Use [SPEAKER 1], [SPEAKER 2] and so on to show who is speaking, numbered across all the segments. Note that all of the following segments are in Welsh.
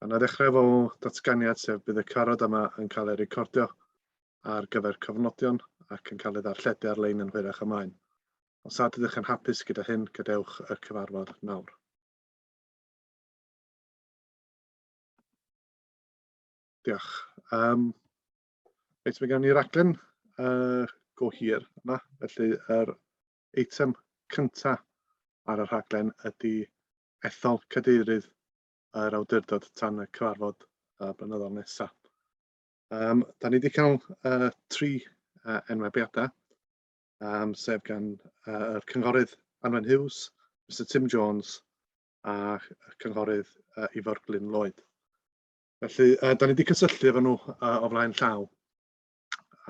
[SPEAKER 1] A na ddechrau efo datganiad sef bydd y cyfarfod yma yn cael ei recordio ar gyfer cofnodion ac yn cael ei ddarlledu ar-lein yn hwyrach ymlaen. Os nad ydych yn hapus gyda hyn, gadewch y cyfarfod nawr. Diolch. Reit, mae gen ni raglen go hir yma, felly yr eitem cyntaf ar y rhaglen ydy ethol cadeirydd yr awdurdod tan y cyfarfod blynyddol nesaf. Da ni wedi cael 3 enwebiadau, sef gan yr cynghorydd Anwen Hughes, Mr Tim Jones a cynghorydd Ifor Glyn Lloyd. Felly, da ni wedi cysylltu efo nhw o flaen llaw,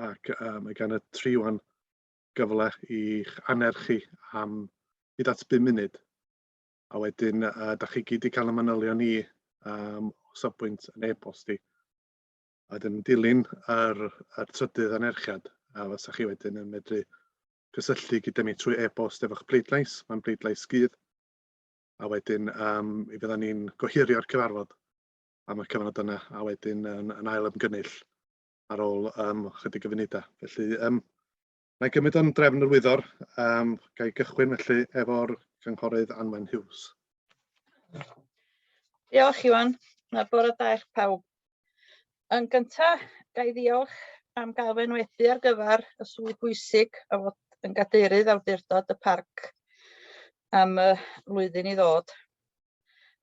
[SPEAKER 1] ac mae gan y 3 wan gyfle i'ch anerchu am hyd at 5 munud. A wedyn, da chi gyd i cael y manylion ni o safbwynt yn e-bosti. A wedyn dilyn yr trydydd anerchiad, a fysa chi wedyn yn medru cysylltu gyda mi trwy e-bost efo'ch pleidlais. Mae'n pleidlais sgydd. A wedyn, mi fyddan ni'n gohirio'r cyfarfod am y cyfnod yna, a wedyn yn ail ymgynnull ar ôl chydig o funudau. Felly, na i gymryd o'n drefn yr wyddor, ga i gychwyn felly efo'r cynghorydd Anwen Hughes.
[SPEAKER 2] Diolch Iwan, bore da eich pawb. Yn gyntaf, ga i ddiolch am gael fy enwebu ar gyfer y swydd bwysig o fod yn gadeirydd awdurdod y parc am y flwyddyn i ddod.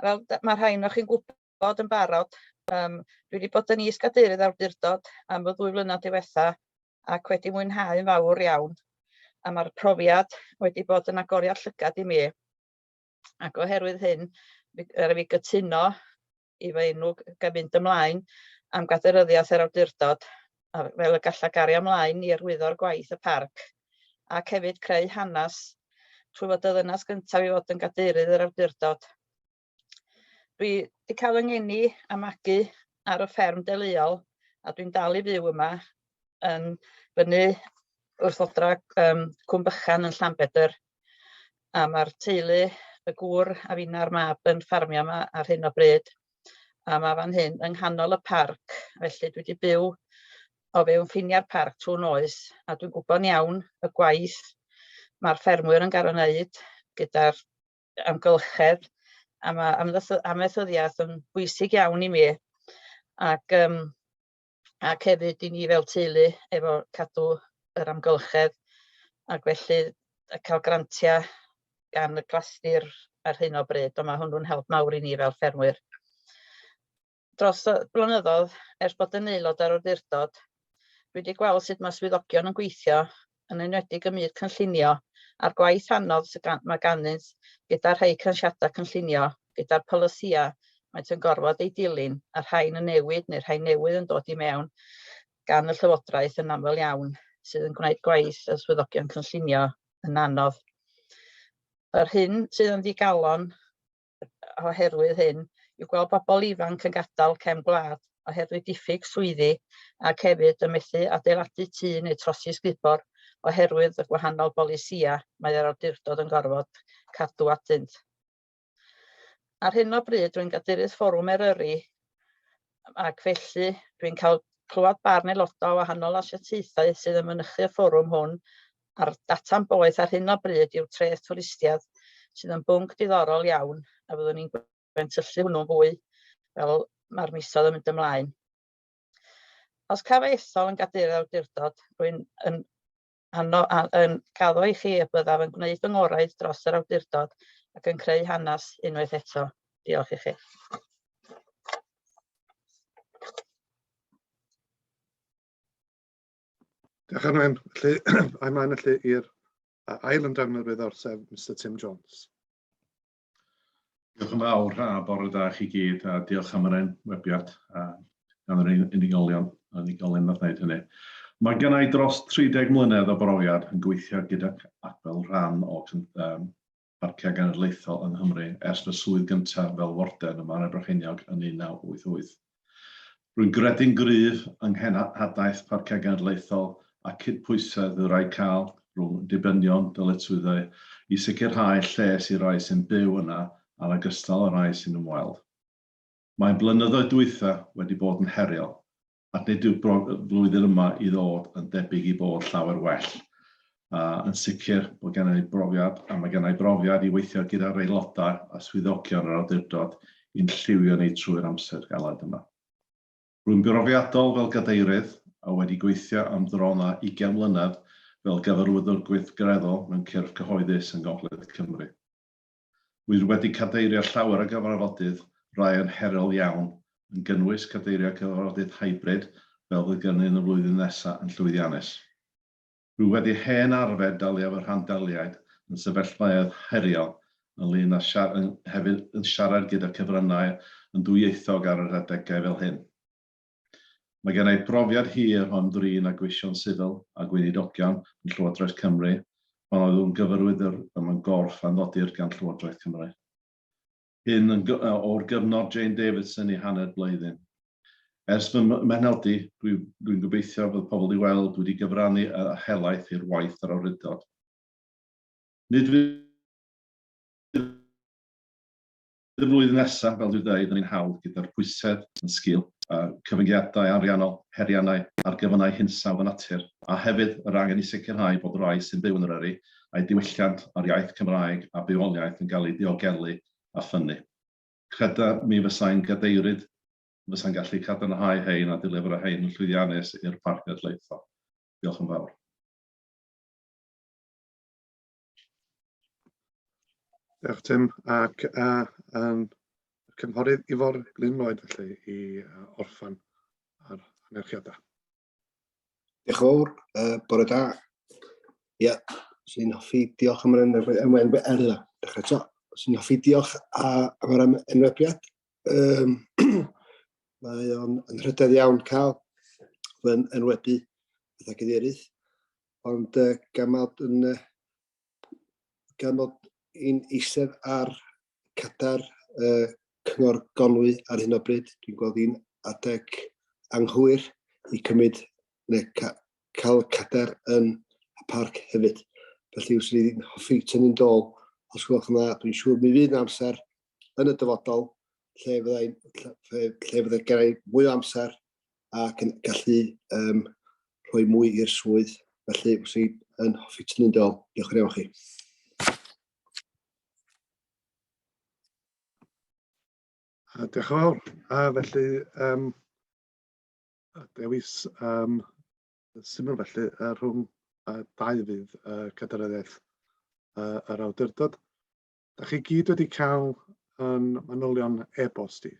[SPEAKER 2] Fel mae rhain o'ch chi'n gwybod yn barod, dwi wedi bod yn is-gadeirydd awdurdod am y 2 flynedd diwetha ac wedi mwynhau yn fawr iawn. A mae'r profiad wedi bod yn agoriad llygad i mi. Ac oherwydd hyn, fi gytuno i fy enw gael mynd ymlaen am gaderyddiaeth yr awdurdod, fel y galla gario ymlaen i'r wyddor gwaith y parc, ac hefyd creu hanes trwy fod y ddynas gyntaf i fod yn gadeirydd yr awdurdod. Dwi wedi cael yng ngeni a magu ar y fferm deuluol, a dwi'n dal i fyw yma yn fyny wrthodra Cwm Bychan yn Llanbedr, a mae'r teulu, y gŵr a fi'n a'r mab yn ffarmio yma ar hyn o bryd, a mae fan hyn yng nghanol y parc, felly dwi wedi byw o fewn ffiniau'r parc trwy'n oes, a dwi'n gwybod iawn y gwaith mae'r ffermwyr yn gael wneud gyda'r amgylchedd, a mae amaethyddiaeth yn bwysig iawn i mi, ac hefyd i ni fel teulu efo cadw yr amgylchedd, ac felly cael grantiau gan y glasur ar hyn o bryd, ond mae hwnnw'n help mawr i ni fel ffermwyr. Dros y blynyddoedd, ers bod yn aelod ar awdurdod, dwi wedi gweld sut mae swyddogion yn gweithio, yn enwedig ym myd cynllunio, a'r gwaith anodd sydd mae ganddynt gyda'r rhai cansiadau cynllunio, gyda'r polisia, mae'n yn gorfod ei dilyn, a rhain yn newid neu'r rhain newydd yn dod i mewn gan y llywodraeth yn aml iawn, sydd yn gwneud gwaith y swyddogion cynllunio yn anodd. Yr hyn sydd yn ddigalon oherwydd hyn yw gweld bobl ifanc yn gadael cefn gwlad oherwydd diffyg swyddi, ac hefyd yn methu adeiladu tŷ neu trosi sgubor oherwydd y gwahanol bolisia mae yr awdurdod yn gorfod cadw atynt. Ar hyn o bryd dwi'n gadeirydd fforwm Eryri, ac felly dwi'n cael clywed barn aelodau o wahanol asiantaethau sydd yn mynychu y fforwm hwn, a'r data'n boeth ar hyn o bryd yw'r treth twristiaeth sydd yn bwnc diddorol iawn, a fyddwn ni'n gwentyllu hwnnw'n fwy fel mae'r misoedd yn mynd ymlaen. Os caf ethol yn gadeirydd awdurdod, rwy'n caddo i chi y byddaf yn gwneud fy ngorau dros yr awdurdod ac yn creu hanes unwaith eto. Diolch i chi.
[SPEAKER 1] Diolch Anwen. Felly, a'i mlaen felly i'r ail ymdrefnydd wyddor, sef Mr Tim Jones.
[SPEAKER 3] Diolch yn fawr a bore da chi gyd, a diolch am yr enwebiad gan yr unigolion nath wneud hynny. Mae gen i dros 30 mlynedd o brofiad yn gweithio gyda fel rhan o parciau genedlaethol yng Nghymru ers fy swydd gyntaf fel warden yma yn y Brycheiniog yn 1988. Rwy'n gredu'n gryf yng nghenhadaeth parciau genedlaethol a cydpwysedd y rhaid cael rhwng dibynion dyletswyddau i sicrhau lles i rai sy'n byw yna a'n ogystal â rai sy'n ymweld. Mae'n blynyddoedd dwytha wedi bod yn heriol, ac nid yw flwyddyn yma i ddod yn debyg i bod llawer well. Yn sicr bod gen i brofiad, a mae gen i brofiad i weithio gyda'r aelodau a swyddogion yr awdurdod i'n lliwio ni trwy'r amser galed yma. Rwy'n brofiadol fel gadeirydd a wedi gweithio am drona 20 mlynedd fel gyfarwyddwr gweithgareddol mewn cyrff cyhoeddus yn Gogledd Cymru. Rwy'n wedi cadeirio llawer o gyfarfodydd rai yn heriol iawn, yn gynnwys cadeirio cyfarfodydd hybrid fel fydd gynnu yn y flwyddyn nesaf yn llwyddiannus. Rwy wedi hen arfer dalio efo'r rhandaliaid yn sefyllfaoedd heriol ynglŷn â hefyd yn siarad gyda cyfryngau yn dwyieithog ar yr adegau fel hyn. Mae gen i brofiad hir o ymdrin â gweision sifil a gweinidogion yn Llywodraeth Cymru, pan oedd yn gyfarwyddwr mewn gorff a nodir gan Llywodraeth Cymru. Hyn o'r gyfnod Jane Davidson i hanner blwyddyn. Ers fy menodi, dwi'n gobeithio fod pobl i weld wedi gyfrannu a helaeth i'r waith ar awdurdod. Nid fydd y flwyddyn nesaf, fel dwi'n dweud, yn ein hawdd gyda'r pwysedd yn sgil, cyfyngiadau ariannol, heriannau a'r gyfynau hinsawdd y natur, a hefyd yr angen i sicrhau bod rai sy'n byw yn yr yrru a'i diwylliant ar iaith Cymraeg a bywoliaeth yn cael ei diogelu a ffynnu. Chyda mi fysai'n gadeirydd fysa'n gallu cadarnhau hein a dilifro hein yn llwyddiannus i'r parc genedlaethol. Diolch yn fawr.
[SPEAKER 1] Diolch Tim, ac cynghorydd Ifor Blynyddol felly i orffan ar anerchiadau.
[SPEAKER 4] Diolch yn fawr, bore da. Ie, sy'n hoffi diolch am yr sy'n hoffi diolch am yr enwebiad. Mae o'n rhydedd iawn cael fy enwebu fatha cadeirydd, ond gan bod i'n eistedd ar cadar cyngor Gonwy ar hyn o bryd, dwi'n gweld hi'n adeg anghywir i cymryd neu cael cadar yn y parc hefyd. Felly, os ydyn hoffi tynnu'n dôl, os gwelwch yn dda, dwi'n siŵr mi fydd amser yn y dyfodol lle fyddai gen i mwy o amser ac yn gallu rhoi mwy i'r swydd. Felly, os ydyn hoffi tynnu'n dôl, diolch yn iawn chi.
[SPEAKER 1] Diolch yn fawr. Felly, dewis syml felly rhwng dau fydd cadaryddiaeth yr awdurdod. Da chi gyd wedi cael yn manylion e-bost i.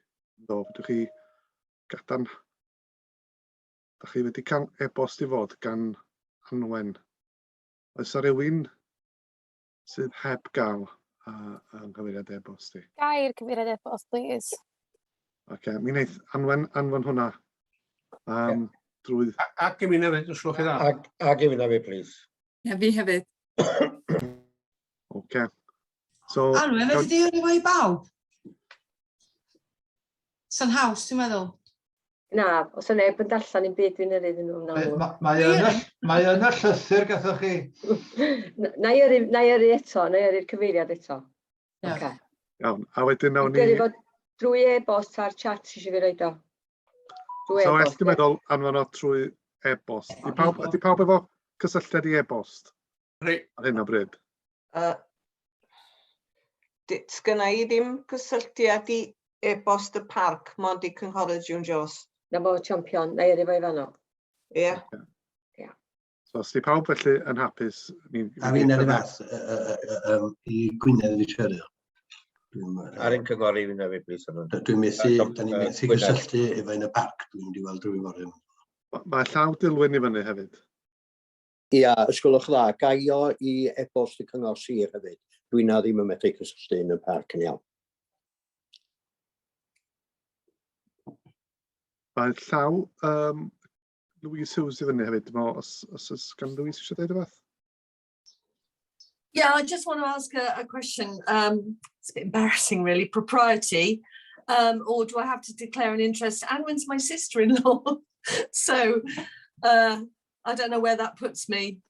[SPEAKER 1] Da chi wedi cael e-bost i fod gan Anwen. Oes yna rhywun sydd heb gael yn cyfeiriad e-bost i?
[SPEAKER 5] Gair cyfeiriad e-bost, please.
[SPEAKER 1] Oce, mi wneith Anwen hwnna. Drwy...
[SPEAKER 6] Ac i mi hefyd, os llwch chi dda.
[SPEAKER 4] Ac i mi hefyd, please.
[SPEAKER 7] Ie, fi hefyd.
[SPEAKER 1] Oce. So...
[SPEAKER 7] Anwen, fyddi di hynny fo i bawb? Sa'n haws, ti'n meddwl?
[SPEAKER 8] Na, os yna neb yn darllen i'n byd dwi'n yrru nhw'n aml.
[SPEAKER 6] Mae yn y llythyr gathoch chi.
[SPEAKER 8] Na i yrru eto, na i yrru'r cyfeiriad eto. Oce.
[SPEAKER 1] Iawn, a wedyn nawn ni...
[SPEAKER 8] Dwi'n fod drwy e-bost ar chat eisiau fi roed o.
[SPEAKER 1] So, well, dwi'n meddwl anfon o trwy e-bost. Ydy pawb efo cysylltiad i e-bost? Ar hyn o bryd?
[SPEAKER 9] Sgynna i ddim cysylltiad i e-bost y parc, mond i cynghorydd June Jones.
[SPEAKER 8] Na bo champion, na i yrru fo i fanno.
[SPEAKER 9] Ie.
[SPEAKER 1] So, os di pawb felly yn hapus...
[SPEAKER 4] A fi'n yrru fath i Gwynedd i siarad.
[SPEAKER 6] Ar un cyngor i fi'n hefyd, please.
[SPEAKER 4] Dwi'n methu gysylltu efo yn y parc, dwi'n mynd i weld rhywun o'r hyn.
[SPEAKER 1] Mae llaw dilwyn i fyny hefyd.
[SPEAKER 10] Ia, ysgolwch dda, gai o i e-bost y cyngor sir hefyd. Dwi'n na ddim yn medru cysylltu yn y parc yn iawn.
[SPEAKER 1] Mae llaw Louise Hughes i fyny hefyd. Os gan Louise eisiau dweud rhywbeth?
[SPEAKER 7] Yeah, I just want to ask a question. It's a bit embarrassing, really. Propriety, or do I have to declare an interest? Anwen's my sister-in-law, so I don't know where that puts me.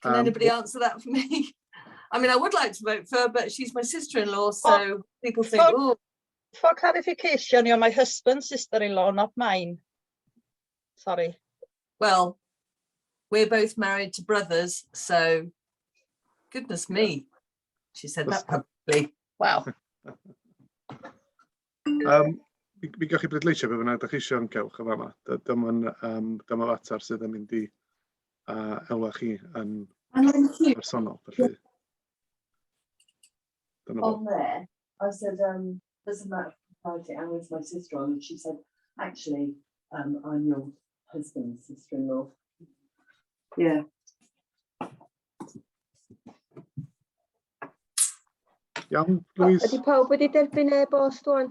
[SPEAKER 7] Can anybody answer that for me? I mean, I would like to vote for her, but she's my sister-in-law, so people think, oh.
[SPEAKER 2] For clarification, you're my husband's sister-in-law, not mine. Sorry.
[SPEAKER 7] Well, we're both married to brothers, so goodness me. She said that publicly. Wow.
[SPEAKER 1] Mi gawch chi bleidleisio fe fyna, da chi eisiau yn gewch o fama. Dyma fatar sydd yn mynd I elwa chi yn personol. Felly, dyna fo.
[SPEAKER 11] On there, I said, there's a matter of propriety, and with my sister on, and she said, actually, I'm your husband's sister-in-law. Yeah.
[SPEAKER 1] Iawn, Louise.
[SPEAKER 8] Ydy pawb wedi derbyn e-bost wan?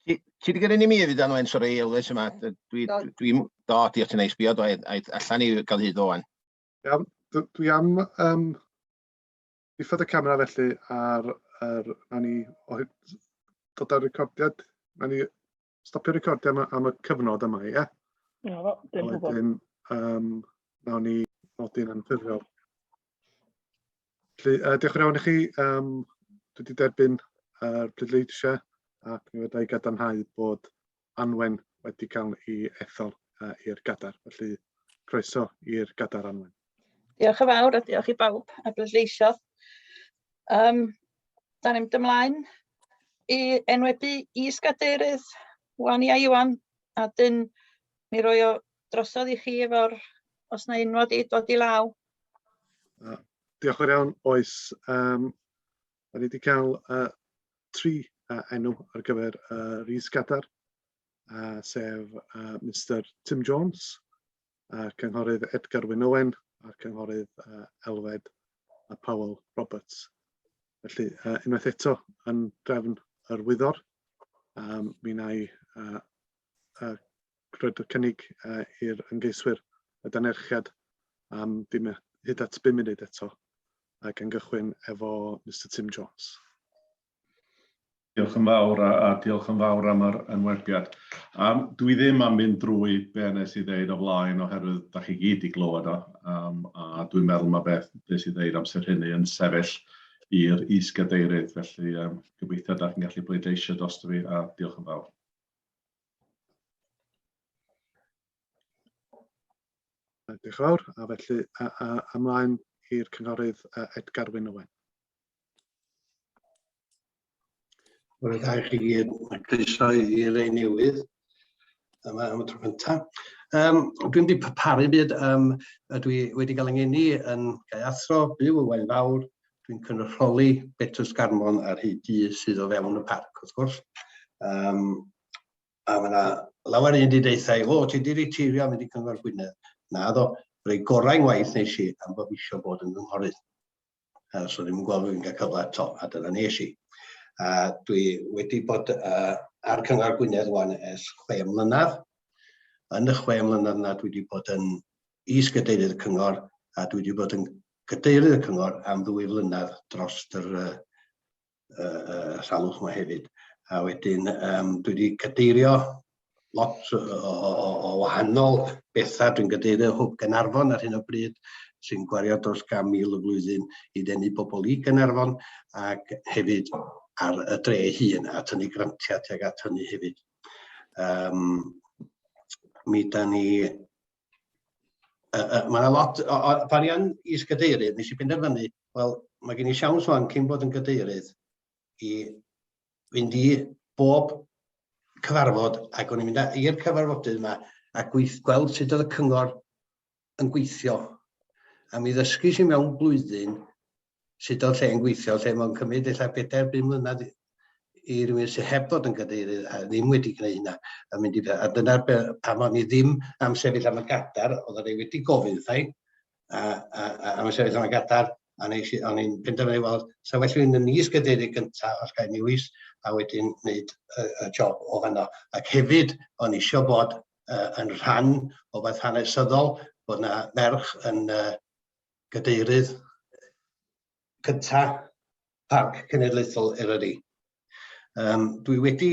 [SPEAKER 6] Ti wedi gyrru ni mi fydd anwen, sori, Elwys yma. Dwi'n dod i'r tynnau sbio, allan I gael hyd o wan.
[SPEAKER 1] Iawn, dwi am diffodd y camera felly ar ni dod â'r recordiad, na ni stopio recordio am y cyfnod yma, ie?
[SPEAKER 2] Ie, dim gwybod.
[SPEAKER 1] Wedyn, nawn ni nodi'n anffurfiol. Diolch yn fawr I chi, dwi wedi derbyn pleidleisio ac mi fyddai gadarnhau bod Anwen wedi cael ei ethol i'r gadar. Felly, croeso i'r gadar Anwen.
[SPEAKER 2] Diolch yn fawr a diolch I bawb a bleidleisio. Da ni'n mynd ymlaen I enwebu is-gadeirydd wan I a Iwan a dyn mi roi o drosodd I chi efo'r os na unwaith I dod I law.
[SPEAKER 1] Diolch yn iawn, oes. Da ni wedi cael 3 enw ar gyfer is-gadar, sef Mr Tim Jones, cynghorydd Edgar Wyn Owen a cynghorydd Elwed a Powell Roberts. Felly, unwaith eto yn drefn yr wyddor, mi na I roed y cynnig i'r ymgeiswyr y danerchiad am dim hyd at 5 munud eto ac yn gychwyn efo Mr Tim Jones.
[SPEAKER 3] Diolch yn fawr a diolch yn fawr am yr enwerbiad. Dwi ddim am mynd drwy be nes I ddeud o flaen oherwydd da chi gyd I glywed o. A dwi'n meddwl mae beth nes I ddeud amser hynny yn sefyll i'r is-gadeirydd. Felly gobeithio da chi'n gallu bleidleisio drosto fi a diolch yn fawr.
[SPEAKER 1] Diolch yn fawr, a felly ymlaen i'r cynghorydd Edgar Wyn Owen.
[SPEAKER 10] Wel, da chi gyd, croeso i'r ei newydd yma am y tro cyntaf. Dwi'n di paparu byd, dwi wedi cael yngeni yn Gaeathro, byw y Wen Fawr. Dwi'n cynrychioli Betws Garmon ar hyd I sydd o fewn y parc, wrth gwrs. A mae yna lawer un di deithau, ti di retirio am mynd I Cyngor Gwynedd. Na ddo, rei gorau'n waith nes I am bod eisiau bod yn ynghorydd. So ddim yn gweld fi'n cael cyfle eto, a dyna nes I. Dwi wedi bod ar Cyngor Gwynedd wan ers 6 mlynedd. Yn y 6 mlynedd yna dwi wedi bod yn is-gadeirydd y cyngor a dwi wedi bod yn gadeirydd y cyngor am 2 flynedd dros yr salwch yma hefyd. A wedyn dwi wedi gadeirio lot o wahanol bethau. Dwi'n gadeirio Hwb Gaernarfon ar hyn o bryd sy'n gwario dros 100,000 y flwyddyn I denu bobl I Gaernarfon ac hefyd ar y dre hun a tynnu grantiau tuag at hynny hefyd. Mi da ni... Mae yna lot... Pan I yn is-gadeirydd, nes I penderfynu, wel, mae gen I siawns wan cyn bod yn gadeirydd I fynd I bob cyfarfod ac o'n i'n mynd i'r cyfarfodydd yma a gweld sut oedd y cyngor yn gweithio. A mi ddysgus I mewn blwyddyn sut oedd lle'n gweithio, lle mae'n cymryd eitha 4-5 mlynedd I rywun sy'n heb bod yn gadeirydd a ddim wedi gwneud hynna. A dyna pam o'n I ddim am sefyll am y gadar, oedd ei wedi gofyn thai, am y sefyll am y gadar, a o'n i'n penderfynu, wel, sa well fi'n yn is-gadeirydd gyntaf os gael niwys, a wedyn wneud y job o fanno. Ac hefyd, o'n eisiau bod yn rhan o beth hanesyddol, bod yna merch yn gadeirydd cyntaf Parc Cenedlaethol Eryri. Dwi wedi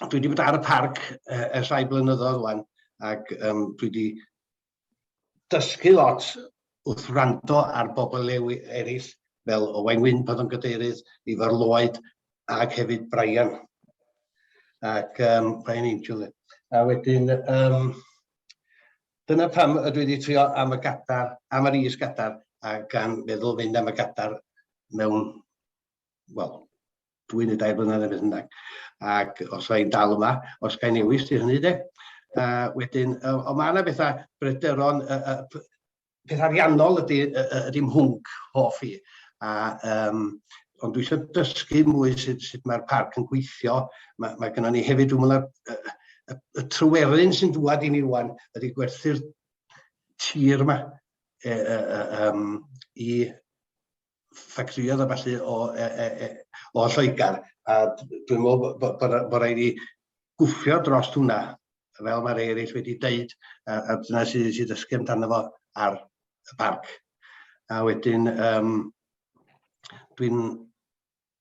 [SPEAKER 10] bod ar y parc ers 2 blynyddoedd wan, ac dwi wedi dysgu lot wrth wrando ar bobl eraill, fel Owain Wyn bod yn gadeirydd, Ifar Lloyd, Ac hefyd Brian. Ac Brian Angel. A wedyn, dyna pam ydw i wedi trio am y gadar, am yr is-gadar, a gan feddwl fynd am y gadar mewn, wel, 2 neu 3 blynedd neu beth bynnag. Ac os fe'n dal yma, os gael newis di hynny de. Wedyn, o mae yna bethau bryderon, peth ariannol ydy mhwnc hoff i. Ond dwi eisiau dysgu mwy sut mae'r parc yn gweithio. Mae gennym ni hefyd, dwi'n meddwl, y tryweryn sy'n dŵad i ni rwan ydy gwerthu'r tir yma i ffactriodd a falle o Lloegr. A dwi'n meddwl bod rhaid i gwffio dros hwnna, fel mae'r eraill wedi dweud, a dyna sydd dysgu amdano fo ar y parc. A wedyn, dwi'n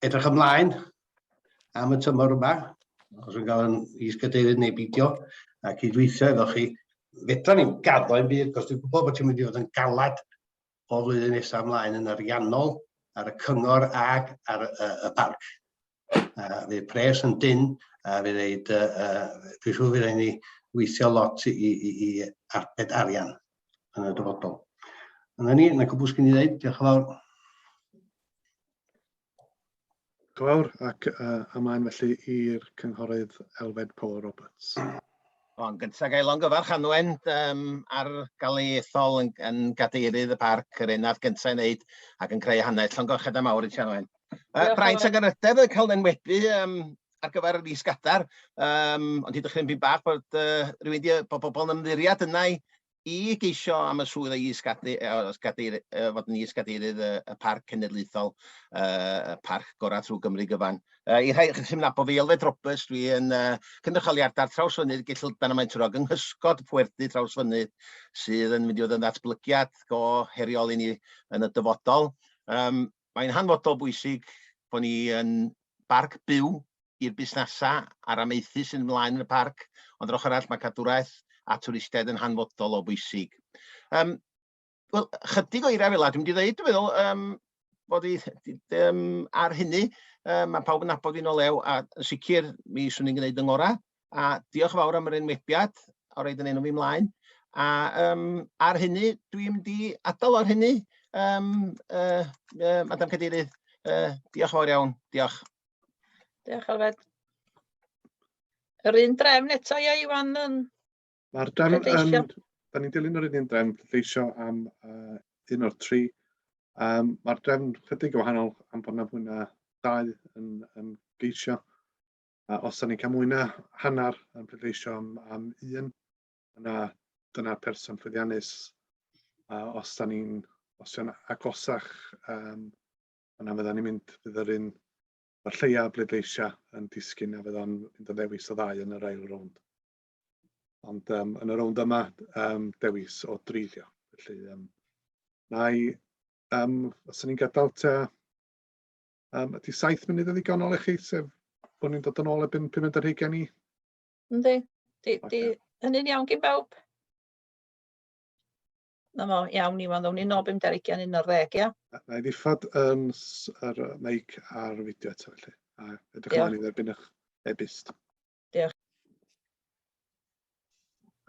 [SPEAKER 10] edrych ymlaen am y tymor yma, os dwi'n cael yn is-gadeirydd neu beidio, a cydweithio efo chi. Fedra ni'n gaddo i'n byd, cos dwi'n gwybod bod ti'n mynd i fod yn galad o flwyddyn nesaf ymlaen yn ariannol ar y cyngor ag ar y parc. Fydd pres yn dyn, a fydd eid, dwi'n siŵr fydd ein ni weithio lot i arbed arian yn y dyfodol. Yna ni, yna cwbl sgyn i ddeud, diolch yn fawr.
[SPEAKER 1] Gwawr, ac ymlaen felly i'r cynghorydd Elfed Paul Roberts.
[SPEAKER 6] Yn gyntaf gael longyfarch Anwen ar gael ei ethol yn gadeirydd y parc, yr unaf gyntaf yn neud ac yn creu hanes llongochedd am awr i ti Anwen. Braint ag ynrydedd yn cael enwebu ar gyfer yr is-gadar, ond i ddechrau'n byd bach bod bobl yn ymddiriad yna i geisio am y swydd fod yn is-gadeirydd y parc cenedlaethol, y parc gorau trwy Gymru gyfan. I rhai chi sy'n nabod fi, Elfed Roberts, dwi yn cynrychioliad ar Trawsfynydd Gellyldan y Maentrog yng Nghysgod Pwerdy Trawsfynydd sydd yn mynd i fod yn ddatblygiad go heriol i ni yn y dyfodol. Mae'n hanfodol bwysig bod ni yn barc byw i'r busnesau a'r amaethu sy'n ymlaen yn y parc, ond yr ochr arall mae cadwraeth a twristiaid yn hanfodol o bwysig. Wel, chydig o eira fel yna, dwi'n mynd i ddeud, dwi'n meddwl, bod ar hynny, mae pawb yn nabod fi'n o lew, a yn sicr mi swn i'n gwneud yng ngorau, a diolch fawr am yr enwebiad, o reid yn enw fi mlaen, a ar hynny, dwi'n mynd i adael ar hynny, Madam Cadeirydd, diolch fawr iawn, diolch.
[SPEAKER 2] Diolch Elfed. Yr un drefn eto, ia Iwan, yn
[SPEAKER 1] Mae'r drefn,
[SPEAKER 2] pleidleisio.
[SPEAKER 1] da ni'n dilyn yr un drefn, pleidleisio am 1 o'r 3. Mae'r drefn chydig o wahanol am bod yna mwy na 2 yn geisio. Os da ni'n cael mwy na hanner yn pleidleisio am 1, dyna'r person llwyddiannus. Os yw'n agosach, yna fydda ni'n mynd fydd yr un o'r lleia pleidleisio yn disgyn a fydda'n mynd o ddewis o 2 yn yr ail rownd. Ond yn y rownd yma, dewis o dreiddio. Felly, os ni'n gadael te, ydy 7 munud yn ddigonol i chi, sef bod ni'n dod yn ôl ebyn 5:20 ni?
[SPEAKER 2] Yndi, hynny'n iawn gyn bawb. Na mo, iawn Iwan, ddawn ni'n ôl 5:20 11, ia?
[SPEAKER 1] Na i ddiffodd yr meic a'r fideo eto felly. A edrych ymlaen i dderbyn eich e-byst.
[SPEAKER 2] Diolch.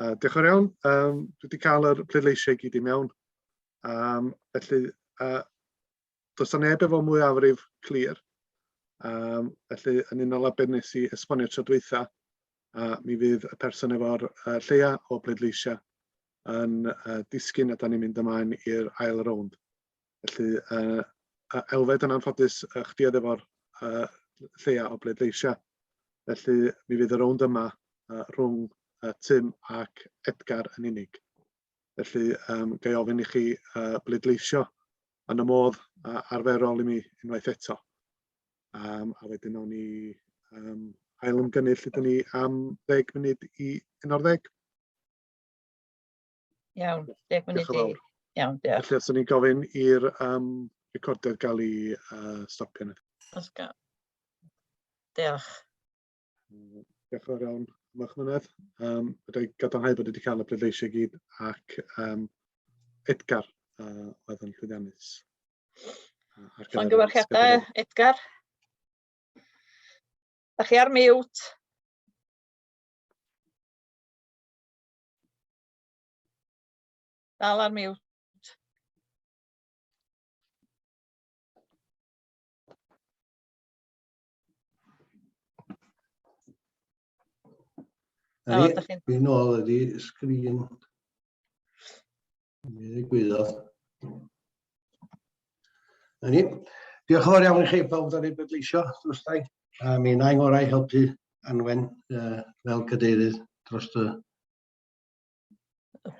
[SPEAKER 1] Diolch yn iawn. Dwi wedi cael yr pleidleisiau gyd i mewn. Felly, does yna neb efo mwyafrif clir. Felly, yn unol â beth nes i esbonio tro dwytha, mi fydd y person efo'r lleia o pleidleisiau yn disgyn a da ni'n mynd ymlaen i'r ail rownd. Felly, Elfed yn anffodus, chdi oedd efo'r lleia o pleidleisiau. Felly, mi fydd y rownd yma rhwng Tim ac Edgar yn unig. Felly, ga i ofyn i chi bleidleisio yn y modd arferol i mi unwaith eto. A wedyn o'n ni ail ymgynnull ydyn ni am 10 munud i 11.
[SPEAKER 2] Iawn, 10 munud i... Iawn, diolch.
[SPEAKER 1] Felly, os o'n i'n gofyn i'r recordiad gael ei stopio yna.
[SPEAKER 2] Diolch.
[SPEAKER 1] Diolch yn iawn am eich mynedd. Byddai gadarnhau bod wedi cael y pleidleisiau i gyd ac Edgar oedd yn llwyddiannus.
[SPEAKER 2] Llongyfarchiadau, Edgar. Da chi ar mute. Dal ar mute.
[SPEAKER 10] Fi'n ôl ydi sgrin. Ddigwyddodd. Ni. Diolch yn fawr iawn i chi pawb ar ei bleidleisio drostai. A mi na ngorau helpu Anwen fel cadeirydd dros y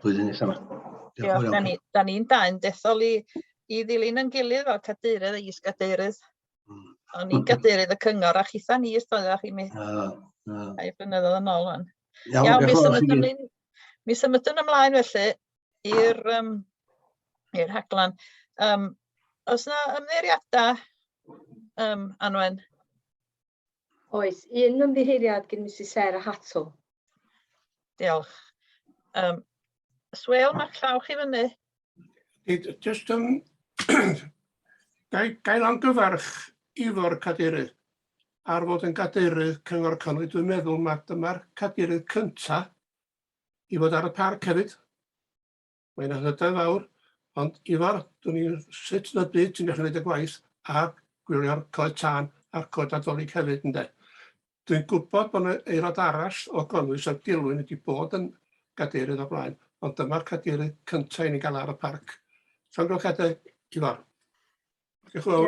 [SPEAKER 10] blwyddyn nesaf. Diolch yn fawr iawn.
[SPEAKER 2] Da ni'n da'n dethol i ddilyn yn gilydd fel cadeirydd a is-gadeirydd. O'n i'n gadeirydd y cyngor a chitha ni ystodach i mi. Ai blynyddoedd yn ôl fan. Iawn, mi symud yn ymlaen felly i'r rhaglan. Oes yna ymddeiriadau, Anwen?
[SPEAKER 8] Oes, un ymddiheiriad gen Mrs Sarah Hatto.
[SPEAKER 2] Diolch. Swel, mae'ch llaw chi fyny.
[SPEAKER 12] Just gael amgyfarch ifo'r cadeirydd ar fod yn cadeirydd Cyngor Cymru. Dwi'n meddwl mae dyma'r cadeirydd cynta i fod ar y parc hefyd. Mae'n hyder fawr, ond Ifor, dwi'n ni'n sut yn y byd ti'n gallu gwneud y gwaith a gwylio'r coed tân a'r coed adolyg hefyd ynde. Dwi'n gwybod bod yna aelod arall o Gonwys a Dilwyn wedi bod yn gadeirydd o blaen, ond dyma'r cadeirydd cyntaf i ni gael ar y parc. Sa'n gwrchadau, Ifor. Diolch yn fawr.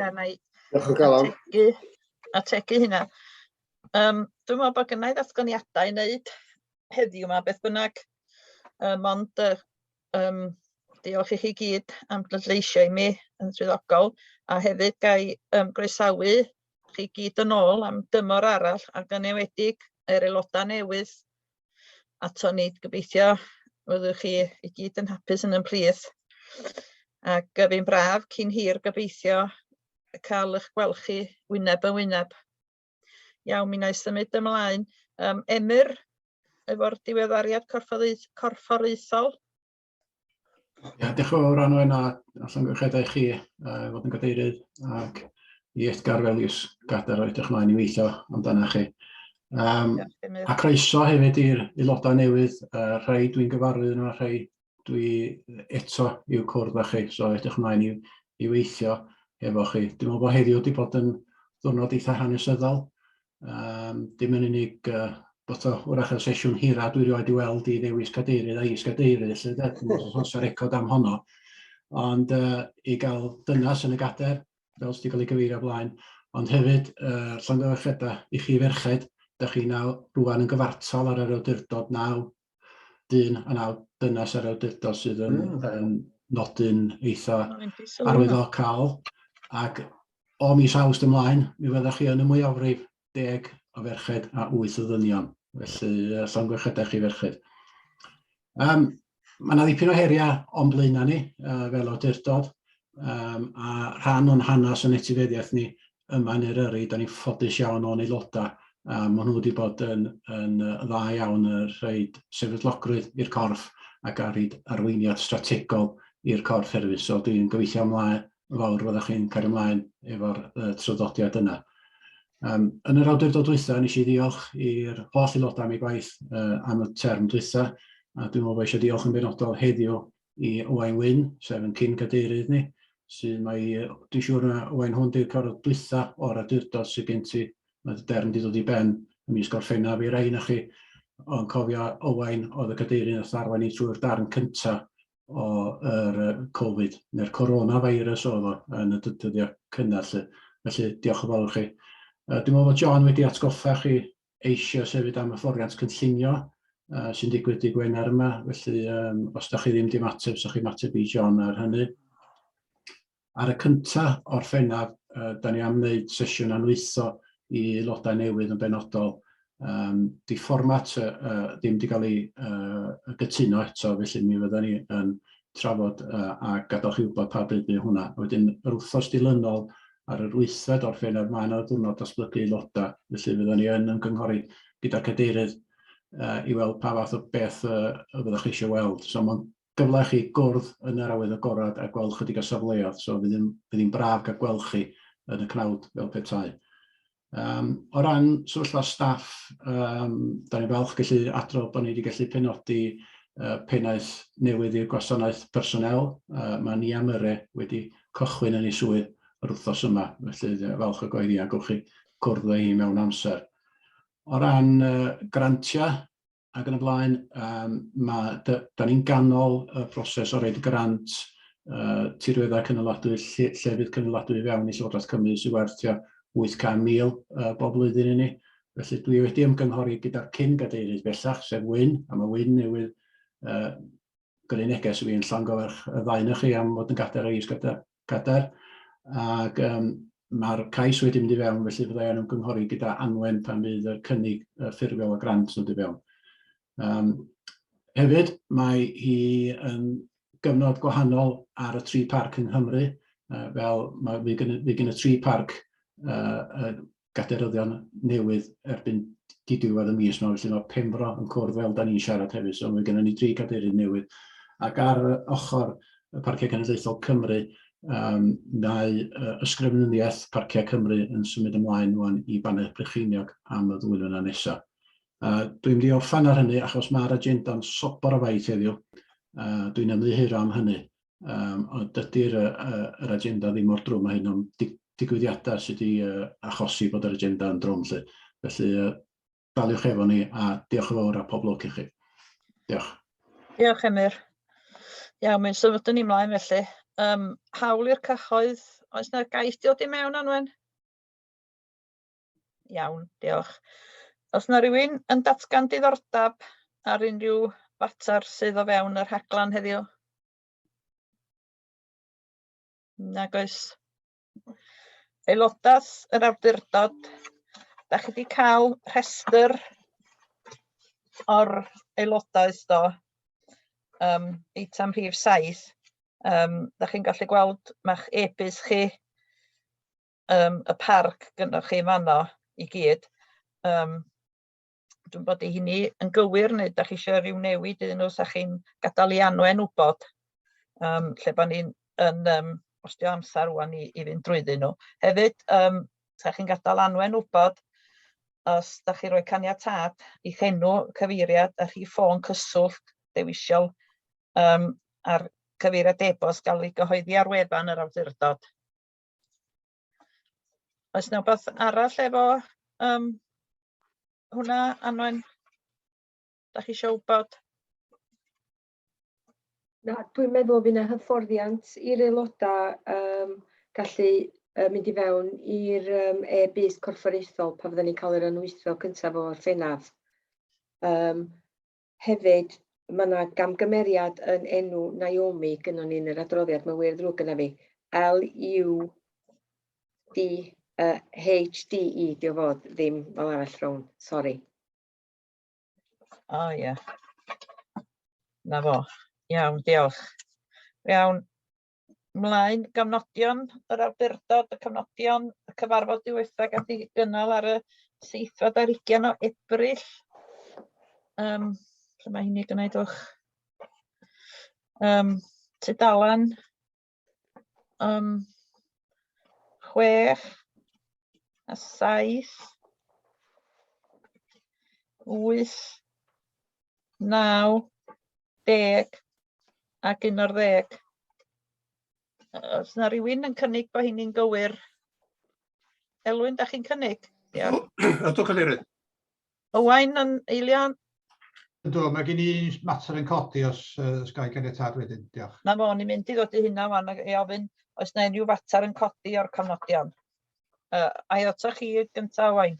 [SPEAKER 4] Diolch yn galon.
[SPEAKER 2] Ategu hynna. Dwi'n meddwl bod gynnau ddatganiadau i wneud heddiw yma, beth bynnag. Ond diolch i chi gyd am bleidleisio i mi yn swyddogol, a hefyd gai groesawu chi gyd yn ôl am dymor arall, ac yn enwedig yr aelodau newydd ato ni. Gobeithio fyddwch chi i gyd yn hapus yn plith. Ac fi'n braf cyn hir gobeithio cael eich gweld chi wyneb yn wyneb. Iawn, mi wna i symud ymlaen. Emyr, efo'r diweddariad corfforaethol.
[SPEAKER 13] Diolch yn fawr Anwen a llongyfarchiadau chi fod yn gadeirydd ac i Edgar fel iws gader o edrych mlaen i weithio amdana chi. A croeso hefyd i'r aelodau newydd, rhai dwi'n gyfarwydd yno, rhai dwi eto i'w cwrdd â chi, so edrych mlaen i weithio efo chi. Dwi'n meddwl bod heddiw wedi bod yn ddiwrnod eitha hanesyddol, dim yn unig bod o wrach y sesiwn hira dwi rioed i weld i ddewis cadeirydd a is-gadeirydd, felly dwi'n meddwl oes record am honno. Ond i gael dynas yn y gader, fel sydd wedi cael ei gyfeirio blaen, ond hefyd llongyfarchiadau i chi ferched, ydych chi nawr rwan yn gyfartal ar yr awdurdod 9 dyn a 9 dynas ar yr awdurdod sydd yn nodyn eitha arwyddocaol. Ac o mis Awst ymlaen, mi fyddwch chi yn y mwyafrif 10 o ferched a 8 o ddynion. Felly, llongyfarchiadau chi ferched. Mae yna ddipyn o heriau o'n blaenau ni fel awdurdod, a rhan o'n hanes yn etifeddiaeth ni yma yn Eryri, da ni'n ffodus iawn o'n aelodau. Maen nhw wedi bod yn dda iawn yn rhaid sefydlogrwydd i'r corff ac arweiniad strategol i'r corff hefyd. So dwi'n gobeithio ymlaen fawr fyddwch chi'n cario ymlaen efo'r traddodiad yna. Yn yr awdurdod dwytha, nes i ddiolch i'r holl aelodau am ei gwaith am y term dwytha. A dwi'n meddwl bod eisiau diolch yn benodol heddiw i Owain Wyn, sef yn cyn gadeirydd ni, sydd dwi'n siŵr na Owain hwn di'r cyfarfod dwytha o'r awdurdod sydd gen ti. Mae'r derm wedi dod i ben ym mis Gorffennaf i rai na chi, ond cofio Owain oedd y cadeirydd nath arwain ni trwy'r darn cyntaf o'r Covid, neu'r coronavirus oedd o yn y dyddiau cynnar. Felly diolch yn fawr chi. Dwi'n meddwl bod John wedi atgoffa chi eisiau hefyd am hyfforddiant cynllunio sy'n digwydd dydd Gwener yma. Felly os ydych chi ddim wedi mateb, so chi'n mateb i John ar hynny. Ar y cyntaf o'r Ffennaf, da ni am wneud sesiwn anwytho i aelodau newydd yn benodol. Di fformat ddim wedi cael ei gytuno eto, felly mi fydda ni yn trafod a gadael chi wybod pa bryd bydd hwnna. Wedyn, yr wythnos dilynol ar yr 8th o'r Ffennaf, mae yna ddiwrnod datblygu aelodau, felly fydda ni yn ymgynghori gyda'r cadeirydd i weld pa fath o beth fyddwch chi eisiau weld. So mae'n gyfle i chi gwrdd yn yr awydd agorad a gweld chydig o safleoedd, so fydd hi'n braf gael gweld chi yn y cnawd fel petai. O ran sefyllfa staff, da ni'n falch gallu adrodd bod ni wedi gallu penodi pennaeth newydd i'r gwasanaeth personel. Mae ni am wedi cychwyn yn ei swydd yr wythnos yma, felly falch o goeddi a gwch chi cwrdd â hi mewn amser. O ran grantia ac yn y blaen, da ni'n ganol y proses o roed grant tirweddau cynaladwy, llefydd cynaladwy i fewn i Llywodraeth Cymru sy'n werth 800,000 bob blwyddyn i ni. Felly dwi wedi ymgynghori gyda'r cyn-gadeirydd bellach, sef Wyn, a mae Wyn newydd gyrru neges i fi yn Llangoferch y ddau o'ch chi am fod yn gader o is-gader. Ac mae'r cais wedi mynd i fewn, felly fyddai yn ymgynghori gyda Anwen pan fydd y cynnig ffurfiol o grant yn dod i fewn. Hefyd, mae hi yn gyfnod gwahanol ar y 3 parc yng Nghymru, fel mae gen y 3 parc gaderyddion newydd erbyn diwedd y mis yma, felly mae Pembro yn cwrdd fel da ni'n siarad hefyd, so mae gen ni 3 gaderydd newydd. Ac ar ochr y Parciau Cenedlaethol Cymru, mae ysgrifenyddiaeth Parciau Cymru yn symud ymlaen i banau brycheiniog am y 2 flynedd nesaf. Dwi'n mynd i orffan ar hynny achos mae'r agenda'n sobor o faith heddiw. Dwi'n ymddiheuro am hynny, ond dydy'r agenda ddim o'r drwm a hyn o'n digwyddiadau sydd wedi achosi bod yr agenda yn drwm. Felly, daliwch efo ni a diolch yn fawr a pob lwc i chi. Diolch.
[SPEAKER 2] Diolch, Emyr. Iawn, mae'n symud yn ymlaen felly. Hawl i'r cyhoedd, oes yna gais dod i mewn, Anwen? Iawn, diolch. Os yna rhywun yn datgan diddordab ar unrhyw fater sydd o fewn yr rhaglan heddiw? Nag oes. Aelodaeth yr awdurdod, da chi wedi cael rhestr o'r aelodaeth do, eitem rhif 7. Da chi'n gallu gweld ma'ch e-byst chi, y parc gynnwch chi fanno i gyd. Dwi'n bod i hynny yn gywir neu da chi eisiau rhyw newid iddyn nhw sa chi'n gadael i Anwen wybod, lle bod ni'n ostio amser rwan i fynd drwyddyn nhw. Hefyd, sa chi'n gadael Anwen wybod os da chi roi caniatad i chenw cyfeiriad a rhif ffôn cyswllt dewisiol ar cyfeiriad e-bost gael ei gyhoeddi ar wefan yr awdurdod. Oes yna wbeth arall efo hwnna, Anwen? Da chi eisiau wybod?
[SPEAKER 8] Dwi'n meddwl fydd yna hyfforddiant i'r aelodau gallu mynd i fewn i'r e-byst corfforaethol pan fydden ni'n cael yr anwythol cyntaf o'r Ffennaf. Hefyd, mae yna gamgymeriad yn enw Naomi gynnon ni yn yr adroddiad, mae wir ddrwg gyda fi. L-U-D-H-D-E, dio fod, ddim fel arall rhawn, sori.
[SPEAKER 2] O, ie. Na fo. Iawn, diolch. Iawn. Mlaen, gafnodion yr awdurdod, y cafnodion, y cyfarfod diwethaf gath ei gynnal ar y 7 ar 20 o Ebrill. Lle mae hynny gwneudwch? Tudalan 6 a 7 8 9 10 ac 11. Os yna rhywun yn cynnig bod hynny'n gywir? Elwyn, da chi'n cynnig?
[SPEAKER 12] Ydw, cadeirydd.
[SPEAKER 2] Owain yn eilion?
[SPEAKER 14] Ydw, mae gen i mater yn codi os gael caniatad wedyn, diolch.
[SPEAKER 2] Na fo, ni'n mynd i ddod i hynna wan i ofyn oes na unrhyw fater yn codi o'r cofnodion. Ai oto chi gyntaf, Owain?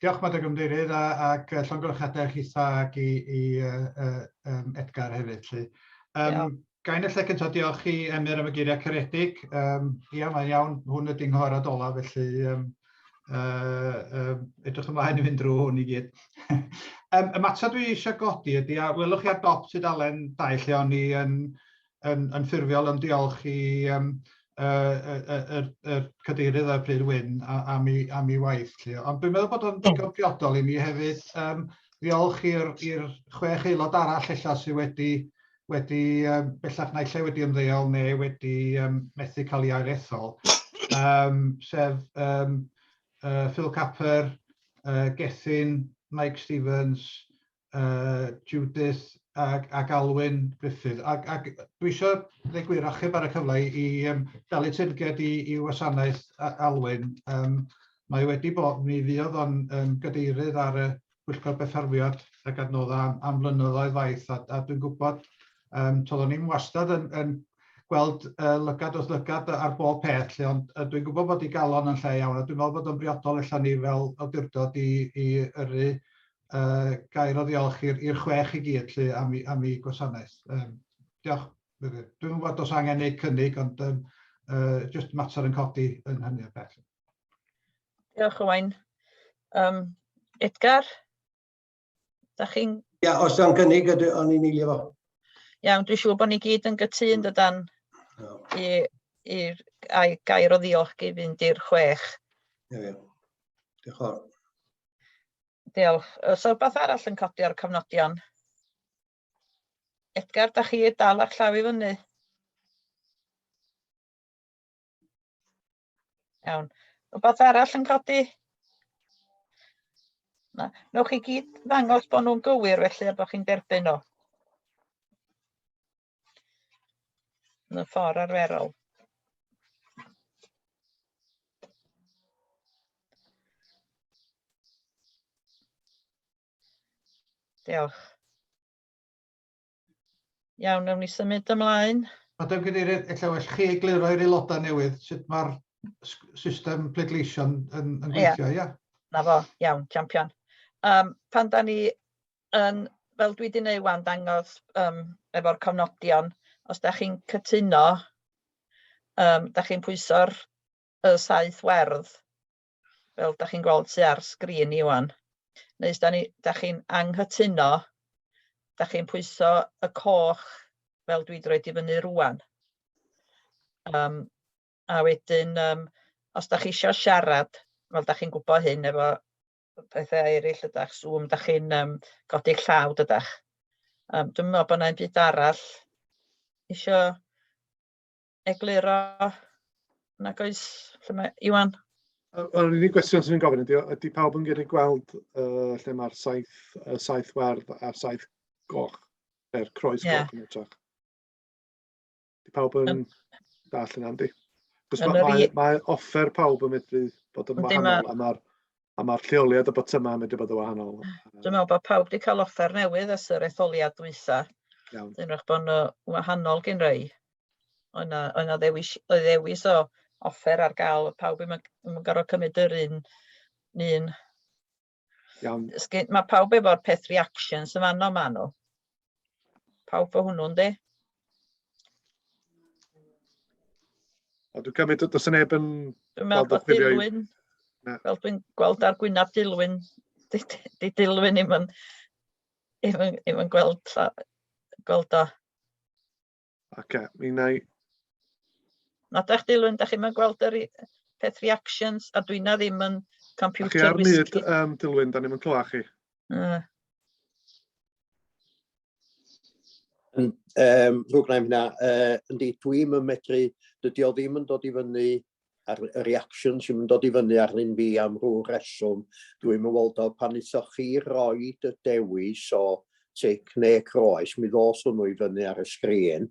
[SPEAKER 14] Diolch, Madam Gymdeirydd, ac llongyfarchiadau chitha ac i Edgar hefyd. Gain y lle cyntaf diolch i Emyr am y geiriau caredig. Ia, mae'n iawn, hwn ydy'n nghorad ola, felly edrych ymlaen i fynd drwy hwn i gyd. Y mater dwi eisiau godi ydy, a welwch chi ar dop tudalen 2 lle o'n i yn ffurfiol yn diolch i y cadeirydd a Pryd Wyn am ei waith. Ond dwi'n meddwl bod o'n digon priodol i mi hefyd ddiolch i'r 6 aelod arall ella sydd wedi bellach naill ai wedi ymddeol neu wedi methu cael ei ailethol. sef Phil Capper, Gethin, Mike Stevens, Judith ac Alwyn Griffith. Ac dwi eisiau ddweud gwir achub ar y cyfle i dalu teyrnged i wasanaeth Alwyn. Mae wedi bod, mi fuodd o'n gadeirydd ar y Pwyllgor Betharddiad ac adnodda am flynyddoedd faith, a dwi'n gwybod toeddwn ni'n wastad yn gweld lygad wrth lygad ar bob peth, ond dwi'n gwybod bod ei galon yn lle iawn, a dwi'n meddwl bod yn briodol allan ni fel awdurdod i yrru gair o ddiolch i'r chwech i gyd am ei gwasanaeth. Diolch. Dwi'n gwybod os angen neud cynnig, ond jyst mater yn codi yn hynny o beth.
[SPEAKER 2] Diolch Owain. Edgar? Da chi'n...
[SPEAKER 10] Ia, os yw'n cynnig, o'n i'n eilio fo.
[SPEAKER 2] Iawn, dwi'n siŵr bod ni gyd yn gytun dydan i'r gair o ddiolch i fynd i'r chwech.
[SPEAKER 10] Diolch yn fawr.
[SPEAKER 2] Diolch. Oes rhywbeth arall yn codi o'r cofnodion? Edgar, da chi dal a'ch llaw i fyny? Iawn. Rhywbeth arall yn codi? Na. Newch chi gyd ddangos bod nhw'n gywir felly a bod chi'n derbyn nhw. Yn y ffordd arferol. Diolch. Iawn, nawn ni symud ymlaen.
[SPEAKER 14] Madam Cadeirydd, ella well chi egluro i'r aelodau newydd sut mae'r system pleidleisio yn gweithio, ia?
[SPEAKER 2] Na fo, iawn, champion. Pan da ni, fel dwi wedi gwneud wan, dangos efo'r cofnodion, os da chi'n cytuno, da chi'n pwyso'r saith werdd, fel da chi'n gweld sy ar sgrin i wan. Neu os da chi'n anghytuno, da chi'n pwyso y coch fel dwi wedi roid i fyny rwan. A wedyn, os da chi eisiau siarad, fel da chi'n gwybod hyn efo pethau eraill ydych, Zoom, da chi'n godi'ch llaw dydych. Dwi'n meddwl bod yna'n byd arall eisiau egluro nag oes, lle mae Iwan?
[SPEAKER 1] Yr unig gwestiwn sy'n gofyn ydy pawb yn gallu gweld lle mae'r saith werdd a'r saith goch, neu'r croes goch yn ytrach. Di pawb yn dall yna, yndi? Mae offer pawb yn medru bod yn wahanol, a mae'r lleoliad y botymau yn medru bod yn wahanol.
[SPEAKER 2] Dwi'n meddwl bod pawb wedi cael offer newydd ys yr etholiad dwytha. Dwi'n rhaid bod nhw wahanol gyn rei. Oedd yna ddewis o offer ar gael, pawb yn gorfod cymryd yr un. Mae pawb efo'r peth reactions yn fanno ma nhw. Pawb o hwnnw, yndi?
[SPEAKER 1] Dwi'n cymryd does neb yn...
[SPEAKER 2] Dwi'n meddwl bod Dilwyn, fel dwi'n gweld ar gwynaf Dilwyn, di Dilwyn ddim yn gweld o.
[SPEAKER 1] Oce, mi wna i...
[SPEAKER 2] Na da'ch Dilwyn, da chi'n gweld yr peth reactions, a dwi'n na ddim yn computer whisky.
[SPEAKER 1] Chi ar myd, Dilwyn, da ni'n clywed chi.
[SPEAKER 15] Rwy'n gwneud hynna, yndi, dwi'n medru, dydy o ddim yn dod i fyny ar y reactions, ddim yn dod i fyny arnyn fi am rhyw reswm. Dwi'n meddwl o pan eithoch chi roed y dewis o tic neu croes, mi ddos hwnnw i fyny ar y sgrin.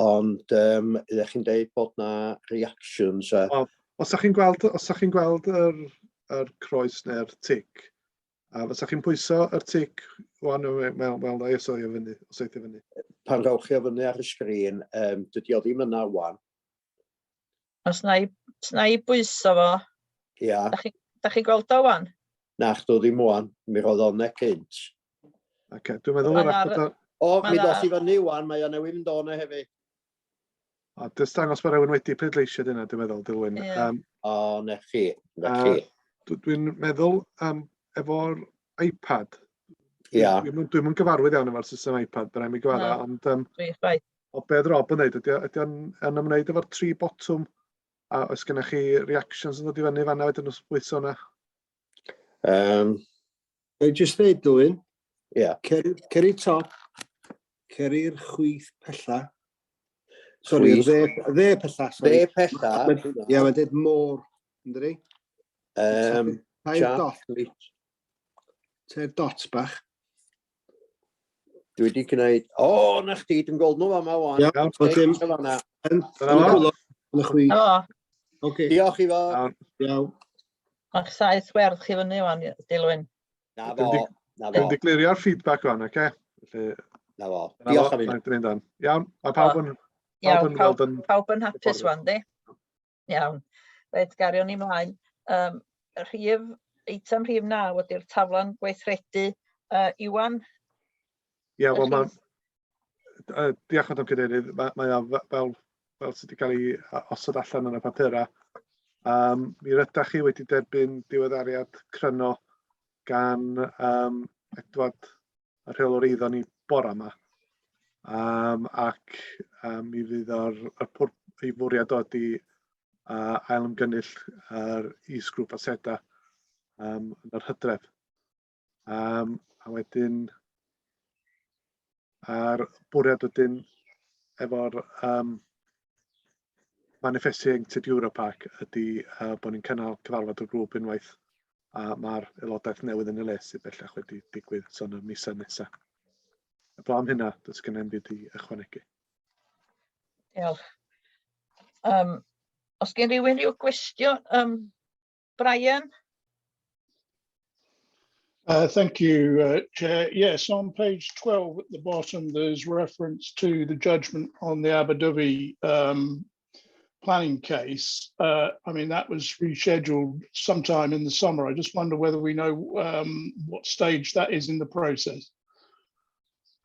[SPEAKER 15] Ond ydych chi'n dweud bod na reactions...
[SPEAKER 1] Os ydych chi'n gweld yr croes neu'r tic, os ydych chi'n pwyso yr tic, mewn da os oedd i fyny.
[SPEAKER 15] Pan rawch chi o fyny ar y sgrin, dydy o ddim yna wan.
[SPEAKER 2] Os na i bwyso fo, da chi'n gweld o wan?
[SPEAKER 15] Nach, do ddim wan, mi roedd o'n cynt.
[SPEAKER 1] Dwi'n meddwl
[SPEAKER 15] mi dos i fyny wan, mae o'n newid yn dod hefyd.
[SPEAKER 1] Dys dangos bod rhywun wedi pleidleisio dyna, dwi'n meddwl, Dilwyn.
[SPEAKER 15] Na chi.
[SPEAKER 1] Dwi'n meddwl efo'r iPad. Dwi'n mynd gyfarwydd iawn efo'r system iPad, bydd rhaid mi gyfara, ond o beth Rob yn dweud, ydy o'n ymwneud efo'r tri botwm, a oes gennych chi reactions yn dod i fyny fanna wedyn os bwyso hwnna?
[SPEAKER 4] Jyst dweud, Dilwyn, cer i top, cer i'r chwith pella, Sorry, dde pella.
[SPEAKER 15] Dde pella.
[SPEAKER 4] Ie, mae'n dweud môr, ynddi? Ta'r dots bach.
[SPEAKER 15] Dwi wedi gwneud... O, na chdi, dwi'n gweld nhw fama wan.
[SPEAKER 4] Iawn,
[SPEAKER 15] diolch i fo.
[SPEAKER 4] Iawn.
[SPEAKER 2] Mae'ch saith werth chi fyny wan, Dilwyn.
[SPEAKER 15] Na fo.
[SPEAKER 1] Dwi'n di glirio'r feedback wan, oce?
[SPEAKER 15] Na fo. Diolch am hynny.
[SPEAKER 1] Iawn, mae pawb yn...
[SPEAKER 2] Iawn, pawb yn hapus wan, di? Iawn. Reit, garion ni mlaen. Eitem rhif 9 ydy'r taflan gweithredu. Iwan?
[SPEAKER 1] Ie, wel mae... Diolch am gydeirydd. Mae o fel sydd wedi cael ei osod allan yn y papura. Mi rydych chi wedi derbyn diweddariad cryno gan Edward y rheolwr eiddo ni bore yma. Ac mi fydd ei fwriad o ydi ail ymgynnull yr is-grŵp aseda yn yr Hydref. A wedyn, a'r bwriad wedyn efo'r manifestu Ieuenctid Europac ydy bod ni'n cynnal cyfarfod y grŵp unwaith a mae'r aelodaeth newydd yn y le sydd bellach wedi digwydd son y misoedd nesaf. Eblaw am hynna, does gen i'm byd i ychwanegu.
[SPEAKER 2] Diolch. Os gen rhywun ryw gwestiwn, Brian?
[SPEAKER 16] Thank you, Chair. Yes, on page 12 at the bottom, there's reference to the judgment on the Abu Dhabi planning case. I mean, that was rescheduled sometime in the summer. I just wonder whether we know what stage that is in the process.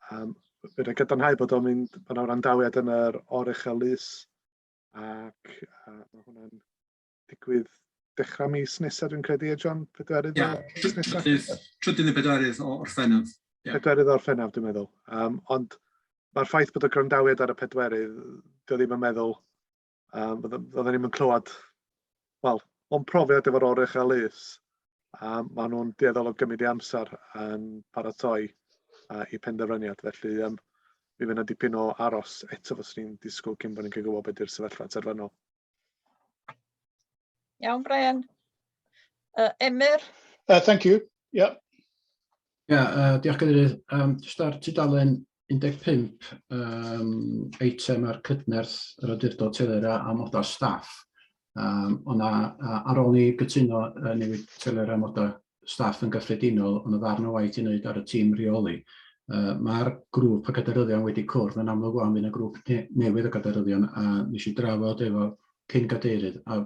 [SPEAKER 1] Bydd y gydanhau bod o'n mynd, bod yna wrandawiad yn yr oruchel lys ac mae hwnna'n digwydd dechrau mis nesaf, dwi'n credu, John? Pedwerydd mis nesaf?
[SPEAKER 17] Trydydd i bedwerydd o Orffennaf.
[SPEAKER 1] Pedwerydd o Orffennaf, dwi'n meddwl. Ond mae'r ffaith bod y gwrandawiad ar y pedwerydd, dwi ddim yn meddwl, oedden ni'n clywed, wel, o'n profiad efo'r oruchel lys, maen nhw'n dueddol o gymryd i amser yn paratoi i penderfyniad. Felly, mi fydd yna dipyn o aros eto fos ni'n disgwyl cyn bod ni'n cael gwybod beth yw'r sefyllfa terfynol.
[SPEAKER 2] Iawn, Brian. Emyr?
[SPEAKER 16] Thank you. Yeah.
[SPEAKER 13] Diolch Gadeirydd. Just ar tudalen 15, eitem ar cydnerth yr awdurdod teler a amodau staff. Ar ôl ni gytuno newid teler a amodau staff yn gyffredinol, ond y ddarn o waith i wneud ar y tîm reoli. Mae'r grŵp y gadaryddion wedi cwrdd yn amlwg wan fydd y grŵp newydd o gadaryddion a nes i drafod efo cyn gadeirydd. A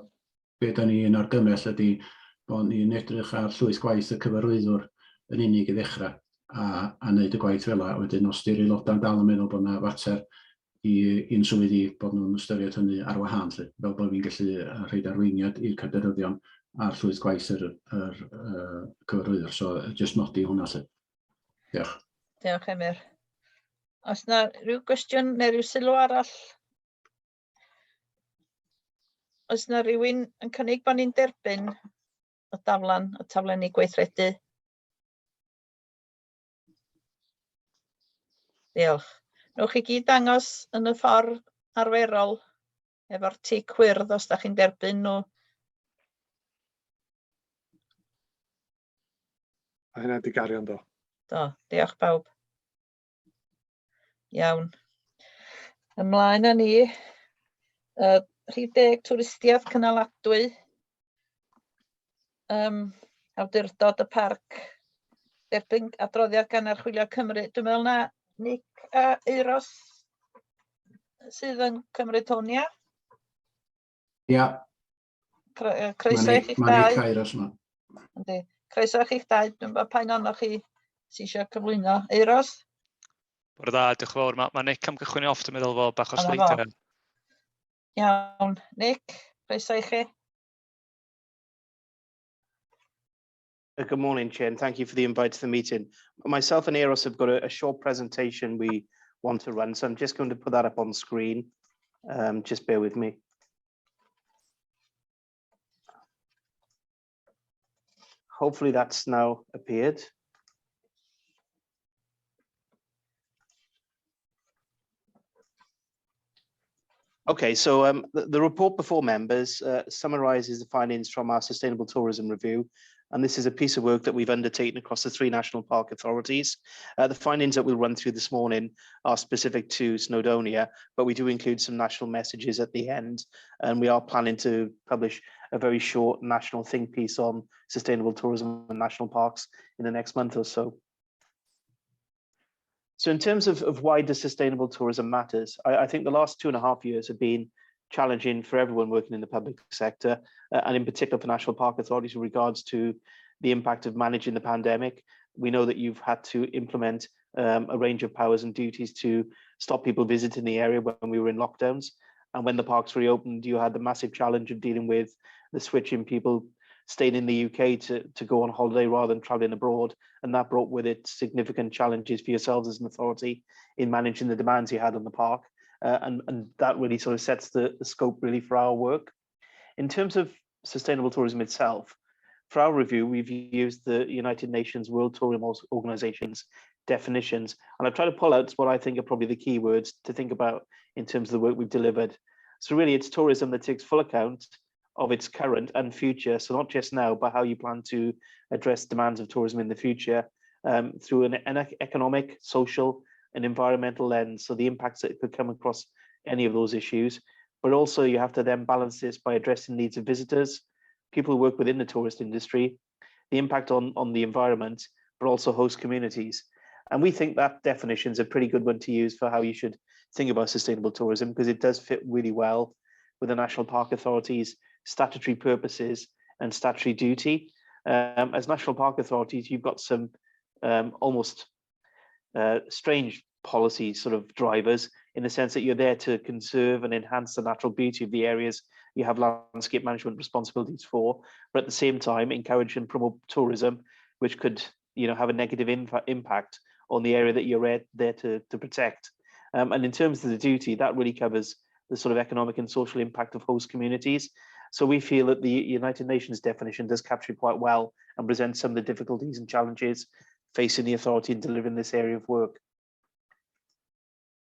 [SPEAKER 13] be da ni yn argymell ydy bod ni'n edrych ar llwyth gwaith y cyfarwyddwr yn unig i ddechrau a wneud y gwaith fel yna. Wedyn os di'r aelodau'n dal yn meddwl bod yna fater i'n swyddi bod nhw'n ystyried hynny ar wahân, fel bod fi'n gallu rhaid arweiniad i'r cadaryddion ar llwyth gwaith yr cyfarwyddwr. So, just nodi hwnna lle. Diolch.
[SPEAKER 2] Diolch, Emyr. Os yna rhyw gwestiwn neu rhyw sylw arall? Os yna rhywun yn cynnig bod ni'n derbyn y taflenni gweithredu? Diolch. Nwch chi gyd dangos yn y ffordd arferol efo'r tic gwyrdd os da chi'n derbyn nhw.
[SPEAKER 1] A hynna di gario do.
[SPEAKER 2] Do, diolch bawb. Iawn. Ymlaen â ni. Rhif 10, twristiaeth cynaladwy. Awdurdod y parc. Derbyn adroddiad gan Archwilio Cymru. Dwi'n meddwl na Nic a Euros sydd yn cymryd hwn, ia?
[SPEAKER 13] Ia.
[SPEAKER 2] Croeso i chi'ch dau.
[SPEAKER 13] Mae Nic a Euros yma.
[SPEAKER 2] Croeso i chi'ch dau. Dwi'n meddwl pa'n annoch chi sy'n eisiau cyflwyno. Euros?
[SPEAKER 18] Bore da, diolch yn fawr. Mae Nic am gychwyn i off, dwi'n meddwl fo bach o sleidio.
[SPEAKER 2] Iawn. Nic, croeso i chi.
[SPEAKER 19] Good morning, Chair, and thank you for the invite to the meeting. Myself and Eros have got a short presentation we want to run, so I'm just going to put that up on screen. Just bear with me. Hopefully that's now appeared. Okay, so the report before members summarises the findings from our Sustainable Tourism Review, and this is a piece of work that we've undertaken across the 3 national park authorities. The findings that we'll run through this morning are specific to Snowdonia, but we do include some national messages at the end, and we are planning to publish a very short national think piece on sustainable tourism and national parks in the next month or so. So in terms of why does sustainable tourism matters, I think the last 2.5 years have been challenging for everyone working in the public sector, and in particular for national park authorities in regards to the impact of managing the pandemic. We know that you've had to implement a range of powers and duties to stop people visiting the area when we were in lockdowns. And when the parks reopened, you had the massive challenge of dealing with the switch in people staying in the UK to go on holiday rather than traveling abroad. And that brought with it significant challenges for yourselves as an authority in managing the demands you had on the park. And that really sort of sets the scope really for our work. In terms of sustainable tourism itself, for our review, we've used the United Nations World Tourism Organization's definitions. And I've tried to pull out what I think are probably the key words to think about in terms of the work we've delivered. So really it's tourism that takes full account of its current and future, so not just now, but how you plan to address demands of tourism in the future through an economic, social, and environmental lens, so the impacts that could come across any of those issues. But also you have to then balance this by addressing needs of visitors, people who work within the tourist industry, the impact on the environment, but also host communities. And we think that definition is a pretty good one to use for how you should think about sustainable tourism, because it does fit really well with the National Park Authority's statutory purposes and statutory duty. As National Park Authorities, you've got some almost strange policy sort of drivers, in the sense that you're there to conserve and enhance the natural beauty of the areas you have landscape management responsibilities for, but at the same time encourage and promote tourism, which could have a negative impact on the area that you're there to protect. And in terms of the duty, that really covers the sort of economic and social impact of host communities. So we feel that the United Nations definition does capture it quite well and present some of the difficulties and challenges facing the authority in delivering this area of work.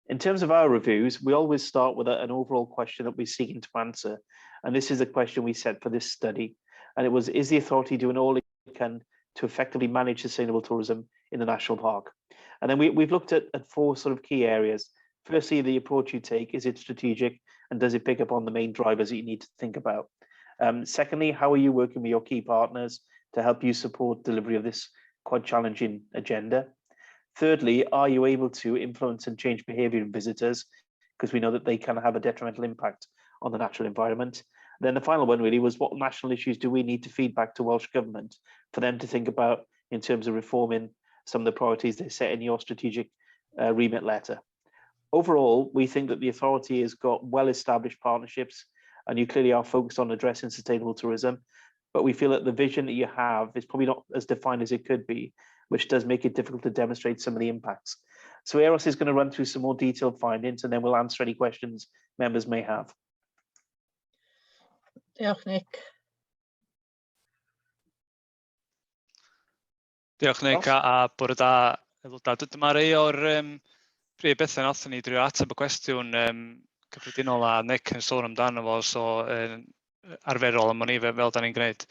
[SPEAKER 19] In terms of our reviews, we always start with an overall question that we're seeking to answer. And this is the question we set for this study. And it was, is the authority doing all it can to effectively manage sustainable tourism in the national park? And then we've looked at 4 sort of key areas. Firstly, the approach you take, is it strategic, and does it pick up on the main drivers that you need to think about? Secondly, how are you working with your key partners to help you support delivery of this quite challenging agenda? Thirdly, are you able to influence and change behaviour in visitors? Because we know that they can have a detrimental impact on the natural environment. Then the final one really was, what national issues do we need to feed back to Welsh Government for them to think about in terms of reforming some of the priorities they set in your strategic remit letter? Overall, we think that the authority has got well-established partnerships, and you clearly are focused on addressing sustainable tourism, but we feel that the vision that you have is probably not as defined as it could be, which does make it difficult to demonstrate some of the impacts. So Eros is going to run through some more detailed findings, and then we'll answer any questions members may have.
[SPEAKER 2] Diolch, Nick.
[SPEAKER 18] Diolch, Nick, a bore da aelodau. Dyma rei o'r prif bethau nathon ni drio ateb y cwestiwn cyffredinol a Nick yn sôn amdano fo, so arferol am ni fel da ni'n gwneud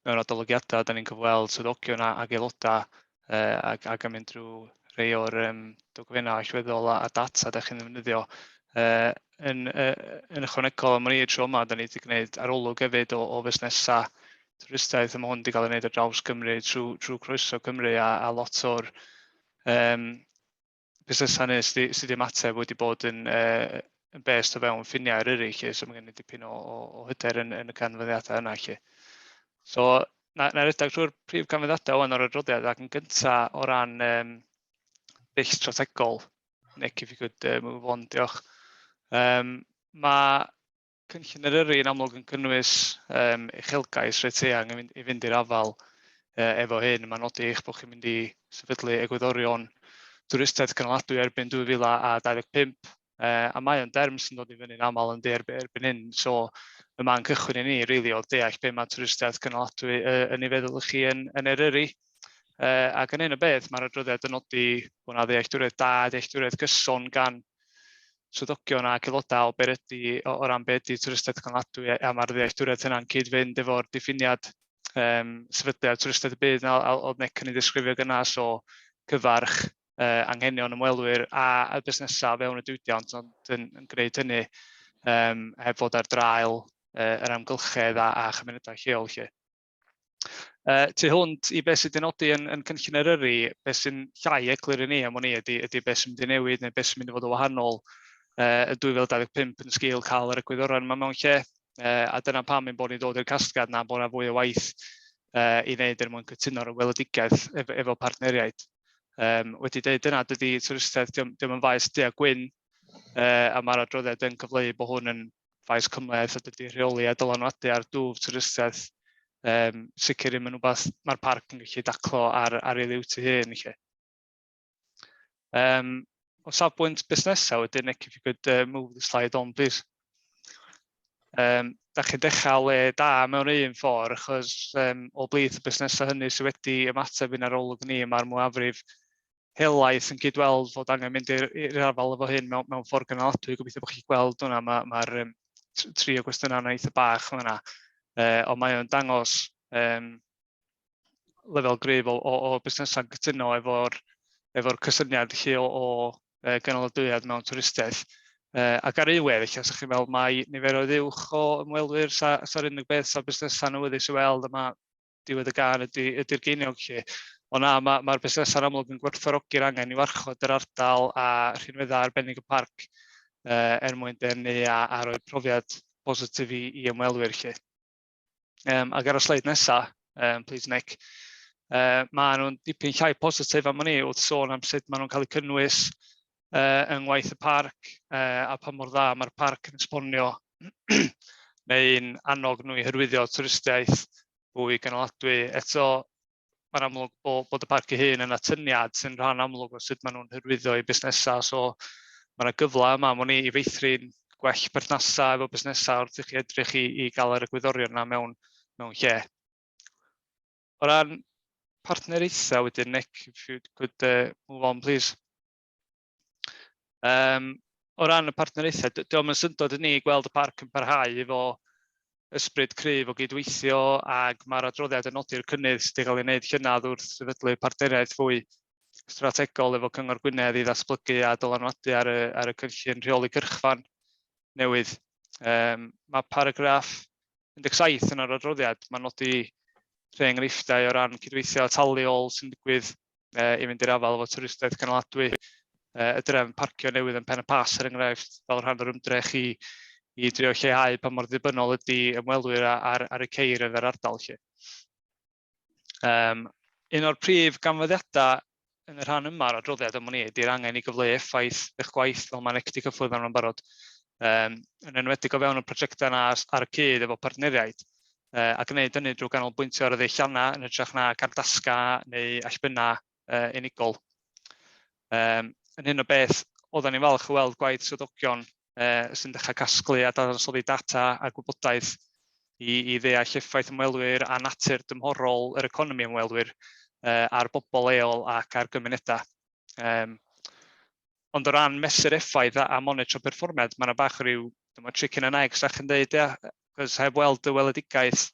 [SPEAKER 18] mewn adolygiadau, da ni'n cyfweld swyddogion ag aelodau ac yn mynd drwy rei o'r dogfennau allweddol a data da chi'n ddefnyddio. Yn ychwanegol am ni tro yma, da ni wedi gwneud arolwg hefyd o fusnesau twristiaeth, mae hwn wedi cael ei wneud ar draws Cymru trwy Croeso Cymru, a lot o'r busnesau sydd wedi ymateb wedi bod yn best o fewn ffiniau Eryri, so mae gen i dipyn o hyder yn y canfyddiadau yna. So, na redeg trwy'r prif canfyddiadau o'n o'r adroddiad, ac yn gyntaf o ran ddull strategol. Nick, if you could move on, diolch. Mae cynllun Eryri yn amlwg yn cynnwys uchelgais reit eang i fynd i'r afal efo hyn. Mae'n nodi eich bod chi'n mynd i sefydlu egwyddorion twristiaeth cynaladwy erbyn 2025, a mae o'n derm sy'n dod i fyny'n aml yn erbyn hyn. So, yma'n cychwyn i ni, rili, o deall be mae twristiaeth cynaladwy yn ei feddwl i chi yn Eryri. Ac yn un o beth, mae'r adroddiad yn nodi bod yna ddealltwriaeth da, dealltwriaeth gyson gan swyddogion ac aelodau o ran be ydy twristiaeth cynaladwy a mae'r ddealltwriaeth yna'n cyd-fynd efo'r diffiniad sefydliad twristiaeth y byd oedd Nick yn ei ddisgrifio gyna, so cyfarch anghenion ymwelwyr a busnesau fewn y diwydiant, ond yn gwneud hynny heb fod ar draul yr amgylchedd a chymunedau lleol lle. Tu hwnt i beth sydd wedi nodi yn cynllun Eryri, beth sy'n llai eglur i ni am hwnni ydy beth sy'n mynd i newid neu beth sy'n mynd i fod o wahanol y 2025 yn sgil cael yr egwyddorion yma mewn lle. A dyna pam yn bod ni'n dod i'r casgliad na bod yna fwy o waith i wneud mwyn cytuno'r weledigaeth efo partneriaid. Wedi dweud yna, dydy twristiaeth ddim yn faes du a gwyn, a mae'r adroddiad yn cyfleu bod hwn yn faes cymleth a dydy rheoli a dylanwadu ar dwf twristiaeth sicr ddim yn rhywbeth mae'r parc yn gallu daclo ar ei liw tu hyn. O safbwynt busnesau wedyn, Nick, if you could move the slide on, please. Da chi'n dechrau le da mewn un ffordd, achos o blith y busnesau hynny sydd wedi ymateb yn arolwg ni mae'r mwyafrif helaeth yn cydweld fod angen mynd i'r arfal efo hyn mewn ffordd gynaladwy. Gobeithio bod chi'n gweld hwnna, mae'r tri o gwestiynau yna eitha bach yna. Ond mae o'n dangos lefel gryf o busnesau'n cytuno efo'r cysyniad lle o gynaladwyedd mewn twristiaeth. Ac ar un wedd, lle, chi'n meddwl, mae niferoedd uwch o ymwelwyr sa'r unig beth sa'r busnesau'n awyddus i weld, a mae diwedd y gan ydy'r geiniog lle. Ond na, mae'r busnesau'n amlwg yn gwerthfawrogi'r angen i warchod yr ardal a rhinweddau arbennig y parc mwyn denu a rhoi profiad positif i ymwelwyr lle. Ac ar y sleid nesaf, please Nick, mae nhw'n dipyn llai positif am hynny wrth sôn am sut maen nhw'n cael eu cynnwys yng ngwaith y parc a pa mor dda mae'r parc yn esbonio neu'n annog nhw i hyrwyddio twristiaeth fwy gynaladwy. Eto, mae'n amlwg bod y parc ei hun yn atyniad sy'n rhan amlwg o sut maen nhw'n hyrwyddio i busnesau, so mae'n gyfle yma am hwnni i feithrin gwell perthnasau efo busnesau wrth i chi edrych i gael yr egwyddorion yna mewn lle. O ran partneriaethau wedyn, Nick, if you could move on, please. O ran y partneriaethau, diolch yn syndod i ni gweld y parc yn parhau efo ysbryd cryf o gydweithio, ac mae'r adroddiad yn nodi'r cynnydd sydd wedi cael ei wneud llynedd wrth sefydlu partneriaeth fwy strategol efo Cyngor Gwynedd i ddatblygu a dylanwadu ar y cynllun rheoli cyrchfan newydd. Mae paragraff 17 yn yr adroddiad, mae'n nodi rhai enghreifftiau o ran cydweithio taliol sy'n digwydd i fynd i'r afal efo twristiaeth gynaladwy. Y drefn parcio newydd yn Pen y Pas, er enghraifft, fel rhan o'r ymdrech i drio lleihau pa mor ddibynnol ydy ymwelwyr ar y ceir yn yr ardal lle. Un o'r prif ganfyddiadau yn y rhan yma'r adroddiad am hynny ydy'r angen i gyfleu effaith eich gwaith fel mae'n ecdi cyffwrdd am yn barod. Yn enwedig o fewn y prosiectau yna ar y cyd efo partneriaid, a gwneud hynny drwy ganolbwyntio ar y ddeilliannau yn hytrach na gardasga neu allbynnau unigol. Yn hyn o beth, oedden ni'n falch o weld gwaith swyddogion sy'n dechrau casglu a dadansoddi data a gwybodaeth i ddeall effaith ymwelwyr a natur dymhorol yr economi ymwelwyr ar bobl leol ac ar gymunedau. Ond o ran mesur effaith a monitro perfformiad, mae'n bach rhyw chicken and egg, sa'ch yn dweud, cos heb weld y weledigaeth,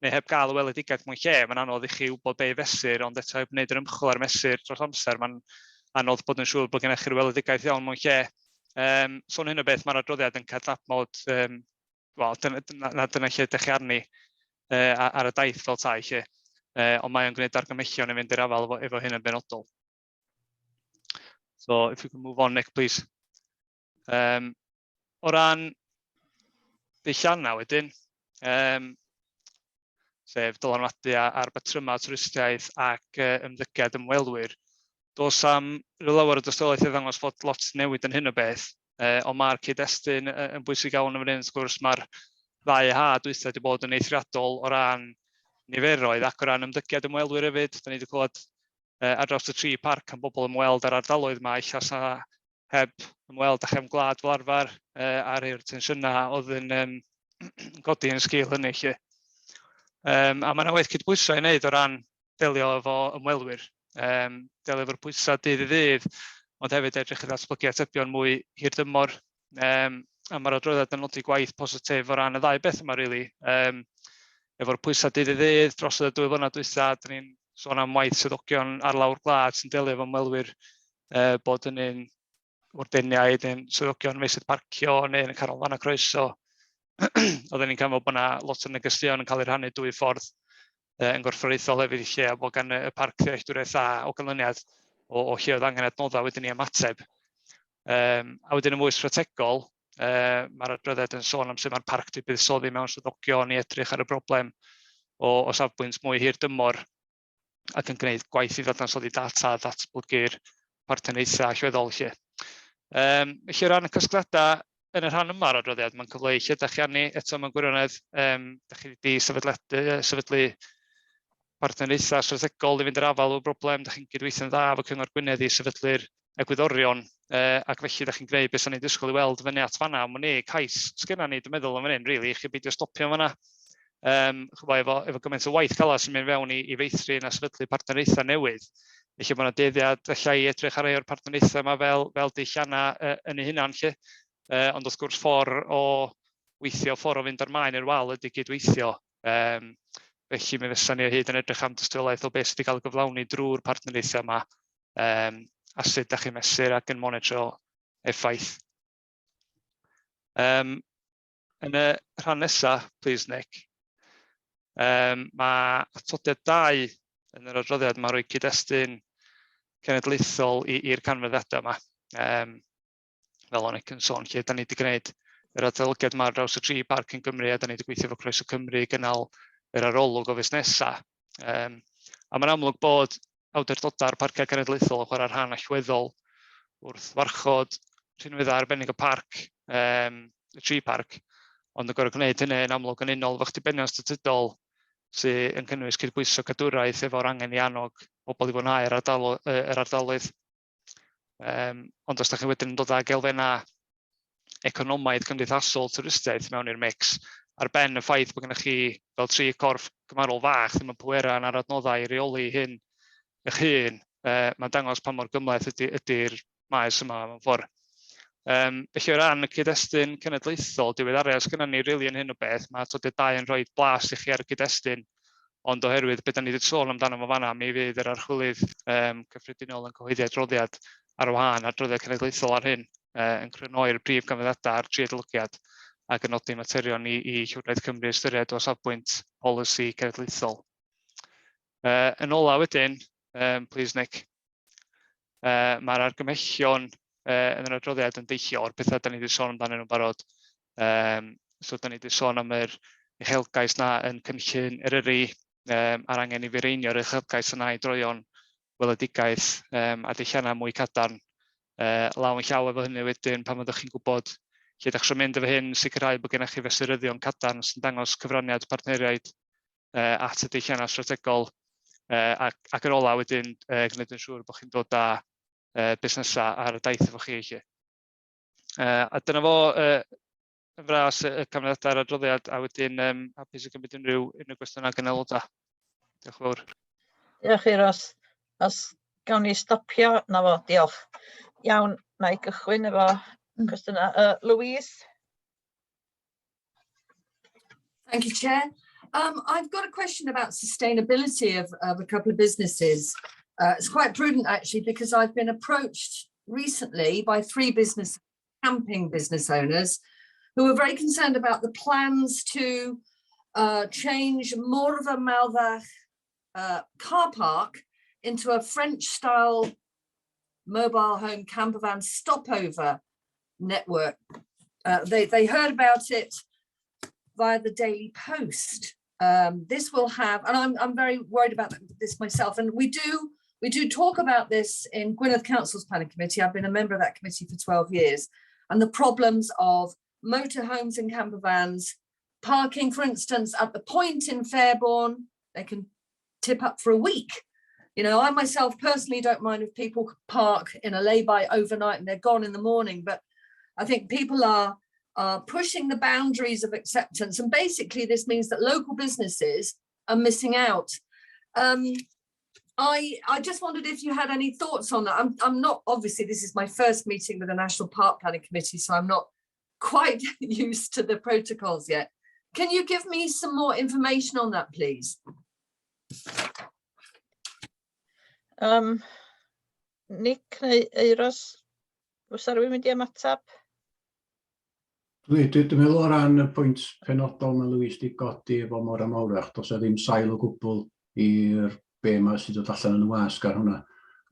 [SPEAKER 18] neu heb gael y weledigaeth mewn lle, mae'n anodd i chi wybod be i fesur, ond eto heb wneud yr ymchwil ar mesur dros amser, mae'n anodd bod yn siŵr bod gennych chi'r weledigaeth iawn mewn lle. So yn hyn o beth, mae'r adroddiad yn cadnabod, dyna lle ydych chi arni ar y daith fel tai lle, ond mae'n gwneud argymhellion i fynd i'r afal efo hyn yn benodol. So if you can move on, Nick, please. O ran ddeilliannau wedyn, sef dylanwadu ar batrymau twristiaeth ac ymddygiad ymwelwyr, does am lawer o dystiolaeth i ddangos fod lot newid yn hyn o beth, ond mae'r cyd-destun yn bwysig iawn yn fan hyn, wrth gwrs mae'r ddau ha dwytha wedi bod yn eithriadol o ran niferoedd ac o ran ymddygiad ymwelwyr hefyd. Da ni wedi clywed ar draws y tri parc am bobl ymweld ar ardaloedd yma, illa sa heb ymweld a chefn gwlad fel arfer ar i'r tensiynau oedd yn godi yn sgil hynny lle. A mae yna waith cydbwyso i wneud o ran delio efo ymwelwyr, delio efo'r pwysau dydd i ddydd, ond hefyd edrych i ddatblygu atebion mwy hirdymor A mae'r adroddiad yn nodi gwaith positif o ran y ddau beth yma, rili. Efo'r pwysau dydd i ddydd dros y 2 flynedd dwytha, dyn ni'n sôn am waith swyddogion ar lawr gwlad sy'n delio efo ymwelwyr bod yn wrdeniaid neu'n swyddogion meysydd parcio neu'n canolfanna croeso. Oedden ni'n canfod bod yna lot o negestion yn cael ei rhannu 2 ffordd yn gorfforaethol hefyd i lle, a bod gan y parc ddealltwriaeth dda o ganlyniad o lle oedd angen adnoddau wedyn ni ymateb. A wedyn y mwy strategol, mae'r adroddiad yn sôn am sut mae'r parc wedi buddsoddi mewn swyddogion i edrych ar y broblem o safbwynt mwy hir dymor ac yn gwneud gwaith i ddadansoddi data a ddatblygu'r partneriaethau allweddol lle. Felly o ran y casgliadau yn y rhan yma'r adroddiad, mae'n cyfleu lle ydych chi arni eto mewn gwirionedd, ydych chi wedi sefydlu partneriaethau strategol i fynd yr afal o'r broblem, ydych chi'n gydweithio'n dda efo Cyngor Gwynedd i sefydlu'r egwyddorion, ac felly ydych chi'n gwneud beth sy'n ei disgwyl i weld fyny at fanna. Mae'n ei cais sgynna ni, dwi'n meddwl, yn fan hyn, rili, chi beidio stopio fanna. Efo gymaint o waith galas sy'n mynd fewn i feithrin a sefydlu partneriaethau newydd. Felly mae yna dyddiad allai edrych ar ei o'r partneriaethau yma fel dullianna yn ei hunan lle. Ond wrth gwrs ffordd o weithio, ffordd o fynd ar maen i'r wal ydy gydweithio. Felly mi fysa ni o hyd yn edrych am dystiolaeth o beth sydd wedi cael ei gyflawni drwy'r partneriaethau yma a sut ydych chi'n mesur ac yn monitro effaith. Yn y rhan nesaf, please Nick, mae atodiad 2 yn yr adroddiad, mae'n rhoi cyd-destun cenedlaethol i'r canfyddiadau yma. Fel o'n i'n sôn, lle da ni wedi gwneud yr adolygiad yma ar draws y 3 parc yn Gymru, a da ni wedi gweithio efo Croeso Cymru gynnal yr arolwg o fusnesau. A mae'n amlwg bod awdurdodau'r parciau cenedlaethol yn chwarae rhan allweddol wrth warchod rhinweddau arbennig y parc, y 3 parc, ond yn gorfod gwneud hynny yn amlwg yn unol efo chdibynion statudol sydd yn cynnwys cydbwyso cadwraeth efo'r angen i annog pobl i fwynhau yr ardaloedd. Ond os ydych chi wedyn yn dod ag elfennau economaidd cymdeithasol twristiaeth mewn i'r mix, ar ben y ffaith bod gennych chi fel 3 corff cymarol fach ddim yn pwerau ar adnoddau i reoli hyn eich hun, mae'n dangos pa mor gymlaeth ydy'r maes yma mewn ffordd. Felly o ran y cyd-destun cenedlaethol, diweddariad sgynna ni rili yn hyn o beth, mae atodiad 2 yn rhoi blas i chi ar y cyd-destun, ond oherwydd beth da ni wedi sôn amdano fo fanna, mi fydd yr archwilydd Cyffredinol yn cyhoeddi adroddiad ar wahân adroddiad cenedlaethol ar hyn, yn crynhoi'r prif ganfyddiadau ar 3 adolygiad ac yn nodi materion i Llywodraeth Cymru ystyried o safbwynt polisi cenedlaethol. Yn ola wedyn, please Nick, mae'r argymhellion yn yr adroddiad yn deillio o'r pethau da ni wedi sôn amdano nhw'n barod. So da ni wedi sôn am yr uchelgais na yn cynllun Eryri a'r angen i fireinio'r uchelgais yna i droion weledigaeth a deilliannau mwy cadarn. Law yn llaw efo hynny wedyn pan fyddwch chi'n gwybod lle ydych chi'n mynd efo hyn, sicrhau bod gennych chi fesuryddion cadarn sy'n dangos cyfraniad partneriaid at y deilliannau strategol ac yn ola wedyn gwneud yn siŵr bod chi'n dod â busnesau ar y daith efo chi eich. A dyna fo yn fras y canfyddiadau ar adroddiad, a wedyn hapus i gymryd unrhyw gwestiynau gan aelodau. Diolch yn fawr.
[SPEAKER 2] Diolch Euros. Os gawn ni stopio, na fo, diolch. Iawn, na i gychwyn efo cwestiynau. Louise?
[SPEAKER 7] Thank you, Chair. I've got a question about sustainability of a couple of businesses. It's quite prudent, actually, because I've been approached recently by 3 camping business owners who are very concerned about the plans to change Morfa Malddach car park into a French-style mobile home campervan stopover network. They heard about it via the Daily Post. This will have, and I'm very worried about this myself, and we do talk about this in Gwynedd Council's Planning Committee. I've been a member of that committee for 12 years, and the problems of motorhomes and campervans, parking, for instance, at the point in Fairbourne, they can tip up for a week. You know, I myself personally don't mind if people park in a lay-by overnight and they're gone in the morning, but I think people are pushing the boundaries of acceptance, and basically this means that local businesses are missing out. I just wondered if you had any thoughts on that. I'm not, obviously this is my first meeting with the National Park Planning Committee, so I'm not quite used to the protocols yet. Can you give me some more information on that, please?
[SPEAKER 2] Nick neu Euros, oes rhywun mynd i ymatab?
[SPEAKER 13] Dwi'n meddwl o ran y pwynt penodol mae Louise di godi efo mor amawrach, does ddim sail o gwbl i'r be mae sydd dod allan yn y wasg ar hwnna.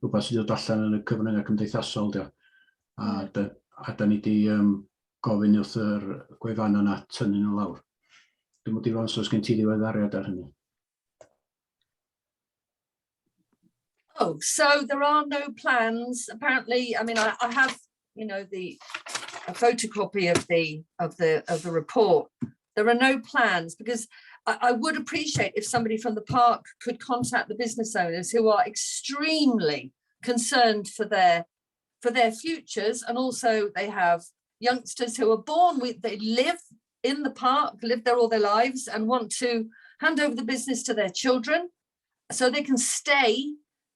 [SPEAKER 13] Rhywbeth sydd dod allan yn y cyfryngau cymdeithasol. A da ni di gofyn wrth yr gwefan yna tynnu nhw lawr. Dwi'n meddwl os oes gen ti ddiweddariad ar hynny.
[SPEAKER 7] Oh, so there are no plans. Apparently, I mean, I have, you know, a photocopy of the report. There are no plans because I would appreciate if somebody from the park could contact the business owners who are extremely concerned for their futures, and also they have youngsters who are born with, they live in the park, live there all their lives, and want to hand over the business to their children so they can stay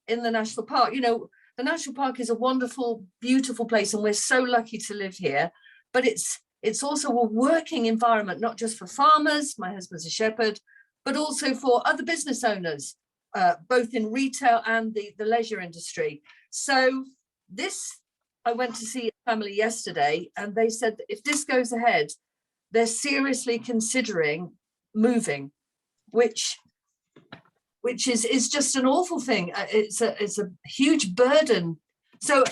[SPEAKER 7] in the national park. You know, the national park is a wonderful, beautiful place, and we're so lucky to live here. But it's also a working environment, not just for farmers, my husband's a shepherd, but also for other business owners, both in retail and the leisure industry. So this, I went to see a family yesterday, and they said that if this goes ahead, they're seriously considering moving, which is just an awful thing. It's a huge burden. So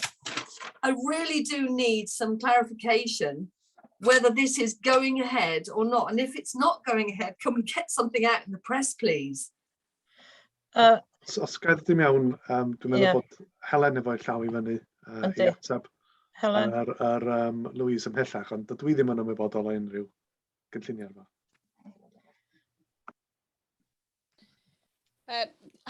[SPEAKER 7] I really do need some clarification whether this is going ahead or not. And if it's not going ahead, can we get something out in the press, please?
[SPEAKER 1] Os gael dim iawn, dwi'n meddwl bod Helen efo'i llaw I fyny I atab ar Louise ymhellach, ond dwi ddim yn ymwybodol o unrhyw gynlluniau yma.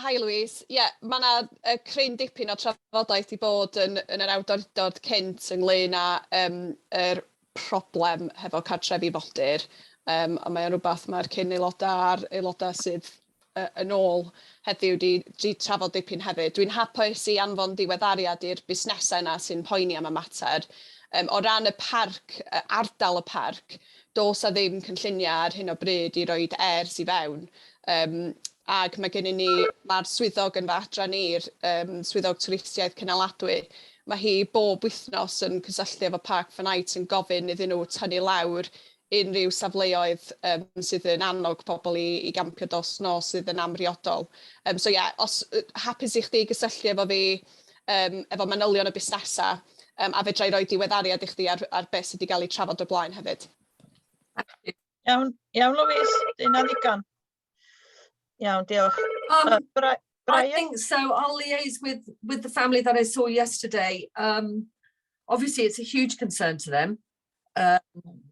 [SPEAKER 20] Hi Louise, mae yna cryn dipyn o trafodaeth I bod yn yr awdurdod cynt ynglyn â yr problem hefo cartrefi fodur, a mae'n rhywbeth mae'r cyn aelodau sydd yn ôl heddiw di trafod dipyn hefyd. Dwi'n hapus I anfon diweddariad i'r busnesau yna sy'n poeni am y mater. O ran y parc, ardal y parc, does a ddim cynlluniau ar hyn o bryd I roed ers I fewn. Ac mae gen ni, mae'r swyddog yn fy adran ni'r swyddog twristiaeth cynaladwy. Mae hi bob wythnos yn cysylltu efo Parc Fynait yn gofyn iddyn nhw tynnu lawr unrhyw safleoedd sydd yn annog pobl I gampio dos nos sydd yn amriodol. So os hapus I chdi gysylltu efo fi, efo manylion y busnesau, a fedra I roi diweddariad I chdi ar beth sydd wedi cael ei trafod o blaen hefyd.
[SPEAKER 2] Iawn Louise, dyna ddigon. Iawn, diolch.
[SPEAKER 7] I think so. I'll liaise with the family that I saw yesterday. Obviously, it's a huge concern to them.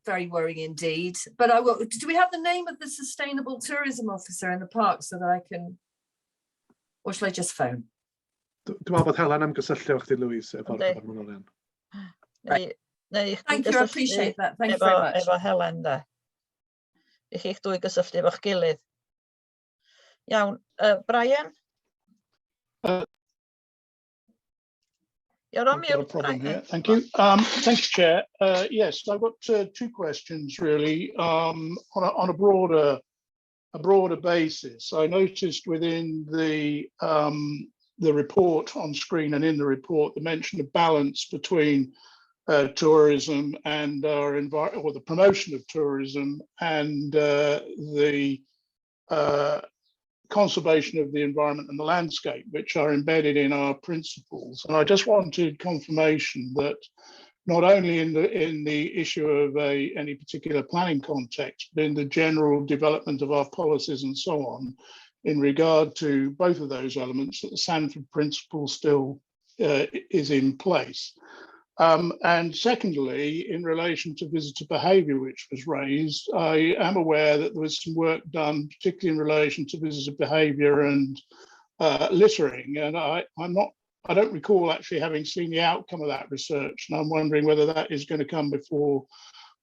[SPEAKER 7] Very worrying indeed. But I will. Do we have the name of the sustainable tourism officer in the park so that I can, or shall I just phone?
[SPEAKER 1] Dwi'n meddwl bod Helen am gysylltu efo chdi, Louise, efo'r cyfarfod.
[SPEAKER 7] Thank you, I appreciate that. Thank you very much.
[SPEAKER 2] Efo Helen, da. I chi'ch dwy gysylltu efo'ch gilydd. Iawn, Brian? You're on mute, Brian.
[SPEAKER 16] Thank you. Thanks, Chair. Yes, I've got two questions really on a broader basis. I noticed within the report on screen and in the report the mention of balance between tourism and our environment, or the promotion of tourism and the conservation of the environment and the landscape, which are embedded in our principles. And I just wanted confirmation that not only in the issue of any particular planning context, but in the general development of our policies and so on, in regard to both of those elements, that the Sanford principle still is in place. And secondly, in relation to visitor behaviour, which was raised, I am aware that there was some work done, particularly in relation to visitor behaviour and littering. And I don't recall actually having seen the outcome of that research, and I'm wondering whether that is going to come before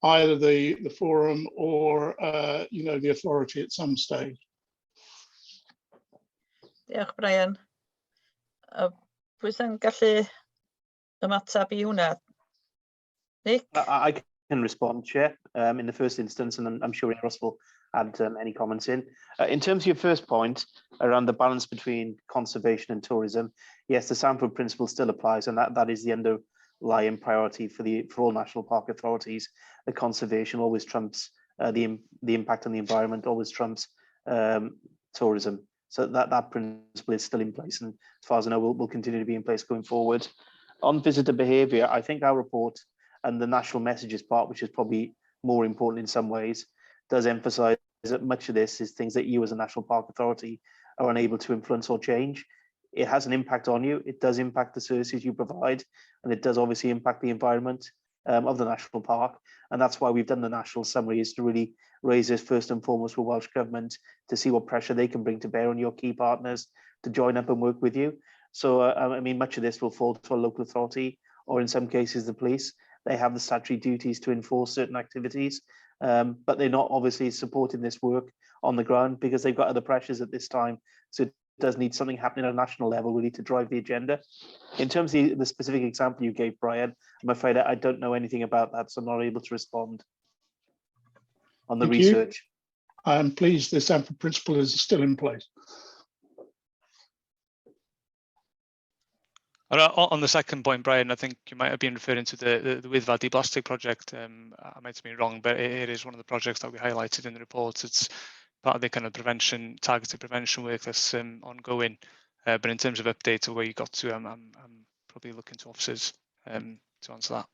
[SPEAKER 16] either the forum or the authority at some stage.
[SPEAKER 2] Diolch, Brian. Pwy sy'n gallu ymatab I hwnna? Nick?
[SPEAKER 19] I can respond, Chair, in the first instance, and I'm sure Eros will add any comments in. In terms of your first point around the balance between conservation and tourism, yes, the Sanford principle still applies, and that is the underlying priority for all national park authorities. The conservation always trumps the impact on the environment, always trumps tourism. So that principle is still in place, and as far as I know, will continue to be in place going forward. On visitor behaviour, I think our report and the national messages part, which is probably more important in some ways, does emphasise that much of this is things that you as a national park authority are unable to influence or change. It has an impact on you, it does impact the services you provide, and it does obviously impact the environment of the national park. And that's why we've done the national summary, is to really raise this first and foremost with Welsh Government to see what pressure they can bring to bear on your key partners to join up and work with you. So, I mean, much of this will fall to a local authority, or in some cases, the police. They have the statutory duties to enforce certain activities, but they're not obviously supporting this work on the ground because they've got other pressures at this time. So it does need something happening at a national level really to drive the agenda. In terms of the specific example you gave, Brian, I'm afraid I don't know anything about that, so I'm not able to respond on the research.
[SPEAKER 16] I am pleased the Sanford principle is still in place.
[SPEAKER 18] On the second point, Brian, I think you might have been referring to the Wyddfa de-plastic project. I might have been wrong, but it is one of the projects that we highlighted in the report. It's part of the kind of targeted prevention work that's ongoing. But in terms of updates or where you got to, I'm probably looking to officers to answer that.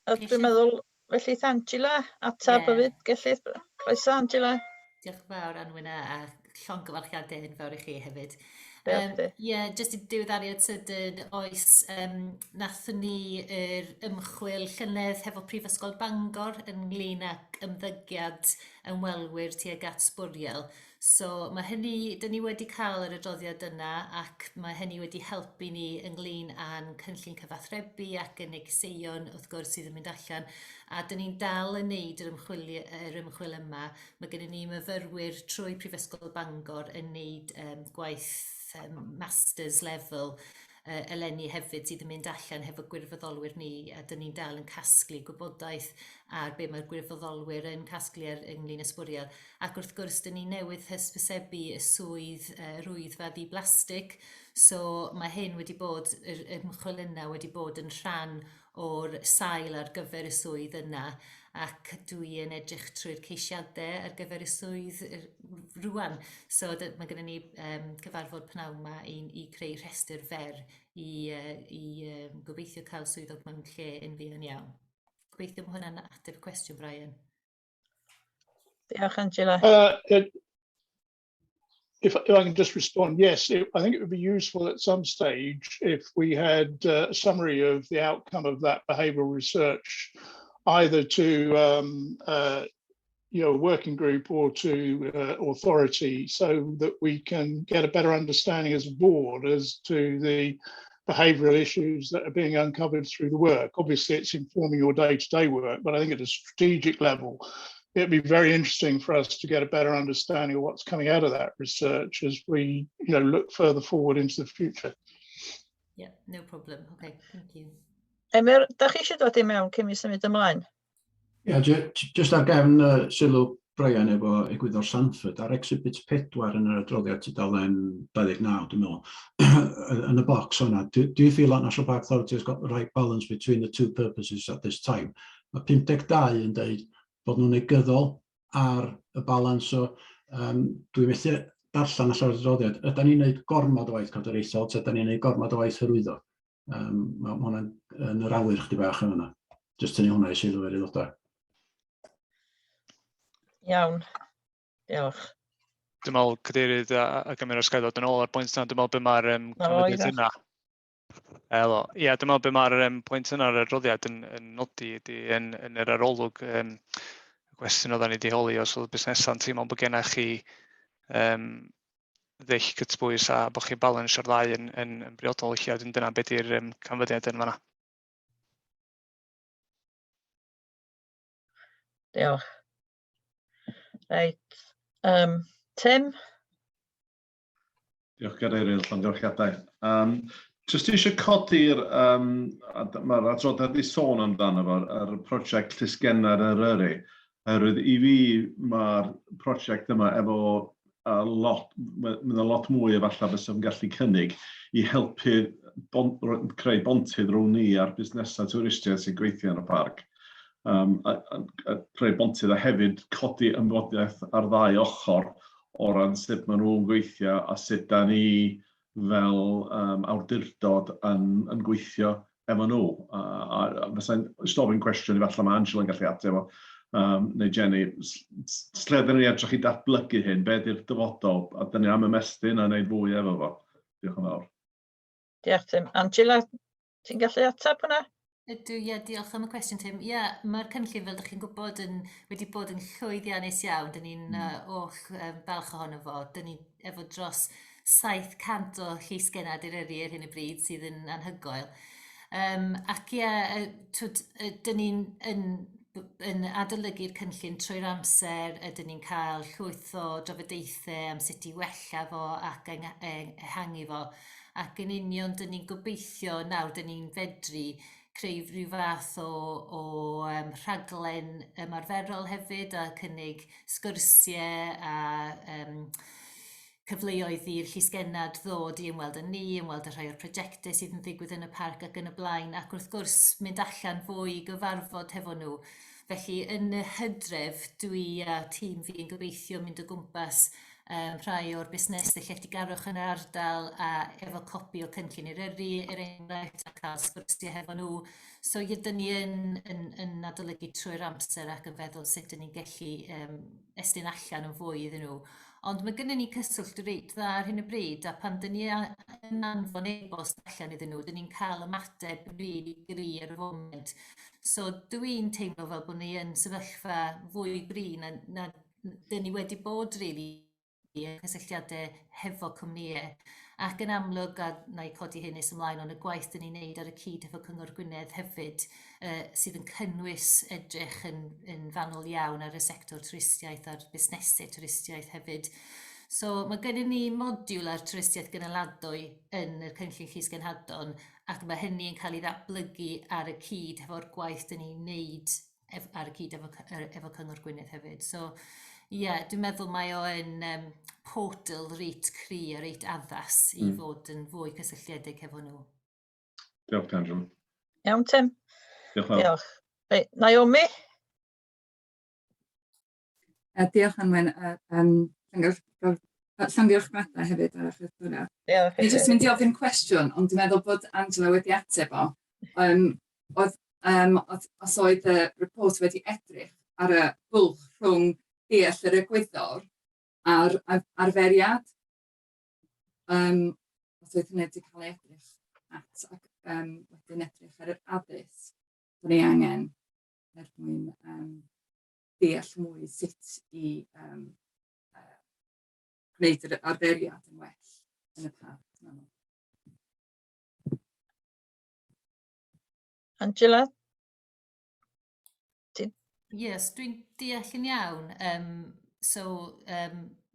[SPEAKER 2] Dwi'n meddwl, felly Angela, atab hefyd, gellir, croeso Angela.
[SPEAKER 21] Diolch yn fawr Anwyn a llongyfarchiadau yn fawr i chi hefyd.
[SPEAKER 2] Ie,
[SPEAKER 21] jyst i diweddariad sydyn, oes, nathon ni yr ymchwil llynedd hefo Prifysgol Bangor ynglyn ag ymddygiad ymwelwyr tuag at sbwriel. So mae hynny, dyn ni wedi cael yr adroddiad yna ac mae hynny wedi helpu ni ynglyn â'n cynllun cyfathrebu ac yn negeseuon wrth gwrs sydd yn mynd allan. A dyn ni'n dal yn neud yr ymchwil yma. Mae gennym ni myfyrwyr trwy Prifysgol Bangor yn neud gwaith masters level eleni hefyd sydd yn mynd allan hefo gwirfoddolwyr ni, a dyn ni'n dal yn casglu gwybodaeth ar be mae'r gwirfoddolwyr yn casglu ynglyn ysbwriel. Ac wrth gwrs, dyn ni newydd hysbysebu y swydd rwyddfa di-blastig, so mae hyn wedi bod, yr ymchwil yna wedi bod yn rhan o'r sail ar gyfer y swydd yna, ac dwi yn edrych trwy'r ceisiadau ar gyfer y swydd rwan. So mae gennym ni gyfarfod pnawn yma i creu rhestr fer i gobeithio cael swyddog mewn lle yn fuan iawn. Gobeithio mae hwnna'n ateb y cwestiwn, Brian.
[SPEAKER 2] Diolch, Angela.
[SPEAKER 16] If I can just respond, yes, I think it would be useful at some stage if we had a summary of the outcome of that behavioural research, either to a working group or to authority, so that we can get a better understanding as a board as to the behavioural issues that are being uncovered through the work. Obviously, it's informing your day-to-day work, but I think at a strategic level, it'd be very interesting for us to get a better understanding of what's coming out of that research as we, look further forward into the future.
[SPEAKER 21] Yeah, no problem. Okay, thank you.
[SPEAKER 2] Emyr, da chi eisiau dod i mewn cyn mi symud ymlaen?
[SPEAKER 13] Ie, just ar gefn sylw Brian efo egwyddor Sanford, ar exhibit 4 yn yr adroddiad tudalen 29, dwi'n meddwl, yn y box hwnna, do you feel that National Park Authority has got the right balance between the two purposes at this time? Mae 52 yn dweud bod nhw'n negyddol ar y balans, so dwi'n methu darllen allan o'r adroddiad, ydyn ni'n gwneud gormod o waith cadwraethol, ydyn ni'n gwneud gormod o waith hyrwyddo. Mae hwnna'n yn yr awyr chdi bach yn hwnna. Just tynnu hwnna i sylw i'r aelodau.
[SPEAKER 2] Iawn, diolch.
[SPEAKER 18] Dwi'n meddwl, Cadeirydd, a gymryd o'r sgael ddod yn ôl ar pwynt yna, dwi'n meddwl beth mae'r canlyniad yna. Ie, dwi'n meddwl beth mae'r pwynt yna ar yr adroddiad yn nodi ydy yn yr arolwg cwestiwn oedden ni wedi holi os oedd busnesau'n teimlo bod gennych chi ddull cytbwys a bod chi'n balans o'r ddau yn briodol eich a dyna beth yw'r canfyddiad yn fan'na.
[SPEAKER 2] Diolch. Reit. Tim?
[SPEAKER 3] Diolch Cadeirydd, llongyfarchiadau. Jyst eisiau codi'r, mae'r adroddiad wedi sôn amdano fo'r prosiect Llysgenna'r Eryri. Oherwydd i fi mae'r prosiect yma efo lot mwy efallai bys yn gallu cynnig i helpu creu bontydd rhwng ni a'r busnesau twristiaeth sy'n gweithio yn y parc. Creu bontydd a hefyd codi ymwybyddiaeth ar ddau ochr o ran sut maen nhw'n gweithio a sut da ni fel awdurdod yn gweithio efo nhw. Fysa'n stofyn cwestiwn i falle mae Angela yn gallu ateb o. Neu Jenny, lle ydyn ni edrych i datblygu hyn, be ydy'r dyfodol, a dyn ni am ymestyn a wneud fwy efo fo. Diolch yn fawr.
[SPEAKER 2] Diolch Tim. Angela, ti'n gallu ateb hwnna?
[SPEAKER 21] Ydw, ie, diolch am y cwestiwn Tim. Ie, mae'r cynllun fel ydych chi'n gwybod wedi bod yn llwyddiannus iawn. Dyn ni'n falch ohono fo. Dyn ni efo dros 700 o llysgennad i'r Eryri ar hyn y bryd sydd yn anhygoel. Ac ie, dyn ni'n adolygu'r cynllun trwy'r amser, ydyn ni'n cael llwyth o drafodaethau am sut i wella fo ac ehangu fo. Ac yn union, dyn ni'n gobeithio nawr, dyn ni'n fedru creu rhyw fath o rhaglen ymarferol hefyd a cynnig sgwrsiau a cyfleoedd i'r llysgennad ddod i ymweld â ni, ymweld â rhai o'r prosiectau sydd yn ddigwydd yn y parc ac yn y blaen, ac wrth gwrs mynd allan fwy gyfarfod hefo nhw. Felly yn y Hydref, dwi a tîm fi yn gobeithio mynd o gwmpas rhai o'r busnesau llefdigarwch yn yr ardal a efo copi o cynllun i'r Eryri, enghraifft, a cael sgwrsiau hefo nhw. So ydyn ni yn adolygu trwy'r amser ac yn feddwl sut ydyn ni'n gallu estyn allan yn fwy iddyn nhw. Ond mae gennym ni cyswllt reit dda ar hyn y bryd, a pan dyn ni yn anfon e-bost allan iddyn nhw, dyn ni'n cael ymateb rili gry ar y foment. So dwi'n teimlo fel bod ni yn sefyllfa fwy gry na dyn ni wedi bod rili cysylltiadau hefo cwmnïau. Ac yn amlwg, a na i codi hyn nes ymlaen, ond y gwaith dyn ni'n neud ar y cyd efo Cyngor Gwynedd hefyd, sydd yn cynnwys edrych yn fanwl iawn ar y sector twristiaeth a'r busnesau twristiaeth hefyd. So mae gennym ni modiwl ar twristiaeth gynaladwy yn y cynllun llysgenhadon, ac mae hynny yn cael ei ddatblygu ar y cyd efo'r gwaith dyn ni'n neud ar y cyd efo Cyngor Gwynedd hefyd. So ie, dwi'n meddwl mae o yn portal reit cry a reit addas i fod yn fwy cysylltiedig efo nhw.
[SPEAKER 3] Diolch, Angela.
[SPEAKER 2] Iawn, Tim.
[SPEAKER 3] Diolch yn fawr.
[SPEAKER 2] Diolch. Naomi?
[SPEAKER 5] Diolch, Anwen. Llongyfarchiadau hefyd ar y ffyrdd. Ni jyst mynd i ofyn cwestiwn, ond dwi'n meddwl bod Angela wedi ateb o. Os oedd y report wedi edrych ar y bwlch rhwng deall yr egwyddor a'r arferiad. Os oedd hynny wedi cael ei edrych at ac wedyn edrych ar yr addysg, bod ni angen mwyn deall mwy sut i gwneud yr arferiad yn well yn y parc.
[SPEAKER 2] Angela?
[SPEAKER 21] Yes, dwi'n deall yn iawn.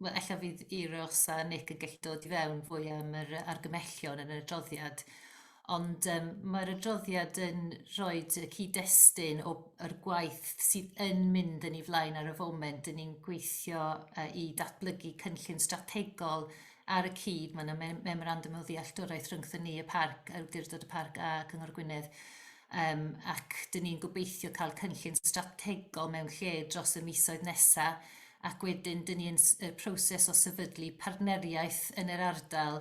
[SPEAKER 21] Well, ella fydd Eros a Nick yn gallu dod i fewn fwy am yr argymellion yn yr adroddiad. Ond mae'r adroddiad yn rhoi y cyd-destun o'r gwaith sydd yn mynd yn ei flaen ar y foment. Dyn ni'n gweithio i datblygu cynllun strategol ar y cyd. Mae yna memorandum o ddealltwraeth rhwngthyn ni y parc, awdurdod y parc a Cyngor Gwynedd. Ac dyn ni'n gobeithio cael cynllun strategol mewn lle dros y misoedd nesaf, ac wedyn dyn ni'n proses o sefydlu partneriaeth yn yr ardal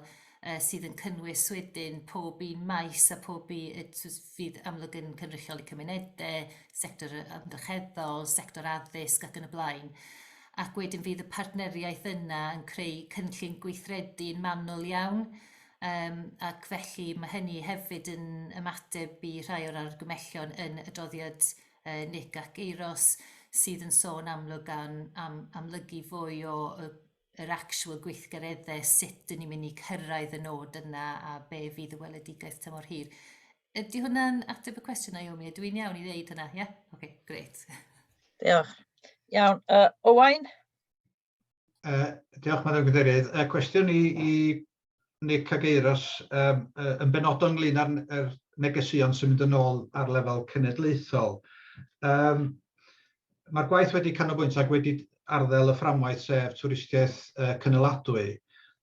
[SPEAKER 21] sydd yn cynnwys wedyn pob un maes a pob fydd amlwg yn cynrychioli cymunedau, sector ymdrecheddol, sector addysg ac yn y blaen. Ac wedyn fydd y partneriaeth yna yn creu cynllun gweithredu'n manwl iawn. Ac felly mae hynny hefyd yn ymateb i rhai o'r argymellion yn adroddiad Nick ac Eros sydd yn sôn amlwg am amlygu fwy o yr actual gweithgareddau, sut dyn ni'n mynd i cyrraedd y nod yna a be fydd y weledigaeth tymor hir. Ydy hwnna'n ateb y cwestiwn, Naomi? Dwi'n iawn i ddeud hynna, ie? Oce, grêt.
[SPEAKER 2] Diolch. Iawn. Owain?
[SPEAKER 14] Diolch, Madam Cadeirydd. Cwestiwn i Nick ag Eiros yn benodol ynglyn â'r negesuon sy'n mynd yn ôl ar lefel cenedlaethol. Mae'r gwaith wedi canolbwyntio ac wedi arddel y fframwaith sef twristiaeth cynaladwy.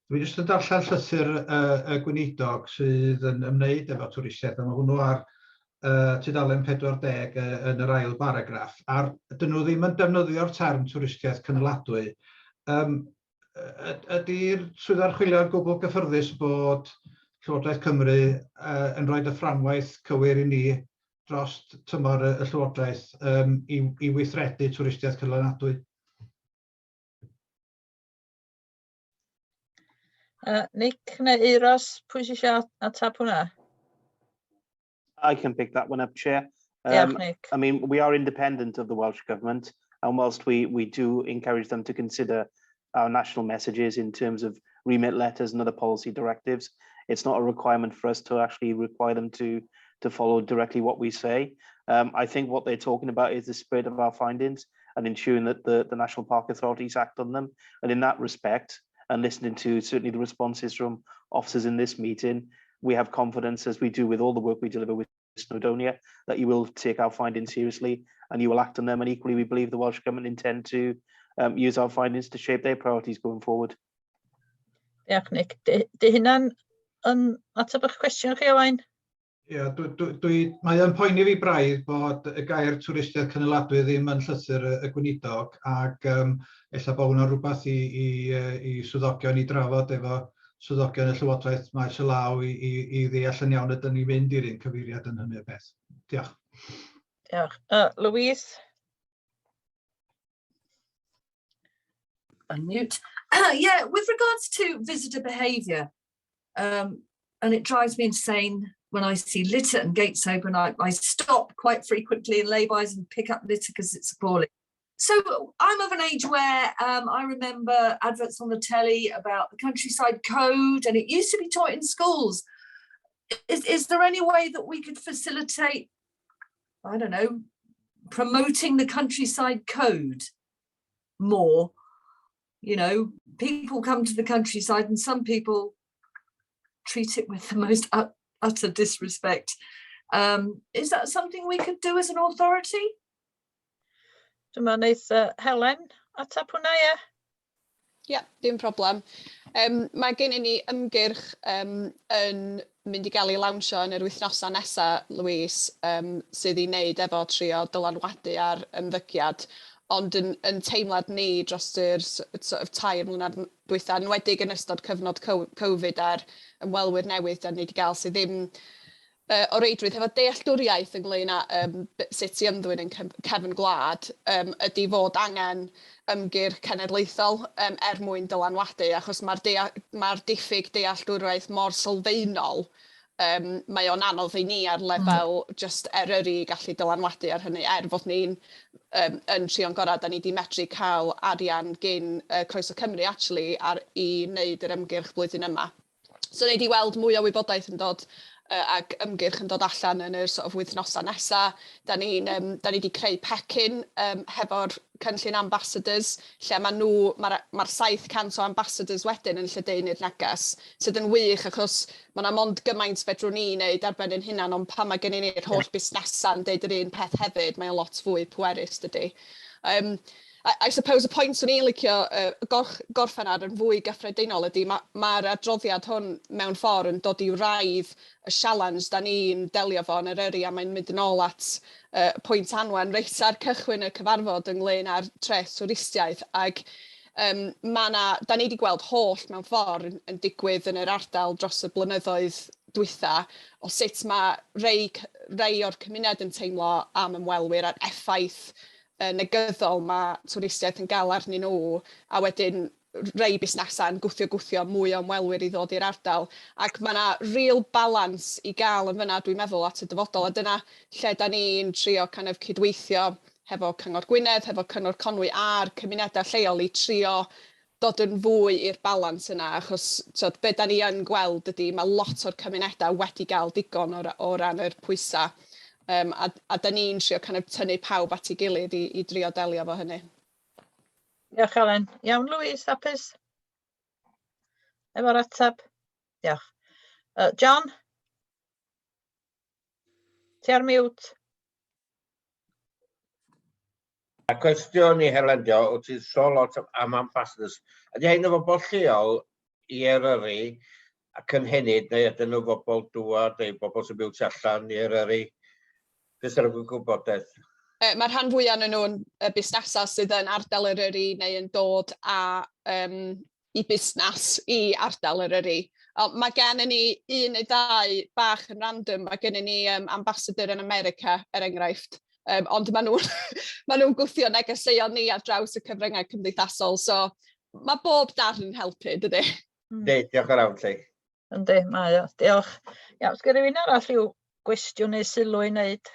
[SPEAKER 14] Dwi jyst yn darllen llythyr y gweinidog sydd yn ymwneud efo twristiaeth, a mae hwnnw ar tudalen 40 yn yr ail baragraff. A dyn nhw ddim yn defnyddio'r term twristiaeth cynaladwy. Ydy'r swydd archwilio'n gwbl gyffyrddus bod Llywodraeth Cymru yn rhoi y fframwaith cywir i ni dros tymor y Llywodraeth i weithredu twristiaeth cynaladwy?
[SPEAKER 2] Nick neu Eiros, pwy sy'n eisiau ateb hwnna?
[SPEAKER 19] I can pick that one up, Chair.
[SPEAKER 2] Diolch, Nick.
[SPEAKER 19] I mean, we are independent of the Welsh Government, and whilst we do encourage them to consider our national messages in terms of remit letters and other policy directives, it's not a requirement for us to actually require them to follow directly what we say. I think what they're talking about is the spirit of our findings and ensuring that the National Park Authorities act on them. And in that respect, and listening to certainly the responses from officers in this meeting, we have confidence, as we do with all the work we deliver with Snowdonia, that you will take our findings seriously and you will act on them. And equally, we believe the Welsh Government intend to use our findings to shape their priorities going forward.
[SPEAKER 2] Diolch, Nick. Di hynna'n ateb eich cwestiwn chi, Owain?
[SPEAKER 14] Ie, mae yn poeni fi braidd bod y gair twristiaeth cynaladwy ddim yn llythyr y gweinidog, ac ella bod hwnna'n rhywbeth i swyddogion i drafod efo swyddogion y Llywodraeth maes y law i ddeall yn iawn ydyn ni fynd i'r un cyfeiriad yn hynny o beth. Diolch.
[SPEAKER 2] Diolch. Louise?
[SPEAKER 7] Unmute. Yeah, with regards to visitor behaviour, and it drives me insane when I see litter and gates open. I stop quite frequently in lay-bys and pick up litter because it's appalling. So I'm of an age where I remember adverts on the telly about the countryside code, and it used to be taught in schools. Is there any way that we could facilitate, I don't know, promoting the countryside code more? You know, people come to the countryside and some people treat it with the most utter disrespect. Is that something we could do as an authority?
[SPEAKER 2] Dyma wneith Helen ateb hwnna, ie?
[SPEAKER 20] Ie, dim problem. Mae gen i ni ymgyrch yn mynd i gael ei lawnsio yn yr wythnosau nesaf, Louise, sydd i wneud efo trio dylanwadu ar ymddygiad, ond yn teimlad ni dros yr sort of 2 mlynedd dwytha, yn wedig yn ystod cyfnod Covid a'r ymwelwyr newydd da ni wedi gael sydd ddim o reidrwydd efo dealltwriaeth ynglŷn â sut i ymddwyn yn cefn gwlad, ydy fod angen ymgyrch cenedlaethol mwyn dylanwadu, achos mae'r diffyg dealltwriaeth mor sylfaenol, mae o'n anodd i ni ar lefel just eryri gallu dylanwadu ar hynny, fod ni'n yn trio'n gorau, da ni wedi medru cael arian gyn Croeso Cymru actually i wneud yr ymgyrch blwyddyn yma. So ni wedi weld mwy o wybodaeth yn dod ac ymgyrch yn dod allan yn yr sort of wythnosau nesaf. Da ni wedi creu pecyn hefo'r cynllun ambassadors, lle mae'r 700 o ambassadors wedyn yn Lledaenu'r Neges, sydd yn wych achos mae yna mond gymaint fedrwn ni wneud ar ben ein hunan, ond pan mae gen ni'r holl busnesau'n deud yr un peth hefyd, mae'n lot fwy pwerus dydy. I suppose y pwynt swn i'n licio gorffen ar yn fwy gyffredinol ydy mae'r adroddiad hwn mewn ffordd yn dod i wraidd y challenge da ni'n delio fo yn yr yrru, a mae'n mynd yn ôl at pwynt anwen reit ar cychwyn y cyfarfod ynglŷn â'r tres twristiaeth, ac da ni wedi gweld holl mewn ffordd yn digwydd yn yr ardal dros y blynyddoedd dwytha, o sut mae rei o'r cymuned yn teimlo am ymwelwyr a'r effaith negyddol mae twristiaeth yn gael arnyn nhw, a wedyn rei busnesau yn gwthio mwy o ymwelwyr i ddod i'r ardal. Ac mae yna real balance i gael yn fyna, dwi'n meddwl, at y dyfodol, a dyna lle da ni'n trio kind of cydweithio hefo Cyngor Gwynedd, hefo Cyngor Conwy a'r cymunedau lleol i trio dod yn fwy i'r balans yna, achos be da ni yn gweld ydy mae lot o'r cymunedau wedi gael digon o ran yr pwysau. A da ni'n trio kind of tynnu pawb at ei gilydd i drio delio fo hynny.
[SPEAKER 2] Diolch, Helen. Iawn, Louise, hapus? Efo'r ateb? Diolch. John? Ti ar mute?
[SPEAKER 9] A cwestiwn i Helendio, wyt ti'n sôn lot am ambassadors. Ydy hyn o bobl lleol i Eryri ac yn hynny, neu ydyn nhw bobl dŵad, neu bobl sy'n byw tu allan i Eryri? Fes ar y gwybodaeth?
[SPEAKER 20] Mae rhan fwyaf yn nhw'n busnesau sydd yn ardal Eryri neu yn dod i busnes i ardal Eryri. Mae gen ni un neu dau bach yn random, mae gen ni ambassador yn America, enghraifft. Ond maen nhw'n gwthio negeseuon ni ar draws y cyfryngau cymdeithasol, so mae bob darn yn helpu, dydy?
[SPEAKER 9] Diolch ar awn ti.
[SPEAKER 2] Yndi, mae o. Diolch. Iawn, os gyda rhywun arall i'w gwestiwn neu sylw i wneud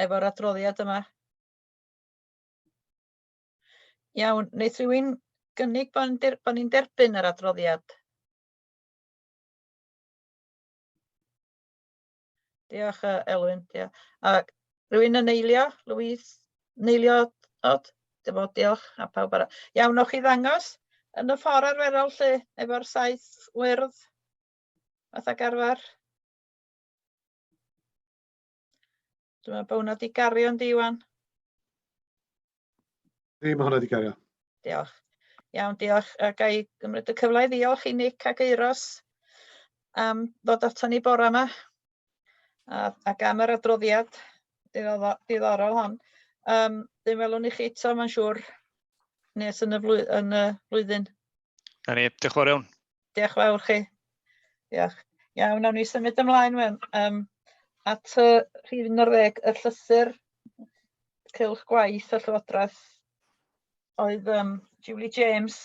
[SPEAKER 2] efo'r adroddiad yma? Iawn, wneith rhywun gynnig bod ni'n derbyn yr adroddiad? Diolch, Elwyn. Diolch. Rhywun yn eilio? Louise? Neilio od? Diolch. A pawb arall. Iawn, o'ch chi ddangos yn y ffordd arferol lle efo'r 7 wyrdd? Fath ag arfer? Dwi'n meddwl bod hwnna di gario yn diwan.
[SPEAKER 1] Mae hwnna di gario.
[SPEAKER 2] Diolch. Iawn, diolch. Ga i gymryd y cyfle i ddiolch i Nick ac Euros am ddod ato ni bore yma ac am yr adroddiad diddorol hon. Dwi'n meddwl ni chi eto, mae'n siŵr, nes yn y flwyddyn.
[SPEAKER 18] Na ni, diolch fawr iawn.
[SPEAKER 2] Diolch fawr chi. Diolch. Iawn, nawn ni symud ymlaen mewn at rhif 11, y llythyr cylch gwaith y Llywodraeth oedd Julie James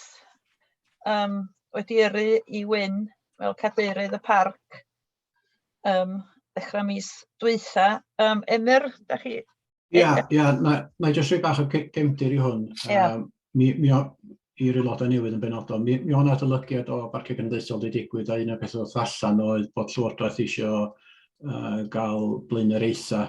[SPEAKER 2] wedi yrru i Wyn fel cadeirydd y parc dechrau mis dwytha. Emyr, da chi?
[SPEAKER 13] Ia, na i jyst rhoi bach o gefndir i hwn. I'r aelodau newydd yn benodol. Mi o'n adolygiad o barciau gymdeithasol wedi digwydd a un o'r pethau oedd allan oedd bod Llywodraeth eisiau gael blaenoriaetha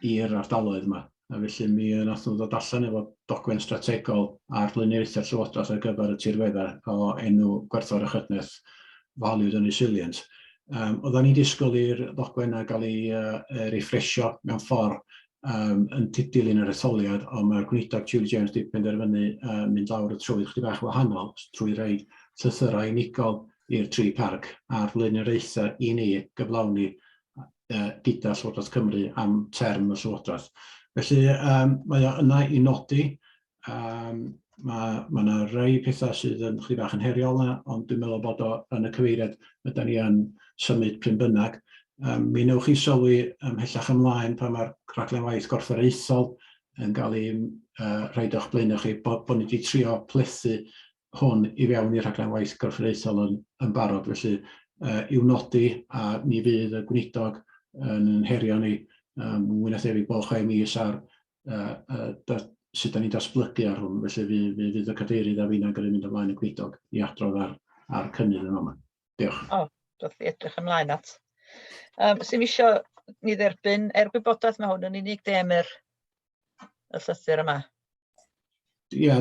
[SPEAKER 13] i'r ardaloedd yma. A felly mi nath nhw ddod allan efo dogfen strategol ar blaenoriaethau'r Llywodraeth ar gyfer y tirweddau o enw gwerthfawr ychytneth Valued and Resilient. Oedden ni'n disgwyl i'r ddogfennau gael ei refresio mewn ffordd yn dilyn yr etholiad, ond mae'r gweinidog Julie James wedi penderfynu mynd lawr y trywydd chydig bach wahanol trwy roi llythyrau unigol i'r 3 parc a'r blaenoriaethau i ni gyflawni gyda Llywodraeth Cymru am term y Llywodraeth. Felly mae o yna i nodi. Mae yna rhai pethau sydd yn chydig bach yn heriol yna, ond dwi'n meddwl bod o yn y cyfeiriad ydym ni yn symud pryn bynnag. Mi newch chi sylwi ymhellach ymlaen pan mae'r rhaglen waith gorfforaethol yn cael ei rhaid o'ch blaen chi bod ni wedi trio plethu hwn i fewn i'r rhaglen waith gorfforaethol yn barod. Felly i'w nodi a mi fydd y gweinidog yn herio ni mwy na thebyg bod 6 mis ar sut da ni'n datblygu ar hwn. Felly fydd y cadeirydd a fi'n agor i mynd ymlaen y gweinidog i adrodd ar cynnydd yn yma. Diolch.
[SPEAKER 2] Doedd i edrych ymlaen at. Sy'n eisiau ni dderbyn, gwybodaeth mae hwn yn unig Emyr y llythyr yma?
[SPEAKER 13] Ia,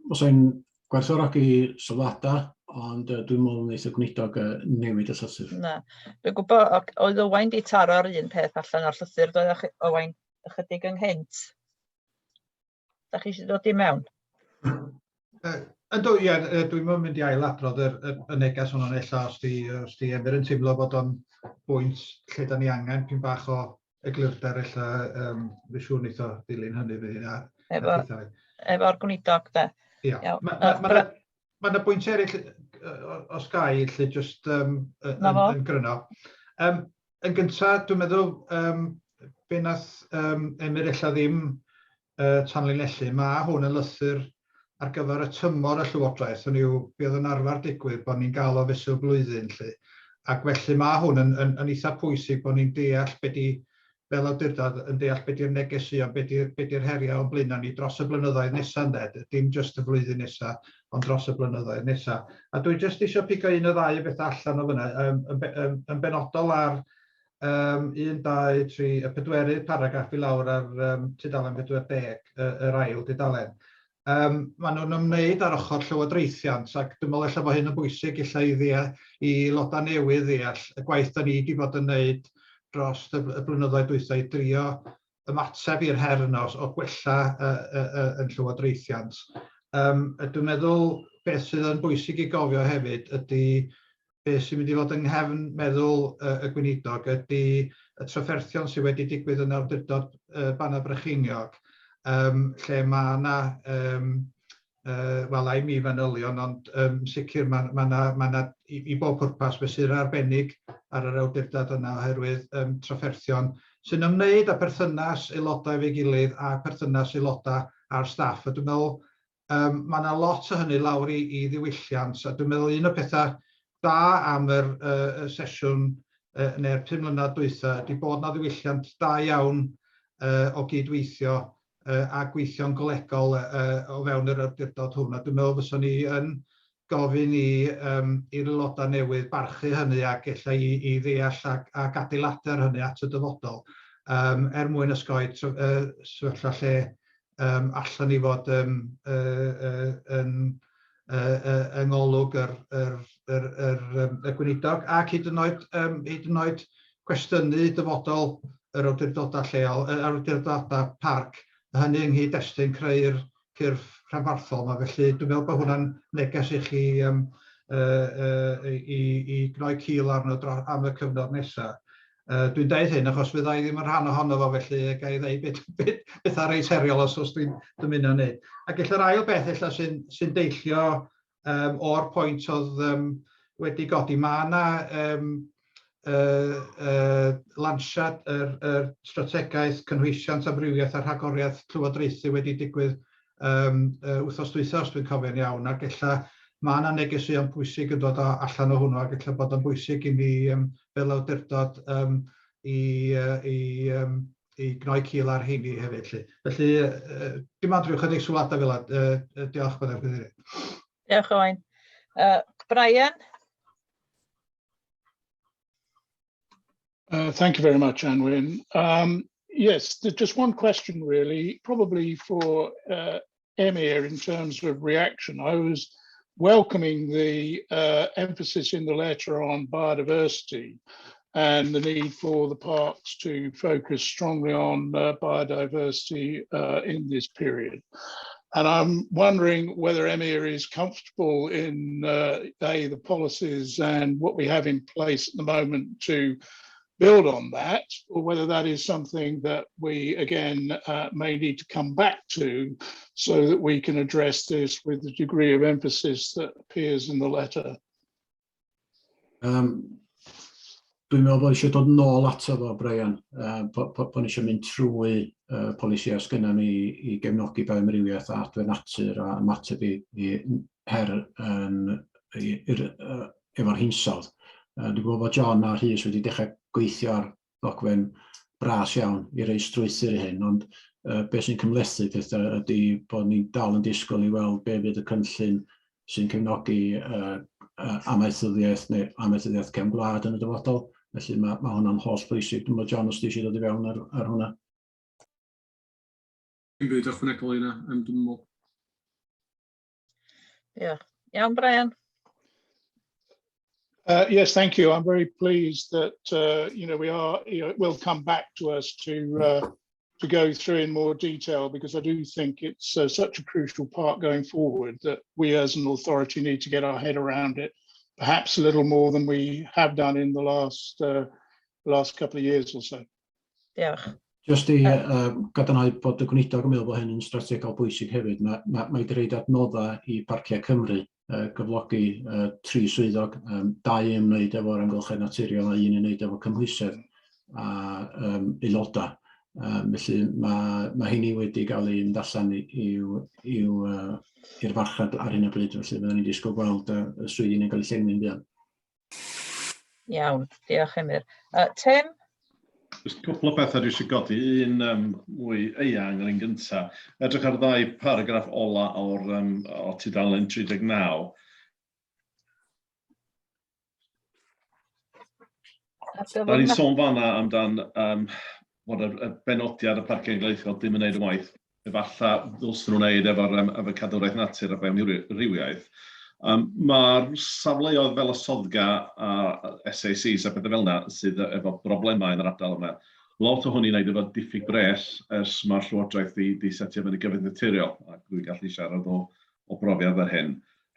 [SPEAKER 13] os ein gwerthfawrogi sylwadau, ond dwi'n meddwl wneud y gweinidog newid y llythyr. Na,
[SPEAKER 2] dwi'n gwybod, oedd Owain di taro'r un peth allan o'r llythyr, doedd Owain ychydig ynghynt. Da chi eisiau dod i mewn?
[SPEAKER 14] Yndw, ie, dwi'n mynd i ailadrodd y neges hwnnw'n ella os di Emyr yn teimlo bod o'n bwynt lle da ni angen pyn bach o eglurder ella fi siŵr wneud o ddilyn hynny fi.
[SPEAKER 2] Efo'r gweinidog, da.
[SPEAKER 14] Ie. Mae yna bwynt eraill os gai, lle jyst yn gryno. Yn gyntaf, dwi'n meddwl be nath Emyr ella ddim tanlinellu, mae hwn yn lythyr ar gyfer y tymor y Llywodraeth, hynny yw bydd yn arfer digwydd bod ni'n gael o fesul blwyddyn. Ac felly mae hwn yn eitha pwysig bod ni'n deall fel awdurdod, yn deall beth yw'r negeseuon, beth yw'r heriau o'n blaenau ni dros y blynyddoedd nesaf, dim jyst y flwyddyn nesaf, ond dros y blynyddoedd nesaf. A dwi jyst eisiau pigo un o ddau beth allan o fyna, yn benodol ar 1, 2, 3, y pedwerydd paragraff i lawr ar tudalen 40, yr ail dudalen. Maen nhw'n ymwneud ar ochr llywodraethiant ac dwi'n meddwl ella bod hyn yn bwysig i loda newydd ddeall y gwaith da ni wedi bod yn wneud dros y blynyddoedd dwytha i drio ymateb i'r her yno o gwella yn llywodraethiant. Dwi'n meddwl beth sydd yn bwysig i gofio hefyd ydy beth sy'n mynd i fod yng nghefn meddwl y gweinidog ydy y trafferthion sydd wedi digwydd yn awdurdod Bana Brycheiniog, lle mae yna, wel, ai mi fanylion, ond sicr mae yna i bob pwrpas fesul arbennig ar yr awdurdod yna oherwydd trafferthion sy'n ymwneud â perthynas aelodau efo'i gilydd a perthynas aelodau a'r staff. A dwi'n meddwl mae yna lot o hynny lawr i ddiwylliant, a dwi'n meddwl un o pethau da am yr sesiwn neu'r 5 mlynedd dwytha ydy bod yna ddiwylliant da iawn o gydweithio a gweithio'n golegol o fewn yr awdurdod hwn. A dwi'n meddwl fyswn ni yn gofyn i'r aelodau newydd barchu hynny ac ella i ddeall ac adeiladu'r hynny at y dyfodol mwyn ysgoi sefyllfa lle allan ni fod yng ngolwg y gweinidog ac hyd yn oed cwestiynu dyfodol yr awdurdodau lleol, yr awdurdodau parc, hynny ynghyd destun creu'r cyrff rhanbarthol yma. Felly dwi'n meddwl bod hwnna'n neges i chi i gnoi cil arno am y cyfnod nesaf. Dwi'n deud hyn achos fydda i ddim yn rhan ohono fo, felly ga i ddeud beth ar eis heriol os dwi'n dymuno wneud. Ac ella'r ail beth sy'n deillio o'r pwynt oedd wedi godi. Mae yna lansiad yr strategaeth cynhwysiant amrywiaeth a rhagoriaeth llywodraethu wedi digwydd wythnos dwytha os dwi'n cofio'n iawn, ac ella mae yna negeseuon pwysig yn dod allan o hwnnw, ac ella bod yn bwysig i ni fel awdurdod i gnoi cil ar heini hefyd. Felly dim ond rhyw chydig sylwadau fel yna. Diolch byddai'n Cadeirydd.
[SPEAKER 2] Diolch Owain. Brian?
[SPEAKER 16] Thank you very much, Anwyn. Yes, just one question really, probably for Emir in terms of reaction. I was welcoming the emphasis in the letter on biodiversity and the need for the parks to focus strongly on biodiversity in this period. And I'm wondering whether Emir is comfortable in the policies and what we have in place at the moment to build on that, or whether that is something that we again may need to come back to so that we can address this with the degree of emphasis that appears in the letter.
[SPEAKER 13] Dwi'n meddwl bod eisiau dod nôl ato fo, Brian, bod ni eisiau mynd trwy polisiau sgynna ni i gefnogi bioamrywiaeth a adfer natur a ymateb i her efo'r hinsawdd. Dwi'n gwybod bod John a Rhys wedi dechrau gweithio ar ddogfen bras iawn i roi strwythur i hyn, ond beth sy'n cymlethu pethau ydy bod ni dal yn disgwyl i weld be fydd y cynllun sy'n cefnogi amaethyddiaeth neu amaethyddiaeth cefn gwlad yn y dyfodol. Felly mae hwnna'n holl bwysig. Dwi'n meddwl, John, os ti eisiau dod i fewn ar hwnna.
[SPEAKER 17] Dim byd ychwanegol i hynna, dwi'n meddwl.
[SPEAKER 2] Iawn, Brian.
[SPEAKER 16] Yes, thank you. I'm very pleased that will come back to us to go through in more detail, because I do think it's such a crucial part going forward that we as an authority need to get our head around it, perhaps a little more than we have done in the last couple of years or so.
[SPEAKER 2] Diolch.
[SPEAKER 13] Just i gadarnhau bod y gweinidog yn meddwl bod hyn yn strategol bwysig hefyd. Mae wedi rhaid adnoddau i Parciau Cymru gyflogi 3 swyddog, 2 yn ymwneud efo'r amgylchedd naturiol a 1 yn ymwneud efo cymhwysedd a aelodau. Felly mae hynny wedi cael ei mynd allan i'r farchnad ar hyn o bryd, felly byddwn ni'n disgwyl gweld y swyddi yn cael ei llenwi'n fuan.
[SPEAKER 2] Iawn, diolch Emyr. Tim?
[SPEAKER 3] Just cwpl o bethau dwi eisiau godi. Un mwy eang yr un gyntaf. Edrych ar 2 paragraff ola o tudalen 39. Da ni'n sôn fanna amdan bod y benodiad y parciau gleithiol ddim yn gwneud y waith. efallai ddylsyn nhw'n wneud efo cadwraeth natur a bioamrywiaeth. Mae'r safleoedd fel y soddga a SACs a bethau fel yna sydd efo broblemau yn yr ardal yma. Lot o hwnni'n wneud efo diffyg bres ers mae'r Llywodraeth wedi setio fyny gyfeiriad naturiol, ac dwi'n gallu siarad o brofiad ar hyn.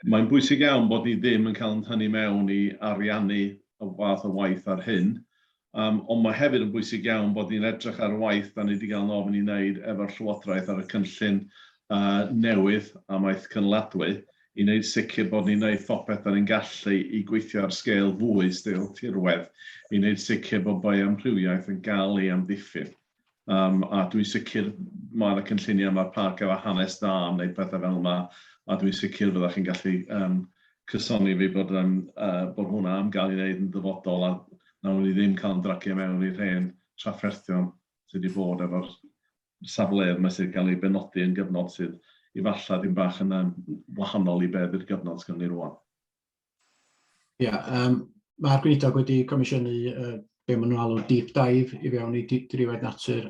[SPEAKER 3] Mae'n bwysig iawn bod ni ddim yn cael hynny mewn i ariannu y fath o waith ar hyn, ond mae hefyd yn bwysig iawn bod ni'n edrych ar waith da ni wedi cael nofyn i wneud efo'r Llywodraeth ar y cynllun newydd am waith cynladwy, i wneud sicr bod ni'n gwneud phopeth da ni'n gallu i gweithio ar sgêl fwy, sgêl tirwedd, i wneud sicr bod bioamrywiaeth yn gael ei amddiffyn. A dwi'n sicr mae yna cynlluniau mae'r parc efo hanes da am wneud pethau fel yma, a dwi'n sicr fyddwch chi'n gallu cysoni fi bod hwnna am gael ei wneud yn dyfodol, a nawn ni ddim cael yn dracio mewn i'r hen trafferthion sydd wedi bod efo'r safleoedd yma sydd wedi cael ei benodi yn gyfnod sydd i falla ddim bach yn wahanol i beth yw'r gyfnod sydd gen ni rwan.
[SPEAKER 13] Mae'r gweinidog wedi comisiynu be maen nhw'n alw deep dive i fewn i dirwedd natur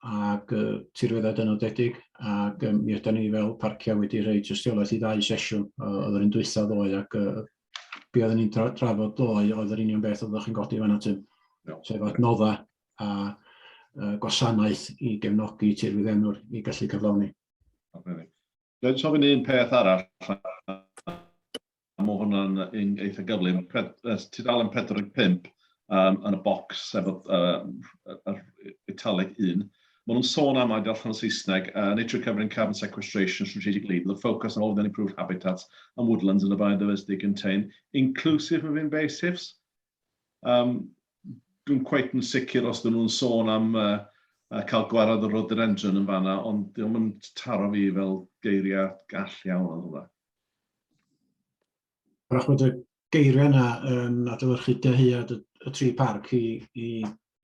[SPEAKER 13] ac tirweddau dynodedig, ac mi ydyn ni fel parciau wedi rhoi tystiolaeth i 2 sesiwn, oedd yr un dwythaf ddoe, ac be oedden ni'n trafod ddoe oedd yr union beth oeddech chi'n godi fan atyn, sef adnodda a gwasanaeth i gefnogi tirweddenwr i gallu cyflawni.
[SPEAKER 3] Dwi'n sofyn un peth arall, mae hwnna'n un eitha gyflym, tudalen 45 yn y bocs efo italic 1. Maen nhw'n sôn am adio allan o Saesneg, Nature Covering Carbon Sequestration Strategic Lead, with a focus on all the improved habitats and woodlands in the biodiversity contained, inclusive of invasives. Dwi'n cweit yn sicr os dyn nhw'n sôn am cael gwarad o rhododendron yn fanna, ond ddim yn taro fi fel geiriau gall iawn yn hwnna.
[SPEAKER 13] Rach bod y geiriau yna yn adlewyrchu dyhead y 3 parc i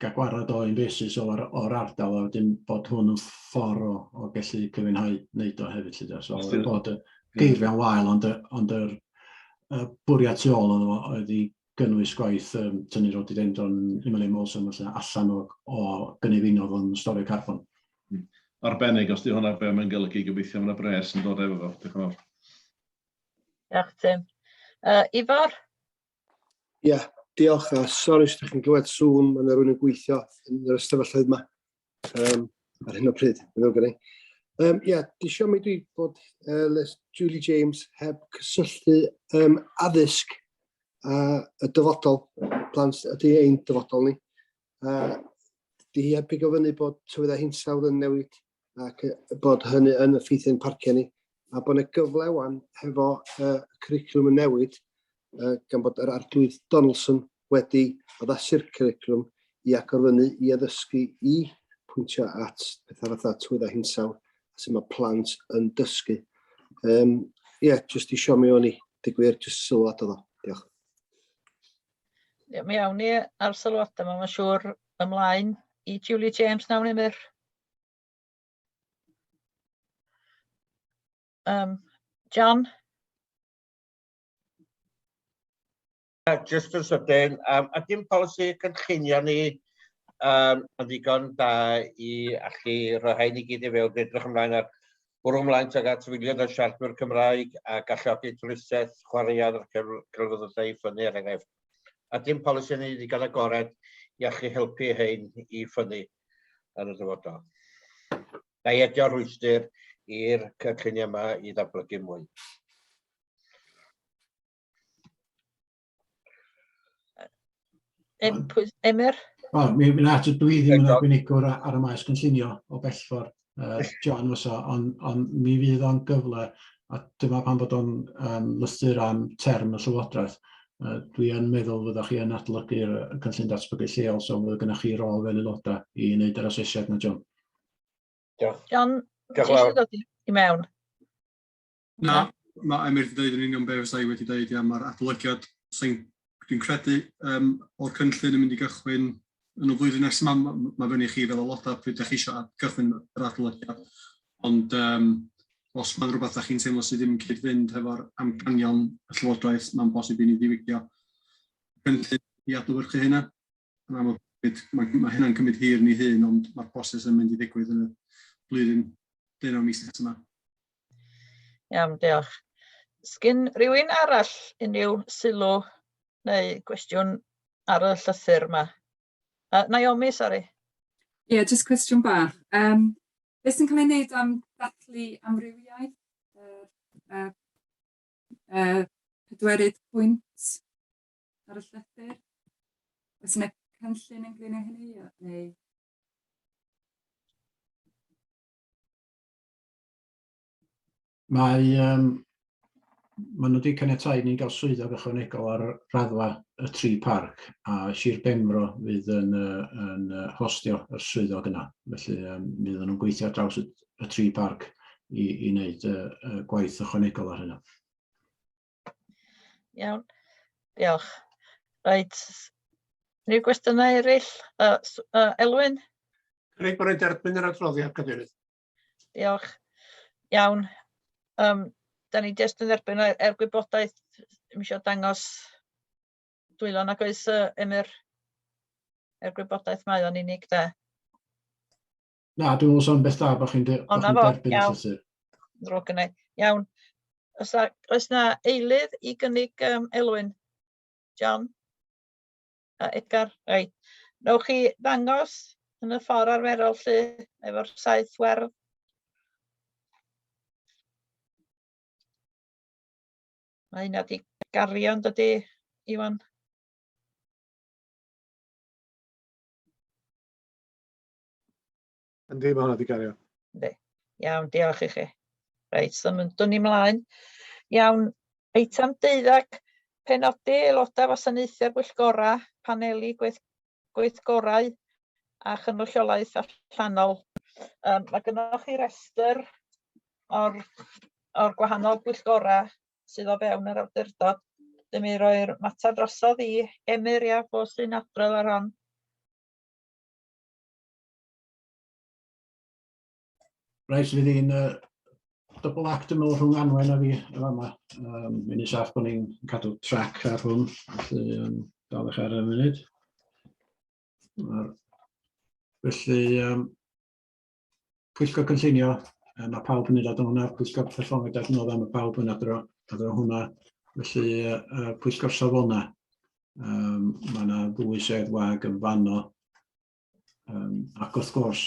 [SPEAKER 13] gael gwarad o invasives o'r ardal, a wedyn bod hwn yn ffordd o gallu cyfynhau wneud o hefyd. So bod y geiriau'n wael, ond yr bwriad tu ôl oedd i gynnwys gwaith tynnu rhododendron himalymol allan o gynefinoedd o'n storio carbon.
[SPEAKER 3] Arbennig, os di hwnna be mae'n golygu gobeithio yna bres yn dod efo fo. Diolch yn fawr.
[SPEAKER 2] Diolch, Tim. Ifor?
[SPEAKER 4] Ia, diolch, a sori os ydych chi'n clywed sŵn, mae yna rhywun yn gweithio yn yr ystafelloedd yma ar hyn o pryd. Ia, di isio mi dwi bod Julie James heb cysylltu addysg a y dyfodol, plant ydy ein dyfodol ni. Di hi heb bigo fyny bod tywyddau hinsawdd yn newid ac bod hynny yn effeithio'n parciau ni, a bod yna gyfle wan hefo cwricwlwm yn newid gan bod yr arglwydd Donaldson wedi addasu'r cwricwlwm i agorfynu i addysgu i pwyntio at pethau fatha tywyddau hinsawdd sydd mae plant yn dysgu. Ie, jyst isio mi o'n i digwyr jyst sylwad o ddo. Diolch.
[SPEAKER 2] Mi awn ni ar sylwadau yma, mae'n siŵr ymlaen i Julie James nawn ni Myr. John?
[SPEAKER 9] Just yn sydyn, a dim polisi cynllunio ni yn ddigon da i allu rhoi ni gyd i fewn, edrych ymlaen ar bwrw ymlaen tuag at wyliad o siaradwyr Cymraeg a galluogi twristiaeth, chwaraead ar celfyddydau i ffynnu er enghraifft. A dim polisi ni ddigon agored i allu helpu hein i ffynnu yn y dyfodol. Na i edio rhwystyr i'r cynlluniau yma i ddatblygu mwy.
[SPEAKER 2] Emyr?
[SPEAKER 13] Mi'n at dwi ddim yn arbenigwr ar y maes cynllunio o bellfor, John fysa, ond mi fydd o'n gyfle, a dyma pan bod o'n lythyr am term y Llywodraeth. Dwi yn meddwl fyddwch chi yn adolygu'r cynllun datblygu lleol, so fydd gennych chi rôl fel aelodau i wneud yr asesiad na, John.
[SPEAKER 2] John, ti eisiau dod i mewn?
[SPEAKER 17] Na, mae Emyr wedi dweud yn union be fysa i wedi dweud am yr adolygiad. Dwi'n credu o'r cynllun yn mynd i gychwyn yn y flwyddyn nesaf yma, mae fyny chi fel aelodau pryd ydych chi eisiau gychwyn yr adolygiad. Ond os mae'n rhywbeth ydych chi'n teimlo sydd ddim yn cyd-fynd hefo'r amcanion y Llywodraeth, mae'n bosib i ni ddiwygio cynllun i adlewyrchu hynna. Mae hynna'n cymryd hir ni hun, ond mae'r proses yn mynd i ddigwydd yn y blwyddyn dyn o mis nes yma.
[SPEAKER 2] Iawn, diolch. Sgyn rhywun arall unrhyw sylw neu gwestiwn ar y llythyr yma? Naomi, sori.
[SPEAKER 5] Ie, jyst cwestiwn bach. Beth sy'n cael ei wneud am dathlu amrywiaeth? Pedwerydd pwynt ar y llythyr? Oes yna cynllun yn glyn o hynny? Neu...
[SPEAKER 13] Maen nhw wedi caniatáu ni gael swyddog ychwanegol ar raddfa y 3 parc, a Sir Benfro fydd yn hostio y swyddog yna. Felly fydd nhw'n gweithio ar draws y 3 parc i wneud gwaith ychwanegol ar hynny.
[SPEAKER 2] Iawn, diolch. Reit, unrhyw gwestiynau eraill? Elwyn?
[SPEAKER 12] Cynnig bod ni'n derbyn yr adroddiad, Cadeirydd.
[SPEAKER 2] Diolch. Iawn. Da ni jyst yn erbyn gwybodaeth, ddim eisiau dangos dwylo nag oes Emyr gwybodaeth mae o'n unig de.
[SPEAKER 13] Na, dwi'n meddwl sôn beth da bod chi'n derbyn y llythyr.
[SPEAKER 2] Drwg yna. Iawn. Oes na eilydd i gynnig Elwyn? John? Edgar? Reit. Newch chi ddangos yn y ffordd arferol lle efo'r 7 werdd? Mae hynna di gario yn dydi, Iwan?
[SPEAKER 1] Yndi, mae hwnna di gario.
[SPEAKER 2] Yndi. Iawn, diolch i chi. Reit, dyn ni mlaen. Iawn, eitem 12, penodi aelodau wasanaethu'r bwyllgora, paneli gweithgorau a chynrychiolaeth allanol. Mae gennych chi restr o'r gwahanol bwyllgora sydd o fewn yr awdurdod. Dyma i roi'r mater drosodd i Emyr, ia, fo sy'n adrodd ar hon.
[SPEAKER 13] Reit, fydd hi'n double act ymwyl rhwng Anwen a fi yn yma. Mi'n saff bod ni'n cadw trac ar hwn, felly dal eich ar y munud. Felly, pwyllgor cynllunio, mae pawb yn neud adro hwnna, pwyllgor perfformiad adnodda, mae pawb yn adro hwnna. Felly, pwyllgor safona, mae yna 2 sedd wag yn fanno. Ac wrth gwrs,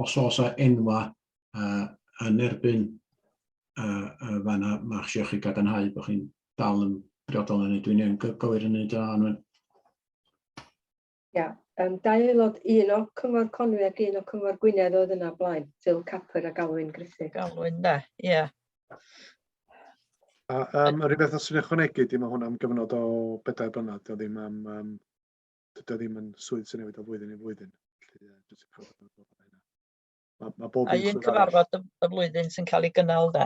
[SPEAKER 13] os oes enwa yn erbyn fanna, mae eisiau chi gadarnhau bod chi'n dal yn briodol yn ei. Dwi'n ei gywir yn ei da, Anwen.
[SPEAKER 8] Ia, 2 aelod, 1 o Cyngor Conwy ac 1 o Cyngor Gwynedd oedd yna blaen, Phil Capper a Galwyn Griffith. Galwyn,
[SPEAKER 2] da, ie.
[SPEAKER 1] Yr un beth os ydych ychwanegu, dim ond hwnna am gyfnod o 4 blynedd, dydy ddim yn swydd sy'n newid o flwyddyn i flwyddyn.
[SPEAKER 2] A un cyfarfod y flwyddyn sy'n cael ei gynnal, de?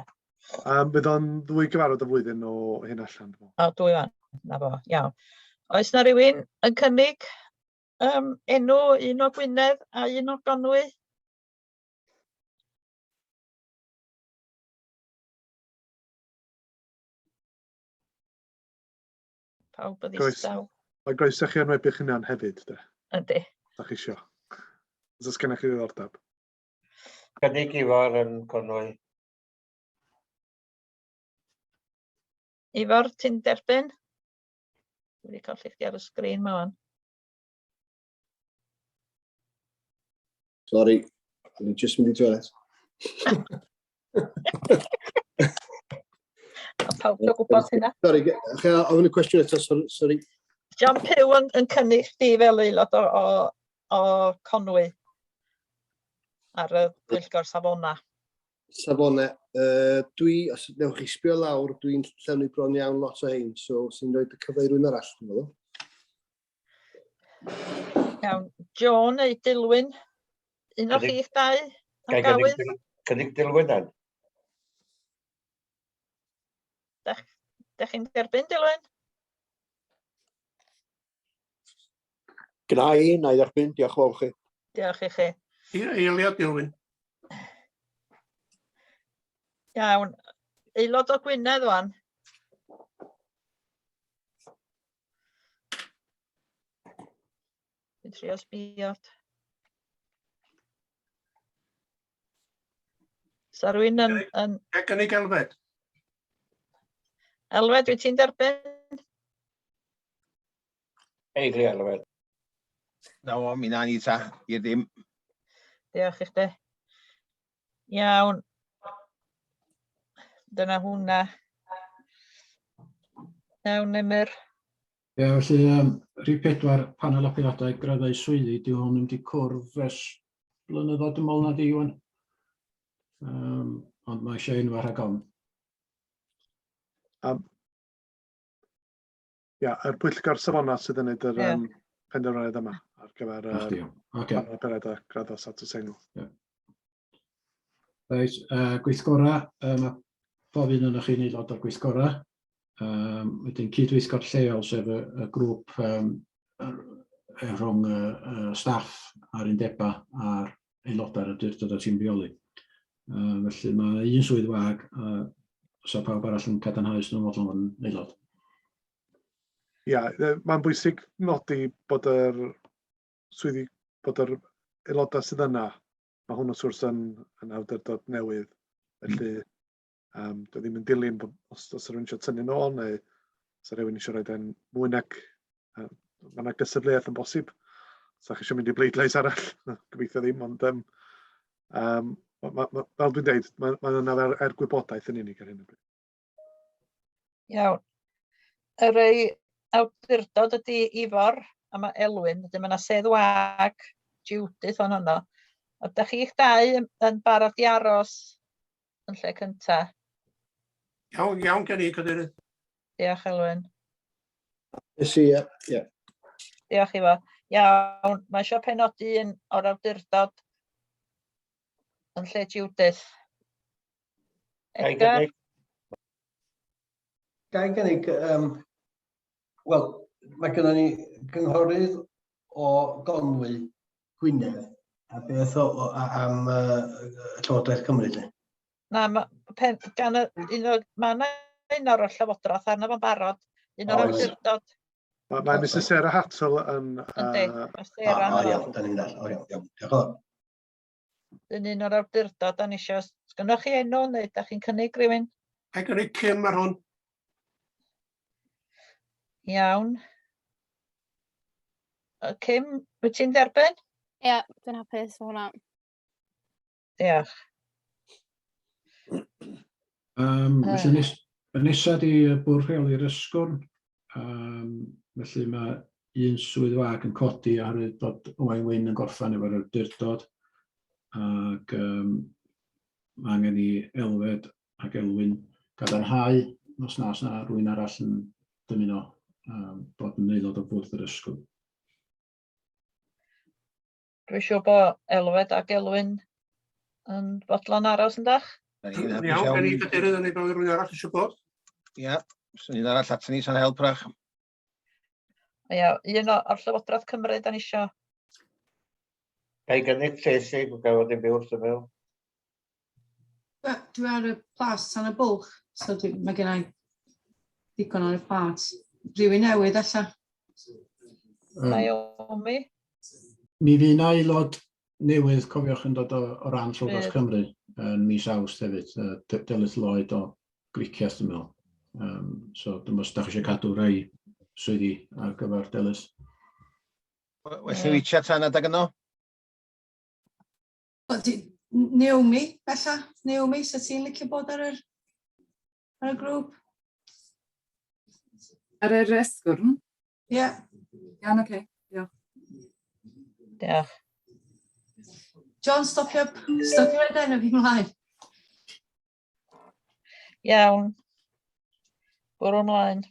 [SPEAKER 1] Bydd o'n 2 gyfarfod y flwyddyn o hyn allan.
[SPEAKER 2] O, 2 fan, na fo, iawn. Oes na rywun yn cynnig enw 1 o Gwynedd a 1 o Conwy? Pawb yn ddistaw.
[SPEAKER 1] Mae groeso chi anwebu'ch hynna'n hefyd, de?
[SPEAKER 2] Yndi.
[SPEAKER 1] Da chi isio. Os gennych chi ddiddordeb.
[SPEAKER 9] Cynnig Ifor yn Conwy.
[SPEAKER 2] Ifor, ti'n derbyn? Dwi wedi colli chdi ar y sgrin ma wan.
[SPEAKER 4] Sorry, dwi'n just mynd i toilet.
[SPEAKER 2] Pawb yn gwybod hynna.
[SPEAKER 4] Sorry, ofyn y cwestiwn eto, sorry.
[SPEAKER 2] John Pyw yn cynnig chdi fel aelod o Conwy ar y pwyllgor safona.
[SPEAKER 4] Safona, os newch chi sbio lawr, dwi'n llenwi bron iawn lot o hein, so sy'n rhoi y cyfle i rhywun arall, dwi'n meddwl.
[SPEAKER 2] Iawn, John neu Dilwyn, un o chi'ch 2 a Gawydd?
[SPEAKER 9] Cynnig Dilwyn dan.
[SPEAKER 2] Da chi'n derbyn, Dilwyn?
[SPEAKER 15] Gna i, na i dderbyn, diolch fawr chi.
[SPEAKER 2] Diolch i chi.
[SPEAKER 12] Eiliad, Dilwyn.
[SPEAKER 2] Iawn, aelod o Gwynedd wan. Dwi'n trio sbio. Sa rwy'n yn...
[SPEAKER 12] Gynnig Elfed.
[SPEAKER 2] Elfed, wyt ti'n derbyn?
[SPEAKER 9] Eili Elfed.
[SPEAKER 6] No, mi na ni ta, i'r ddim.
[SPEAKER 2] Diolch i chdi. Iawn. Dyna hwnna. Iawn, Emyr.
[SPEAKER 13] Ie, felly, rhif 4 panel apiadau graddau swyddi, dyw hwn yn mynd i cwrdd ers blynyddoedd ym ôl na di, Iwan. Ond mae eisiau unwaith rhag ofn.
[SPEAKER 1] Yr pwyllgor safona sydd yn gwneud yr penderfyniad yma ar gyfer panel apiadau graddau satws enw.
[SPEAKER 13] Reit, gweithgora, mae pob un ohonoch chi'n aelod o'r gweithgora. Wedyn cydweithgor lleol, sef y grŵp rhwng staff a'r undeba a'r aelodau'r awdurdod a tîm rheoli. Felly mae un swydd wag, sa pawb arall yn cadarnhaus nhw'n fod yn aelod.
[SPEAKER 1] Ia, mae'n bwysig nodi bod yr swyddi, bod yr aelodau sydd yna, mae hwn wrth gwrs yn awdurdod newydd. Felly, dwi ddim yn dilyn os rhywun eisiau tynnu nôl, neu os rhywun eisiau rhoi yn mwy nag, mae yna gystadleuaeth yn bosib. Os chi eisiau mynd i bleidlais arall, gobeithio ddim, ond fel dwi'n dweud, mae yna er gwybodaeth yn unig ar hyn o bryd.
[SPEAKER 2] Iawn. Yr ei awdurdod ydy Ifor, a mae Elwyn, wedyn mae yna Sedd Wag, Judith o'n honno. Ydych chi'ch dau yn barod i aros yn lle cynta?
[SPEAKER 12] Iawn, gen i, Cadeirydd.
[SPEAKER 2] Diolch, Elwyn.
[SPEAKER 4] Ie.
[SPEAKER 2] Diolch, Ifo. Iawn, mae eisiau penodi un o'r awdurdod yn lle Judith. Edgar?
[SPEAKER 10] Gai gynnig, wel, mae gennym ni gynghorydd o Gonwy Gwynedd a beth am Llywodraeth Cymru.
[SPEAKER 2] Na, mae un o'r llywodraeth arno fo'n barod, un o'r awdurdod.
[SPEAKER 1] Mae Mrs Sarah Hattel yn...
[SPEAKER 2] Yndi, mae Sarah yn
[SPEAKER 10] iawn, da ni'n dall, iawn, diolch yn fawr.
[SPEAKER 2] Dyn un o'r awdurdod, da ni eisiau, sgynnoch chi enw neu da chi'n cynnig rhywun?
[SPEAKER 12] Ai gynnig Kim ar hwn.
[SPEAKER 2] Iawn. Kim, wyt ti'n derbyn?
[SPEAKER 11] Ie, dwi'n hapus o hwnna.
[SPEAKER 2] Diolch.
[SPEAKER 13] Felly nesaf di bwrdd rheoli'r ysgwrn. Felly mae un swydd wag yn codi oherwydd bod Owain Wyn yn gorffan efo'r awdurdod. Ac mae angen i Elfed ac Elwyn gadarnhau os na rhywun arall yn dymuno bod yn aelod o bwrdd yr ysgwrn.
[SPEAKER 2] Dwi'n siŵr bod Elfed ac Elwyn yn fodlon aros yn dach?
[SPEAKER 12] Iawn, gen i Cadeirydd yn ei bod rhywun arall eisiau bod?
[SPEAKER 6] Ia, sy'n un arall at ni, sy'n helprach.
[SPEAKER 2] Ia, un o'r Llywodraeth Cymru da ni isio.
[SPEAKER 9] Gai gynnig Tracy, dwi'n gael fod yn byw wrth y fel.
[SPEAKER 22] Dwi ar y plas tan y bwlch, so mae gen i ddigon ar y plas. Rhywun newydd alla.
[SPEAKER 2] Naomi?
[SPEAKER 13] Mi fu na aelod newydd, cofiwch, yn dod o ran Llywodraeth Cymru yn mis Awst hefyd, Delyth Lloyd o Griciaeth yn meddwl. So, dim os da chi eisiau cadw rhai swyddi ar gyfer Delyth.
[SPEAKER 6] Welly wyt tan adag yno?
[SPEAKER 22] Naomi, bella? Naomi, so ti'n licio bod ar y grŵp?
[SPEAKER 5] Ar yr ysgwrn?
[SPEAKER 22] Ie.
[SPEAKER 5] Iawn, oce. Diolch.
[SPEAKER 2] Diolch.
[SPEAKER 22] John, stopio rhaid enw fi mlaen.
[SPEAKER 2] Iawn. Bwrw ymlaen.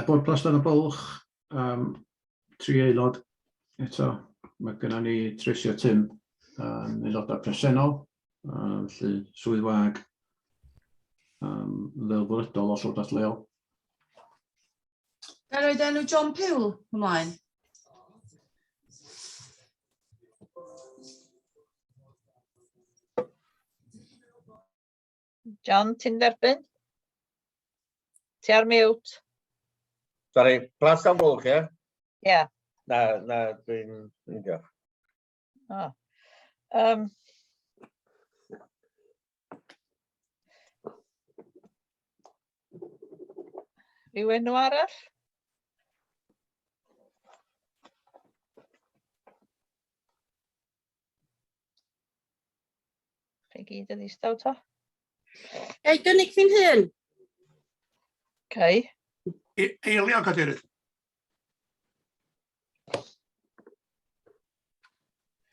[SPEAKER 13] Bod Plaston y Bwlch, 3 aelod. Eto, mae gennym ni Trisio Tim yn aelodau presennol, felly swydd wag ddelfrydol o Llywodraeth leol.
[SPEAKER 22] Gael rhaid enw John Pule ymlaen.
[SPEAKER 2] John, ti'n derbyn? Ti ar mute?
[SPEAKER 9] Sorry, Plaston Bwlch, ie?
[SPEAKER 2] Ie.
[SPEAKER 9] Na, dwi'n diolch.
[SPEAKER 2] Rhyw enw arall? Chi gyd yn ddistaw to?
[SPEAKER 19] Ei gynnig fi'n hyn.
[SPEAKER 2] Okay.
[SPEAKER 12] Eilio, cadeirydd.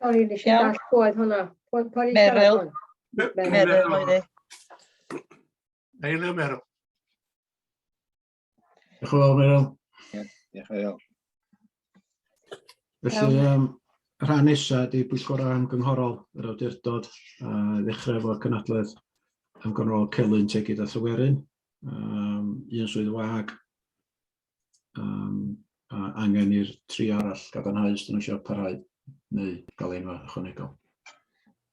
[SPEAKER 8] Sori, nes i dall pwyd hwnna.
[SPEAKER 2] Meryl. Meryl oedd e.
[SPEAKER 12] Eilio, Meryl.
[SPEAKER 13] Diolch yn fawr, Meryl.
[SPEAKER 6] Diolch yn fawr.
[SPEAKER 13] Felly, rhan nesaf ydy Bwyllgor Amgynghorol yr awdurdod, a ddechrau efo cynadledd ymgynghorol Celyn Tegid a Thywerin, un swydd wag, a angen i'r 3 arall gadarnhau os dyn nhw eisiau parhau neu gael enwa ychwanegol.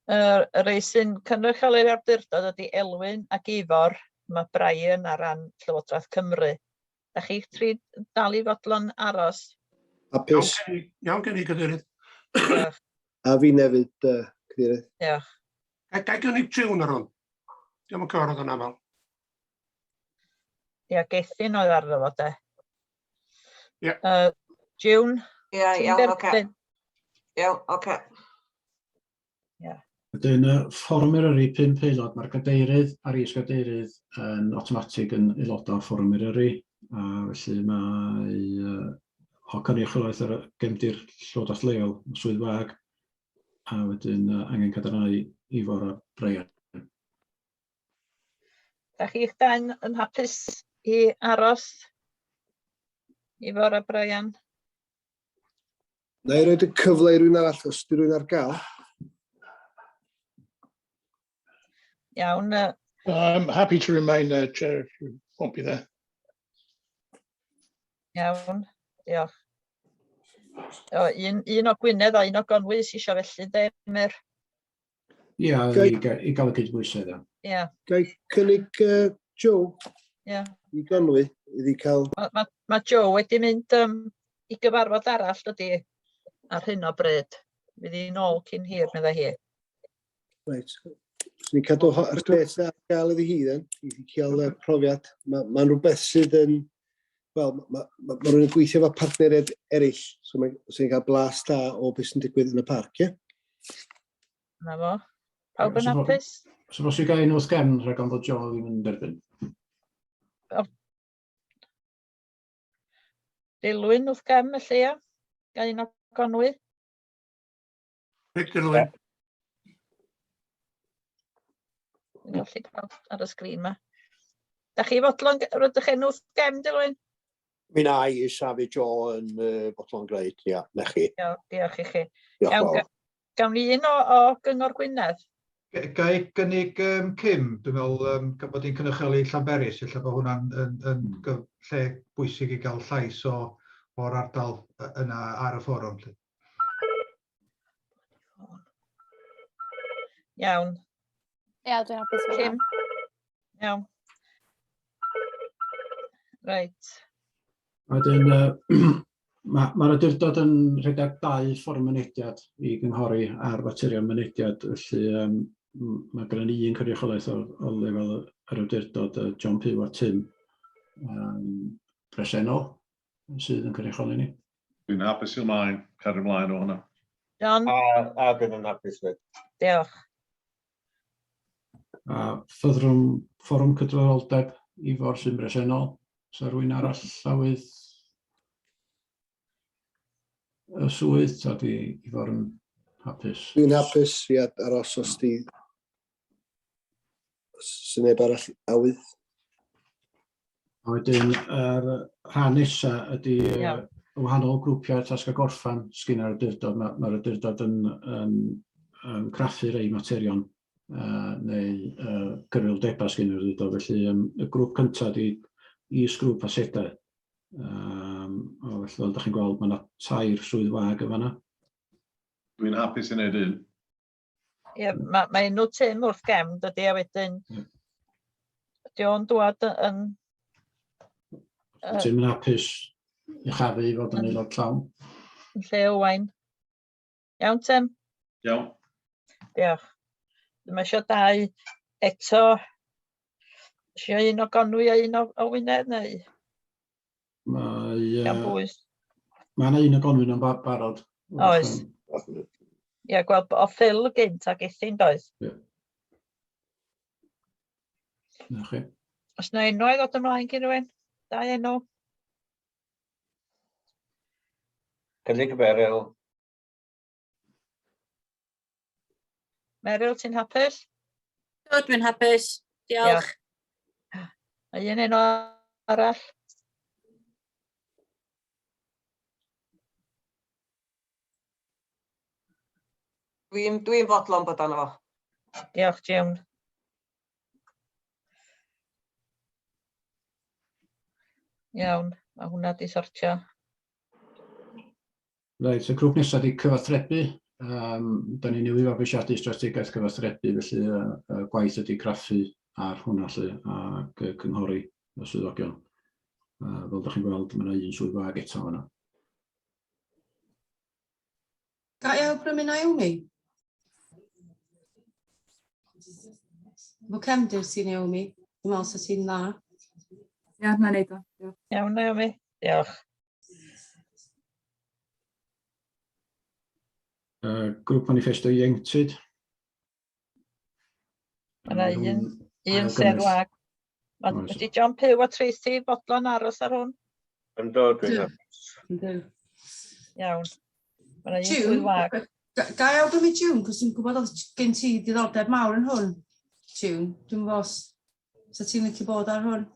[SPEAKER 2] Y rei sy'n cynrychioli'r awdurdod ydy Elwyn ac Ifor, mae Brian ar ran Llywodraeth Cymru. Da chi 3 dal i fodlon aros?
[SPEAKER 4] APCE.
[SPEAKER 12] Iawn gen i, cadeirydd.
[SPEAKER 4] A fi nefyd, cadeirydd.
[SPEAKER 2] Diolch.
[SPEAKER 12] Gai gynnig June ar hwn. Diolch yn cyfarfod yn aml.
[SPEAKER 2] Ia, Gethin oedd arno fo, de.
[SPEAKER 12] Ie.
[SPEAKER 2] June?
[SPEAKER 21] Ie, iawn, oce. Iawn, oce.
[SPEAKER 13] Wedyn, fforwm Eryri 5 aelod, mae'r gadeirydd a'r is-gadeirydd yn automatig yn aelodau o fforwm Eryri, a felly mae o cynrychiolaeth ar gefndir Llywodraeth leol, swydd wag, a wedyn angen cadarnhau Ifor a Brian.
[SPEAKER 2] Da chi'ch dan yn hapus i aros? Ifor a Brian?
[SPEAKER 4] Na i roed y cyfle i rywun arall os di rywun ar gael.
[SPEAKER 2] Iawn.
[SPEAKER 16] I'm happy to remain there, Chair, if you won't be there.
[SPEAKER 2] Iawn, diolch. Un o Gwynedd a un o Gonwys eisiau felly, de, Emyr?
[SPEAKER 13] Ie, i gael y cydbwysedd.
[SPEAKER 2] Ie.
[SPEAKER 4] Gai cynnig Joe
[SPEAKER 2] Ie.
[SPEAKER 4] i Gonwy, iddi cael...
[SPEAKER 2] Mae Joe wedi mynd i gyfarfod arall, dydy, ar hyn o bryd. Fydd hi'n ôl cyn hir, medda hi.
[SPEAKER 4] Reit. Ni'n cadw yr peth ar gael iddi hi, then, i cael profiad. Mae'n rhywbeth sydd yn... Wel, mae rhywun yn gweithio efo partneriaid eraill, so mae'n cael blas da o beth sy'n digwydd yn y parc, ie?
[SPEAKER 2] Na fo. Pawb yn hapus?
[SPEAKER 13] So bos i gael un wrth gefn rhag ond o Joe ddim yn derbyn.
[SPEAKER 2] Dilwyn wrth gefn, felly, ia? Gael un o Gonwy?
[SPEAKER 12] Ric Dilwyn.
[SPEAKER 2] Dwi'n gallu gweld ar y sgrin yma. Da chi fodlon rydych enw wrth gefn, Dilwyn?
[SPEAKER 15] Mi na i safi Joe yn bodlon greid, ia, na chi.
[SPEAKER 2] Diolch i chi.
[SPEAKER 15] Diolch fawr.
[SPEAKER 2] Gawn ni un o Gyngor Gwynedd?
[SPEAKER 14] Gai gynnig Kim, dwi'n meddwl bod hi'n cynrychioli Llanberis, lle bod hwnna'n lle bwysig i gael llais o'r ardal yna ar y fforwm.
[SPEAKER 2] Iawn.
[SPEAKER 11] Ia, dwi'n hapus fo.
[SPEAKER 2] Kim? Iawn. Reit.
[SPEAKER 13] Wedyn, mae'r awdurdod yn rhedeg 2 fforwm mynediad i gynghori ar faterion mynediad, felly mae gen ni un cynrychiolaeth o lefel yr awdurdod John Pugh a Tim presennol sydd yn cynrychioli ni.
[SPEAKER 3] Dwi'n hapus i'w mlaen, cario ymlaen o hwnna.
[SPEAKER 2] John?
[SPEAKER 9] A dwi'n yn hapus fyd.
[SPEAKER 2] Diolch.
[SPEAKER 13] A ffyddrwm fforwm cydraddoldeb Ifor sy'n bresennol. Sa rwy'n arall llawydd y swydd, ta di Ifor yn hapus?
[SPEAKER 4] Dwi'n hapus, ia, aros os di... Sy'n neb arall awydd.
[SPEAKER 13] A wedyn, yr rhan nesaf ydy wahanol grwpiau tasg a gorffan sgyn ar y awdurdod. Mae'r awdurdod yn craffu rei materion neu gyfrildebau sgyn ar y awdurdod. Felly, y grŵp cyntaf ydy is-grŵp asedau. Felly, fel ydych chi'n gweld, mae yna 3 swydd wag yn fan'na.
[SPEAKER 3] Dwi'n hapus i wneud un.
[SPEAKER 2] Ie, mae enw Tim wrth gefn, dydy a wedyn. Ydy o'n dŵad yn...
[SPEAKER 13] Tim yn hapus i chafu i fod yn aelod llawn.
[SPEAKER 2] Yn lle Owain. Iawn, Tim?
[SPEAKER 3] Iawn.
[SPEAKER 2] Diolch. Mae eisiau 2 eto. Eisiau un o Gonwy a un o Wynedd, neu? Gan bwys.
[SPEAKER 13] Mae yna un o gonwyn yn barod.
[SPEAKER 2] Oes. Ie, gweld o ffil gynt ac eithin does.
[SPEAKER 13] Na chi.
[SPEAKER 2] Os yna enw i ddod ymlaen gen rhywun? Da enw.
[SPEAKER 9] Cynnig Beryl.
[SPEAKER 2] Meryl, ti'n hapus?
[SPEAKER 21] Dwi'n hapus. Diolch.
[SPEAKER 2] A un enw arall?
[SPEAKER 21] Dwi'n fodlon bod arno fo.
[SPEAKER 2] Diolch, Jim. Iawn, mae hwnna di sortio.
[SPEAKER 13] Reit, y grŵp nesaf di cyfathrebu. Da ni newydd fabwysiadu strategaeth cyfathrebu, felly y gwaith ydi craffu ar hwnna lle ac cynghori y swyddogion. Fel da chi'n gweld, mae yna un swyddfag eto yna.
[SPEAKER 22] Ga i awgrymu na Ewni? Fo cefndir ti'n Ewni. Dwi'n meddwl sa ti'n dda.
[SPEAKER 5] Ia, na neud o.
[SPEAKER 2] Iawn, Naomi. Diolch.
[SPEAKER 13] Grŵp manifesto ieuenctid.
[SPEAKER 2] Yna un serwag. Ydy John Pyw a Tracy fodlon aros ar hwn?
[SPEAKER 9] Ynddo, dwi'n hapus.
[SPEAKER 2] Iawn. Yna un swyddwag.
[SPEAKER 22] Ga i awgrymu June, cos dwi'n gwybod oedd gen ti diddordeb mawr yn hwn. June, dwi'n fos. Sa ti'n licio bod ar hwn?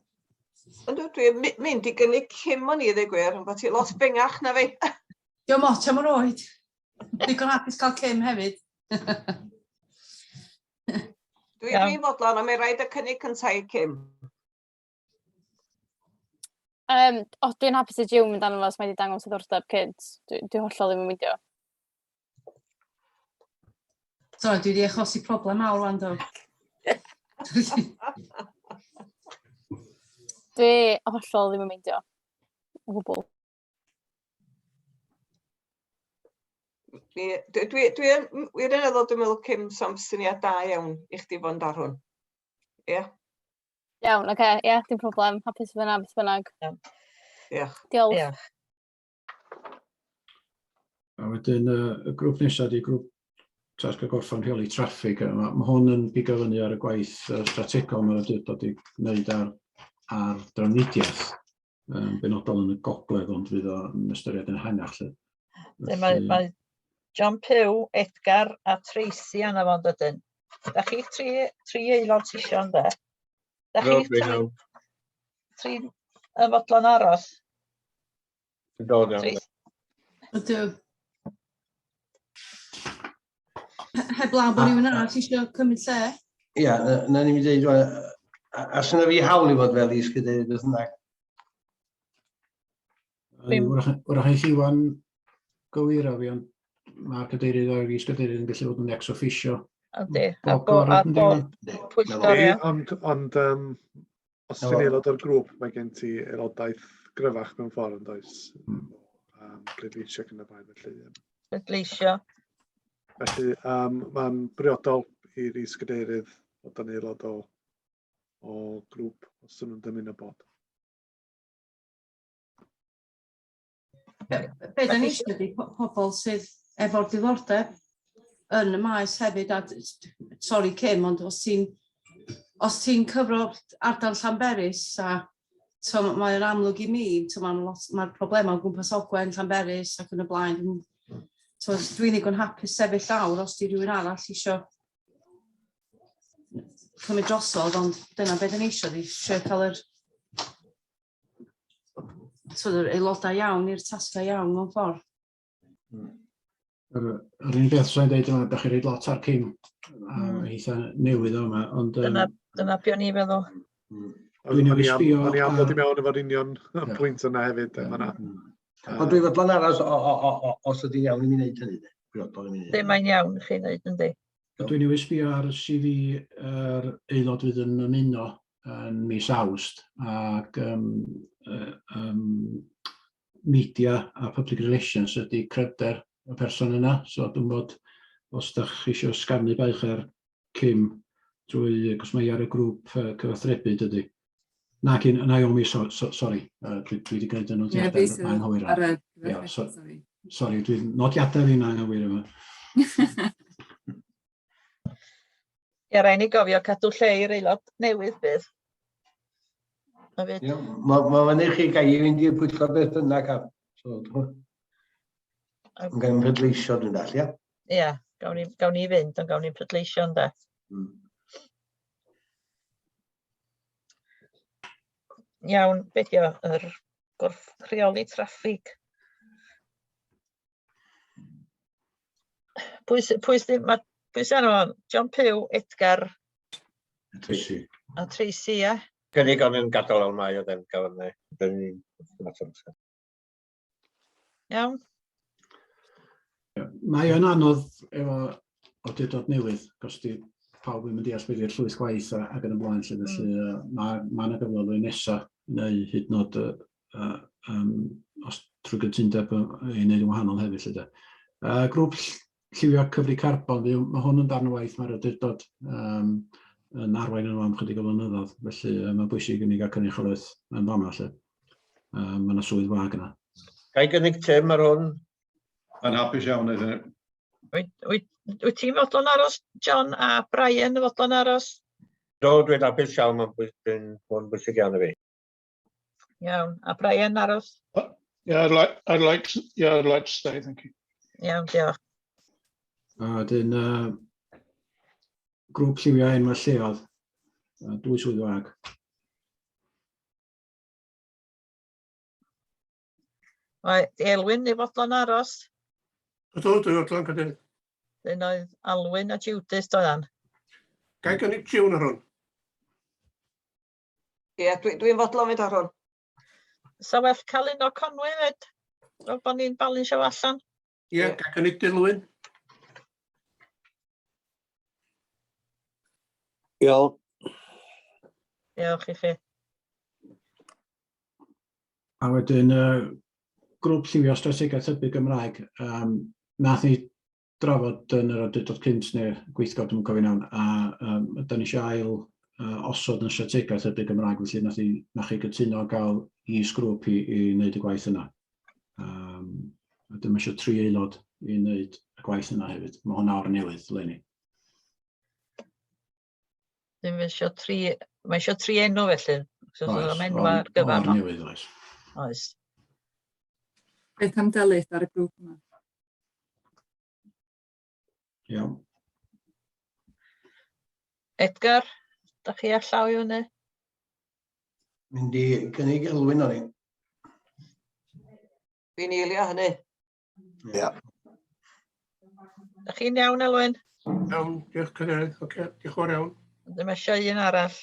[SPEAKER 21] Ynddo, dwi'n mynd i gynnig cym o'n i ddweud gwir, ond bod ti lot bengach na fi.
[SPEAKER 22] Diolch mot am yr oed. Digon hapus cael cym hefyd.
[SPEAKER 21] Dwi'n fodlon, ond mae rhaid y cynnig cyntaf i cym.
[SPEAKER 11] Dwi'n hapus i Jiw mynd anna fos, mae wedi dangos diddordeb cynt. Dwi hollol ddim yn meindio.
[SPEAKER 22] So, dwi wedi achosi problem mawr wan do.
[SPEAKER 11] Dwi hollol ddim yn meindio. O gwbl.
[SPEAKER 21] Dwi'n meddwl dwi'n meddwl cym som syniad da iawn i chdi fod ar hwn. Ie?
[SPEAKER 11] Iawn, oce, ie, dim problem. Hapus fyna, beth bynnag.
[SPEAKER 21] Diolch.
[SPEAKER 11] Diolch.
[SPEAKER 13] A wedyn y grŵp nesaf di grŵp tasg a gorffan rheoli traffig. Mae hwn yn bigo fyny ar y gwaith strategol mae'r awdurdod i wneud ar drafnidiaeth. Benodol yn y gogledd, ond fydd o'n ystyried yn hynach.
[SPEAKER 2] Mae John Pyw, Edgar a Tracy anna fo'n dydyn. Da chi tri aelod tisio ynddo? Da chi tri yn fodlon aros?
[SPEAKER 9] Dod iawn.
[SPEAKER 22] Ydw. Heblaw bod rhywun arall eisiau cymryd lle?
[SPEAKER 10] Ia, na ni'n mynd i dweud, a sy'n fi hawl i fod fel is-gadeirydd beth yna?
[SPEAKER 13] Wrach eich Iwan gywiro fi, ond mae'r cadeirydd o'r is-gadeirydd yn gallu fod yn ex officio.
[SPEAKER 2] Yndi,
[SPEAKER 1] ond os ydyn aelod o'r grŵp, mae gen ti aelodaeth gryfach mewn ffordd yn does. Pleidleisio gan y blaen felly.
[SPEAKER 2] Pleidleisio.
[SPEAKER 1] Felly mae'n briodol i'r is-gadeirydd fod yn aelod o grŵp os ydyn nhw'n dymuno bod.
[SPEAKER 22] Be da ni eisiau ydy pobl sydd efo'r diddordeb yn y maes hefyd, a sori Cym, ond os ti'n cyfro ardal Llanberis, a mae'n amlwg i mi, mae'r problemau o gwmpas Ogwen, Llanberis ac yn y blaen. Dwi'n ddigon hapus sefyll lawr os di rhywun arall eisiau cymryd drosodd, ond dyna beth ni eisiau, eisiau cael yr aelodau iawn i'r tasgau iawn mewn ffordd.
[SPEAKER 13] Yr un beth sy'n dweud yma, da chi'n rhaid lot ar Cym, eitha newydd yma, ond...
[SPEAKER 2] Dyna bio ni feddwl.
[SPEAKER 13] Dwi'n newydd sbio...
[SPEAKER 1] O'n i am ddod i mewn efo'r union pwynt yna hefyd.
[SPEAKER 10] Ond dwi'n fodlon aros os ydy'n iawn i mi wneud hynny.
[SPEAKER 2] Dim mae'n iawn i chi wneud, yndi.
[SPEAKER 13] Dwi'n newydd sbio ar CV yr aelod fydd yn ymuno yn mis Awst, ac media a public relations ydy cryfder y person yna, so dwi'n bod os ydych chi eisiau sgafnu baich ar Cym drwy, cos mae ar y grŵp cyfathrebu dydy. Naomi, sori, dwi wedi gwneud y nodiadau yn anghywir.
[SPEAKER 5] Ar y gyfarfod, sori.
[SPEAKER 13] Sori, dwi'n nodiadau fi'n anghywir yma.
[SPEAKER 2] Ie, rai ni gofio cadw lle i'r aelod newydd bydd.
[SPEAKER 10] Mae fan eich chi gael ei fynd i'r pwyllgor beth bynnag am. Yn gael yn prydleisio dwi'n dall, ia?
[SPEAKER 2] Ie, gawn ni fynd, ond gawn ni'n prydleisio yn da. Iawn, beth yw yr gorff rheoli traffig? Pwy sy'n o'n? John Pugh, Edgar a Tracy, ie?
[SPEAKER 9] Gynnig o'n yn gadael o'n mai o ddim gael yn
[SPEAKER 2] Iawn.
[SPEAKER 13] Mae o'n anodd efo awdurdod newydd, gos di pawb yn mynd i asbyddi'r llwyth gwaith ac yn y blaen, felly mae yna gyfle nesaf neu hyd yn oed os trwy gytundeb i wneud yn wahanol hefyd. Grŵp lliwio cyfri carbon, mae hwn yn darn o waith mae'r awdurdod yn arwain yn am chydig o flynyddoedd, felly mae'n bwysig i ni gael cynrychiolaeth yn fama. Mae yna swydd wag yna.
[SPEAKER 9] Gai gynnig Tim ar hwn?
[SPEAKER 3] Yn hapus iawn, ydyn ni.
[SPEAKER 2] Wyt ti'n fodlon aros, John, a Brian yn fodlon aros?
[SPEAKER 9] Do, dwi'n hapus iawn, mae'n bwysig iawn i fi.
[SPEAKER 2] Iawn, a Brian aros?
[SPEAKER 16] Yeah, I'd like to stay, thank you.
[SPEAKER 2] Iawn, diolch.
[SPEAKER 13] A dyn grŵp lliwio enwau lleodd, dwy swydd wag.
[SPEAKER 2] Mae Elwyn i fodlon aros?
[SPEAKER 12] Dwi'n fodlon cadeirydd.
[SPEAKER 2] Dyn oedd Alwyn a Judith doeddan?
[SPEAKER 12] Gai gynnig June ar hwn?
[SPEAKER 21] Ie, dwi'n fodlon fynd ar hwn.
[SPEAKER 2] Sa well cael un o Conwy fyd? Fel bod ni'n balansio allan?
[SPEAKER 12] Ie, gai gynnig Dilwyn?
[SPEAKER 15] Iawn.
[SPEAKER 2] Diolch i chi.
[SPEAKER 13] A wedyn, grŵp lliwio strategaeth hybu Gymraeg, nath ni drafod yn yr awdurdod cynt neu gweithgor, dwi'n cofio nawn, a da ni eisiau ail osod yn strategaeth hybu Gymraeg, felly nath chi gytuno gael is-grŵp i wneud y gwaith yna. Wedyn mae eisiau 3 aelod i wneud y gwaith yna hefyd. Mae hwnna o'r newydd, Leni.
[SPEAKER 2] Mae eisiau 3 enw felly.
[SPEAKER 13] O'r newydd, oes.
[SPEAKER 2] Oes.
[SPEAKER 5] Beth am delyth ar y grŵp yma?
[SPEAKER 13] Iawn.
[SPEAKER 2] Edgar, da chi a llaw i hynny?
[SPEAKER 10] Mynd i gynnig Elwyn o'n i.
[SPEAKER 21] Fi'n eilio hynny.
[SPEAKER 15] Ia.
[SPEAKER 2] Da chi'n iawn, Elwyn?
[SPEAKER 12] Iawn, diolch cadeirydd. Oce, diolch o'r iawn.
[SPEAKER 2] Ddim eisiau un arall.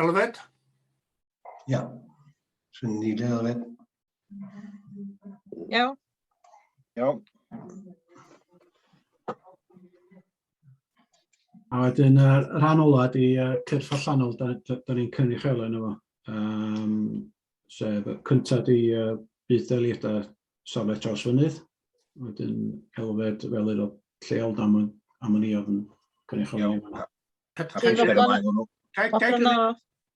[SPEAKER 12] Elfed?
[SPEAKER 10] Ia. Swn i'n eilio Elfed.
[SPEAKER 2] Iawn.
[SPEAKER 6] Iawn.
[SPEAKER 13] A wedyn, yr rhan ola di cyrff allanol, da ni'n cynrychioli yno fo. Sef, cyntaf di bydd deliadau safle Trawsfynydd. Wedyn, Elfed fel yr o lleol am yn i oedd yn cynrychioli yno.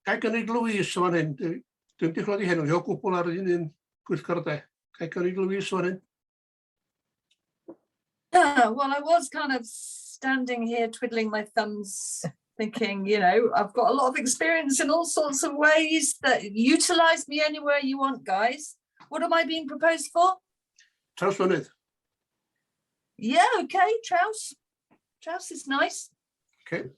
[SPEAKER 12] Gai gynnig Louise o'n hyn. Dwi'n wedi clywed i henw, o gwbl ar un pwyllgor de. Gai gynnig Louise o'n hyn.
[SPEAKER 22] Well, I was kind of standing here twiddling my thumbs, thinking, you know, I've got a lot of experience in all sorts of ways that utilize me anywhere you want, guys. What am I being proposed for?
[SPEAKER 12] Trawsfynydd.
[SPEAKER 22] Yeah, okay, Traws. Traws is nice.
[SPEAKER 12] Okay.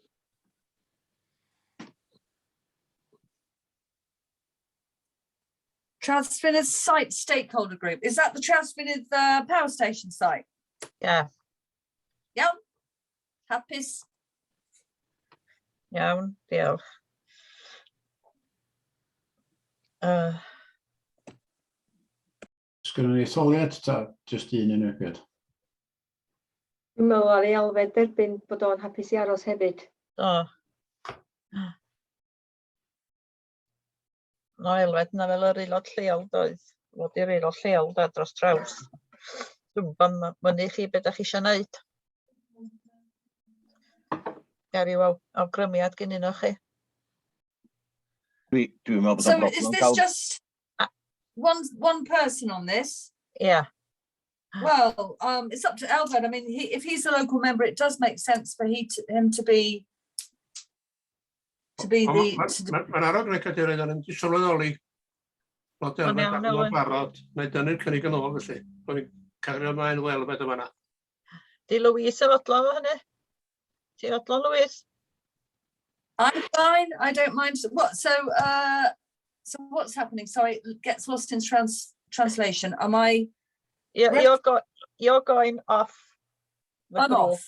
[SPEAKER 22] Trawsfynydd site stakeholder group. Is that the Trawsfynydd power station site?
[SPEAKER 2] Yeah.
[SPEAKER 22] Iawn. Hapus.
[SPEAKER 2] Iawn, diolch.
[SPEAKER 13] Sgynnon ni etholiad ta jyst un yn ymwybyd?
[SPEAKER 8] Dwi'n meddwl ar ei Elfed derbyn bod o'n hapus i aros hefyd.
[SPEAKER 2] O. No, Elfed na fel yr aelod lleol doedd. Fod i'r aelod lleol da dros draws. Dwi'n gwybod mynu chi beth ydych chi eisiau gwneud. Gar i'w awgrymiad gen un o chi.
[SPEAKER 6] Dwi'n meddwl bod
[SPEAKER 22] So
[SPEAKER 6] o'n
[SPEAKER 22] is
[SPEAKER 6] broblem
[SPEAKER 22] this
[SPEAKER 6] gael...
[SPEAKER 22] just one person on this?
[SPEAKER 2] Yeah.
[SPEAKER 22] Well, it's up to Elfed. I mean, if he's a local member, it does make sense for him to be the.
[SPEAKER 12] Mae'n arog yn y cadeirydd yn di sylweddoli bod Elfed ac yn barod, neu dynnu'r cynnig yn ôl felly. Bod ni'n cario ymlaen wel y beth yma.
[SPEAKER 2] Di Louise y fodlon o hynny? Ti fodlon, Louise?
[SPEAKER 22] I'm fine. I don't mind. What? So what's happening? Sorry, it gets lost in translation. Am I?
[SPEAKER 2] Yeah, you're going off.
[SPEAKER 22] I'm off.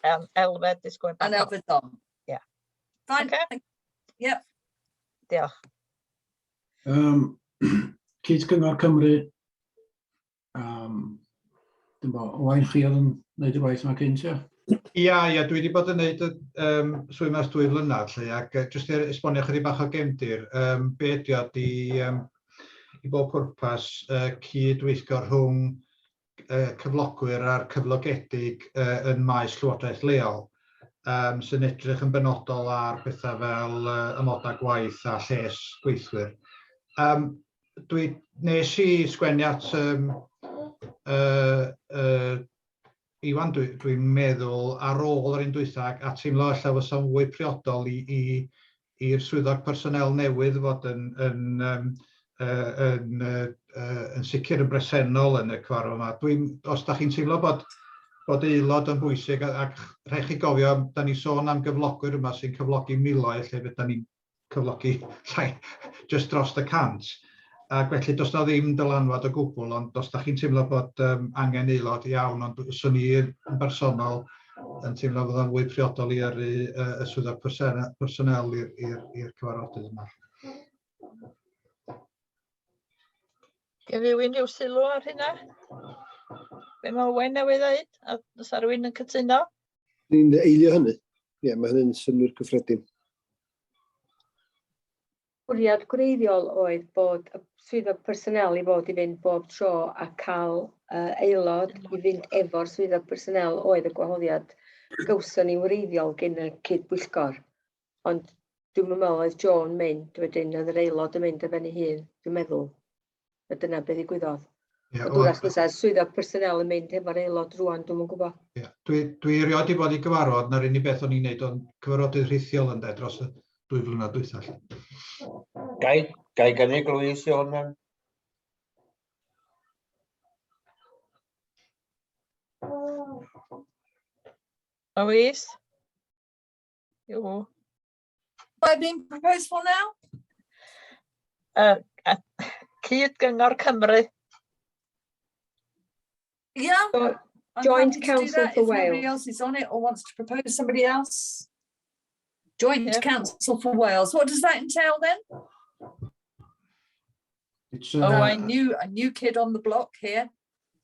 [SPEAKER 2] Elfed is going back.
[SPEAKER 22] And Elfed's on.
[SPEAKER 2] Yeah.
[SPEAKER 22] Fine.
[SPEAKER 2] Okay.
[SPEAKER 22] Yep.
[SPEAKER 2] Diolch.
[SPEAKER 13] Cyd Cyngor Cymru, dim bo, owain chi oedd yn gwneud y waith yma cynt, ia?
[SPEAKER 14] Ia, dwi wedi bod yn gwneud swydd mas 2 flynedd, ac jyst i esbonio chydig bach o gefndir, be ydi o i bob pwrpas cydweithio rhwng cyflogwyr a'r cyflogedig yn maes llywodraeth leol, sy'n edrych yn benodol ar bethau fel amodau gwaith a lles gweithwyr. Nes i sgwennu at Iwan, dwi'n meddwl ar ôl yr un dwythag a teimlo allan fysa'n fwy priodol i'r swyddog personel newydd fod yn sicr yn bresennol yn y cyfarfod yma. Os da chi'n teimlo bod aelod yn bwysig ac rhaid chi gofio, da ni sôn am gyflogwyr yma sy'n cyflogi miloedd lle fydda ni'n cyflogi just dros y 100. Ac felly does na ddim dylanwad o gwbl, ond os da chi'n teimlo bod angen aelod iawn, ond swn i yn bersonol yn teimlo bod o'n fwy priodol i yrru y swyddog personel i'r cyfarfodydd yma.
[SPEAKER 2] Gen rywun ryw sylw ar hynna? Be mae Owen newydd ddeud? A oes rhywun yn cytuno?
[SPEAKER 4] Ni'n eilio hynny. Ie, mae hynny'n synnwyr cyffredin.
[SPEAKER 8] Bwriad gwreiddiol oedd bod y swyddog personel i fod i fynd bob tro a cael aelod i fynd efo'r swyddog personel oedd y gwahoddiad gawson ni wreiddiol gen y cydbwyllgor. Ond dwi'n meddwl oedd Joan mynd, wedyn oedd yr aelod yn mynd efo ni hun, dwi'n meddwl. A dyna beth ddigwyddodd. Ond wrach fysa'r swyddog personel yn mynd efo'r aelod rwan, dwi'n yn gwybod.
[SPEAKER 14] Dwi erioed i fod i gyfarfod, na'r unig beth o'n i'n neud o'n cyfarfodydd rhithiol yn dros y 2 flynedd dwytha.
[SPEAKER 9] Gai gynnig Louise i hwnna?
[SPEAKER 2] Louise? Yw.
[SPEAKER 22] Am I being proposed for now?
[SPEAKER 2] Cyd Gyngor Cymru.
[SPEAKER 22] Yeah. I'm
[SPEAKER 8] Joint
[SPEAKER 22] happy to do
[SPEAKER 8] Council
[SPEAKER 22] that
[SPEAKER 8] for
[SPEAKER 22] if nobody
[SPEAKER 8] Wales.
[SPEAKER 22] else is on it or wants to propose somebody else. Joint Council for Wales. What does that entail then?
[SPEAKER 13] It's
[SPEAKER 22] a new kid on the block here.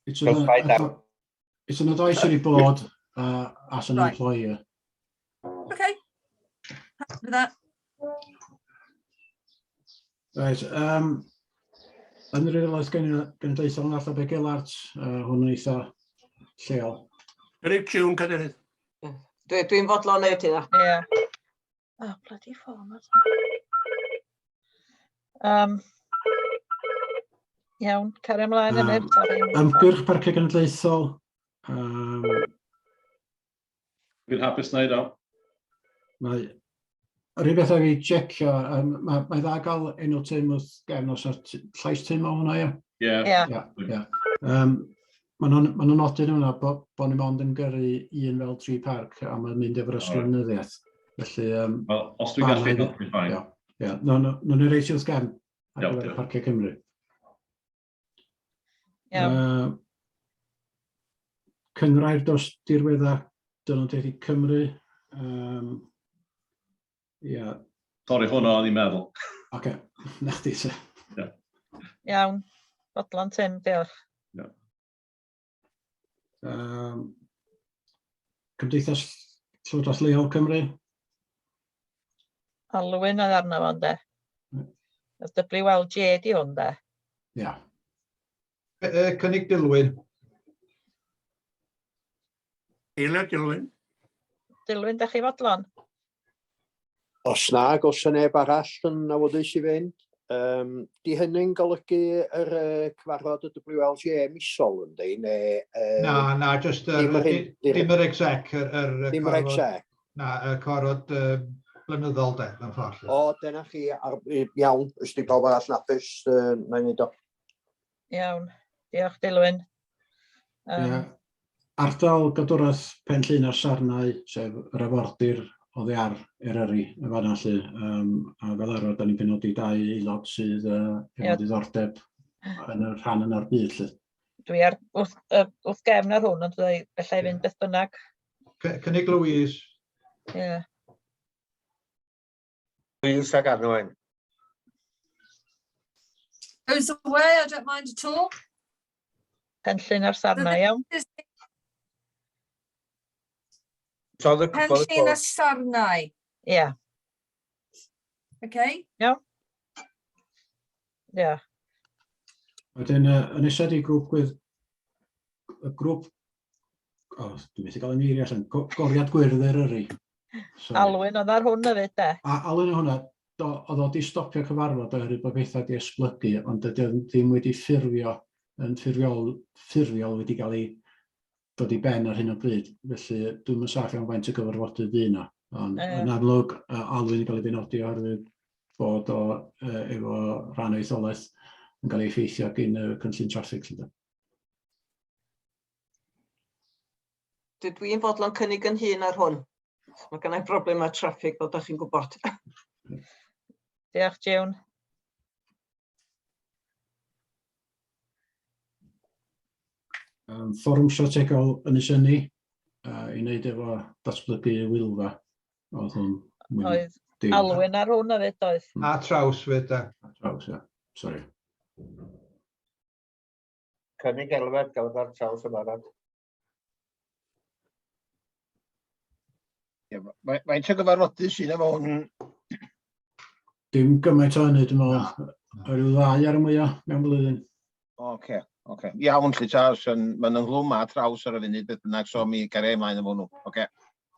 [SPEAKER 13] It's an advisory board as an employer.
[SPEAKER 22] Okay. Happy with that.
[SPEAKER 13] Right. Yn yr aelod genedlaethol nath o Begellart, hwn yn eitha lleol.
[SPEAKER 12] Eric June, cadeirydd.
[SPEAKER 21] Dwi'n fodlon neud hynna.
[SPEAKER 2] Ie. Oh, bloody format. Iawn, cario ymlaen yn
[SPEAKER 13] Ymgyrch parciau genedlaethol.
[SPEAKER 3] Dwi'n hapus wneud o.
[SPEAKER 13] Yr un beth ag i jecio, mae dda gael enw tîm wrth gefn os o'r llais tîm o hwnna, ia? Ie. Mae nhw'n nodyn hwnna bod ni mond yn gyrru un fel 3 parc a mae'n mynd efo'r ysgrifenyddiaeth. Felly...
[SPEAKER 3] Os dwi'n gallu, dwi'n ffain.
[SPEAKER 13] Ie, nhw'n ei reisio wrth gefn ar gyfer Parciau Cymru. Cyngrair dros dirwedda Dynodiaeth Cymru.
[SPEAKER 3] Sori, hwnna o'n i'n meddwl.
[SPEAKER 13] Oce, na chdi se.
[SPEAKER 2] Iawn, fodlon Tim, diolch.
[SPEAKER 13] Cymdeithas Llywodraeth Leol Cymru.
[SPEAKER 2] Alwyn oedd arno fo'n de. WLG di hwn de.
[SPEAKER 13] Ia.
[SPEAKER 14] Cynnig Dilwyn.
[SPEAKER 12] Eilio Dilwyn.
[SPEAKER 2] Dilwyn, da chi fodlon?
[SPEAKER 15] Os nag, os yna neb arall yn awyddus i fynd, di hynny'n golygu yr cyfarfod y WLGA misol yndi, neu...
[SPEAKER 14] Na, just dim yr exec.
[SPEAKER 15] Dim yr exec.
[SPEAKER 14] Na, y cyfarfod blynyddol de, yn ffordd.
[SPEAKER 15] O, dyna chi, iawn, ysdi pawb arall napus, na i wneud o.
[SPEAKER 2] Iawn, diolch Dilwyn.
[SPEAKER 13] Ardal Gadwraeth Penllyn ar Sarnau, sef yr afordir oddi ar Eryri y fanna lly, a fel arfer, da ni'n penodi 2 aelod sydd efo diddordeb yn y rhan yna'r byd lly.
[SPEAKER 2] Dwi ar wrth gefn ar hwn, ond dwi gallai fynd beth bynnag.
[SPEAKER 14] Cynnig Louise.
[SPEAKER 2] Ie.
[SPEAKER 9] Louise ag Anwen.
[SPEAKER 22] Goes away, I don't mind at all.
[SPEAKER 2] Penllyn ar Sarnau, iawn.
[SPEAKER 22] Penllyn ar Sarnau.
[SPEAKER 2] Ie.
[SPEAKER 22] Okay.
[SPEAKER 2] Iawn. Ie.
[SPEAKER 13] Wedyn, yn eisiau di grŵp y grŵp, dwi'n methu cael ymwneud allan, Goriad Gwyrdd Eryri.
[SPEAKER 2] Alwyn oedd ar hwn hefyd, de?
[SPEAKER 13] Alwyn o hwnna, oedd o di stopio cyfarfod oherwydd bod pethau di esblygu, ond dydy o ddim wedi ffurfio yn ffurfiol wedi cael ei dod i ben ar hyn o bryd. Felly, dwi'n yn saff iawn faint y gyfarfodydd ddi yna. Ond yn amlwg, Alwyn yn cael ei benodi oherwydd bod o efo rhan oetholaeth yn cael ei effeithio gyn y cynllun traffig.
[SPEAKER 21] Dwi'n fodlon cynnig yn hun ar hwn. Mae gennau broblem â traffig, fel ydych chi'n gwybod.
[SPEAKER 2] Diolch, Jiwn.
[SPEAKER 13] Fforwm strategol yn y syni i wneud efo datblygu Wylfa.
[SPEAKER 2] Oedd Alwyn ar hwn hefyd oedd.
[SPEAKER 14] A traws fyd.
[SPEAKER 13] A traws, ia. Sori.
[SPEAKER 9] Cynnig Elfed gael ar traws y barod.
[SPEAKER 6] Mae'n sy'n gyfarfodydd sy'n efo hwn?
[SPEAKER 13] Dim gymaint o hynny, dwi'n meddwl. Ryw 2 ar y mwyaf mewn blwyddyn.
[SPEAKER 6] Oce. Iawn, lle tas, mae'n ynglwm a traws ar y funud beth bynnag, so mi gario ymlaen efo nhw. Oce,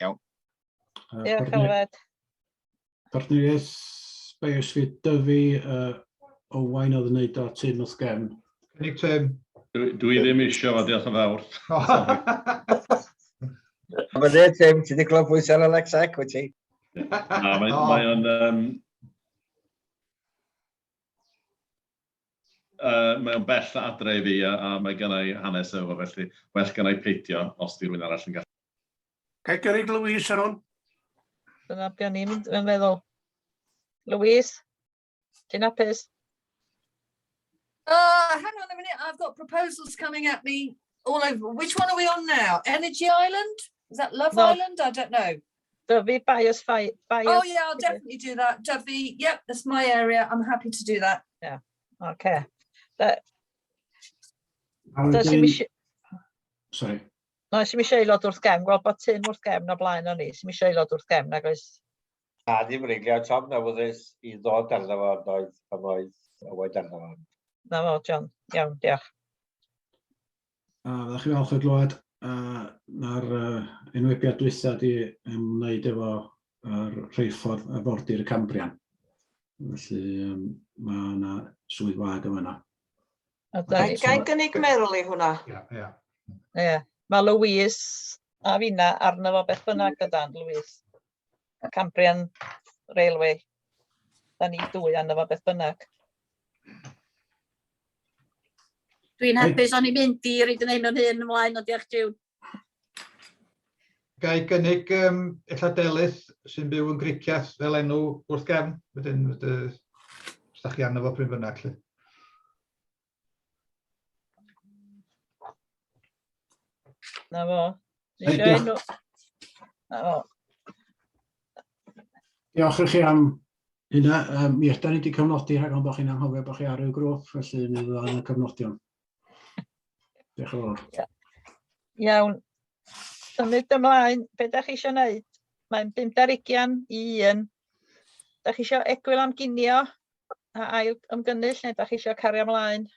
[SPEAKER 6] iawn.
[SPEAKER 2] Diolch, Elfed.
[SPEAKER 13] Partneriaeth Biosfyd Dyfu, Owain oedd yn neud o Tyn wrth gefn.
[SPEAKER 14] Cynnig Tim.
[SPEAKER 3] Dwi ddim eisiau fo, diolch yn fawr.
[SPEAKER 9] Mae dweud Tim, ti wedi clywed pwys ar Alexec, wyt ti?
[SPEAKER 3] Mae o'n bell adre i fi a mae gennau hanes efo, felly well gennau peidio os di rhywun arall yn gallu.
[SPEAKER 12] Gai gyrru Louise ar hwn?
[SPEAKER 2] Dyna beth ni'n mynd yn feddwl. Louise, ti'n hapus?
[SPEAKER 22] Hang on a minute, I've got proposals coming at me all over. Which one are we on now? Energy Island? Is that Love Island? I don't know.
[SPEAKER 2] Dyfu bias.
[SPEAKER 22] Oh yeah, I'll definitely do that. Dyfu, yep, that's my area. I'm happy to do that.
[SPEAKER 2] Yeah, okay.
[SPEAKER 13] Sorry.
[SPEAKER 2] No, sy'n eisiau aelod wrth gefn, gweld bod Tyn wrth gefn o blaen o'n i, sy'n eisiau aelod wrth gefn, nag oes?
[SPEAKER 9] A dim reiliau, Tom newyddus i ddod arno fo, doedd, pan oedd Owain arno fo.
[SPEAKER 2] Na fo, John, iawn, diolch.
[SPEAKER 13] Fyddwch chi falch o glywed, na'r enwebiad dwytha di ymwneud efo rheilffordd a bordir y Cambrian. Felly mae yna swydd wag yma yna.
[SPEAKER 21] Gai gynnig Meryl i hwnna?
[SPEAKER 2] Ie. Mae Louise a finna arno fo beth bynnag dydan, Louise. Cambrian Railway. Da ni 2 arno fo beth bynnag.
[SPEAKER 7] Dwi'n hapus o'n i mynd i rhaid yn ein o'n hyn ymlaen o diolch Jiw.
[SPEAKER 14] Gai gynnig illa Delyth sy'n byw yn Griciaeth fel enw wrth gefn, wedyn ydych chi arno fo pryn bynnag.
[SPEAKER 2] Na fo. Na fo.
[SPEAKER 13] Diolch i chi am hynna. Mi ydyn ni wedi cyfnodi rhag ond bod chi'n anghofio bod chi ar y grŵp, felly mi ddod yn y cyfnodion. Diolch yn fawr.
[SPEAKER 2] Iawn. Symud ymlaen, beth ydych chi eisiau gwneud? Mae'n 5:20 i 1. Ydych chi eisiau egwyl am ginio a ail ymgynnull neu ydych chi eisiau cario ymlaen?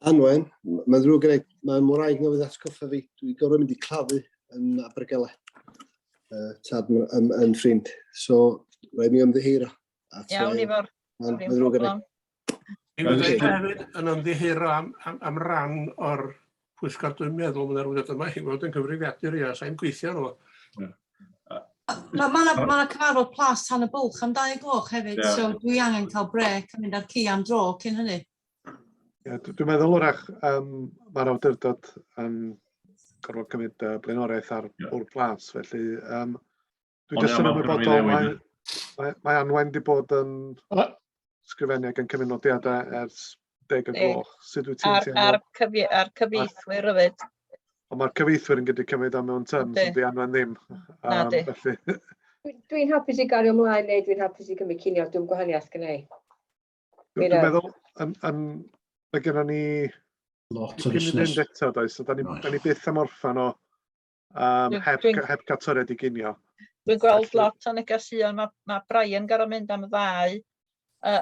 [SPEAKER 4] Anwen, mae'n ddrwg gwneud, mae'n mwraig newydd atgoffa fi. Dwi'n gorfod mynd i claddu yn Abergele, tad yn ffrind. So, Rhaid mi ymddiheuro.
[SPEAKER 2] Iawn, Ifar.
[SPEAKER 4] Mae'n
[SPEAKER 2] Ddim
[SPEAKER 4] ddrwg
[SPEAKER 2] problem.
[SPEAKER 12] Ni'n dweud hefyd yn ymddiheuro am ran o'r pwyllgor dwi'n meddwl yn arwyddiad yma, i fod yn cyfrifiadur ia, sa'n gweithio nhw.
[SPEAKER 22] Mae cyfarfod plas tan y bwlch am 2:00 hefyd, so dwi angen cael brec a mynd ar ci am dro cyn hynny.
[SPEAKER 1] Dwi'n meddwl wrach mae'r awdurdod yn gorfod cymryd blaenoriaeth ar bwrdd plas, felly dwi'n jyst yn ymwybodol mae Anwen wedi bod yn sgrifennu ac yn cymryd nodiadau ers 10:00. Sut wyt ti'n teimlo?
[SPEAKER 2] A'r cyfieithwyr hefyd.
[SPEAKER 1] Ond mae'r cyfieithwyr yn gyda cymryd am mewn terms, ond di Anwen ddim.
[SPEAKER 8] Dwi'n hapus i gario ymlaen, neu dwi'n hapus i gymryd cinio, dwi'n gwahaniaeth gynnau.
[SPEAKER 1] Dwi'n meddwl, mae gennym ni
[SPEAKER 13] lot o fusnes.
[SPEAKER 1] Eto, does, so da ni byth am orffan o heb catoriad i ginio.
[SPEAKER 2] Dwi'n gweld lot o negeseuon, mae Brian gorfod mynd am 2.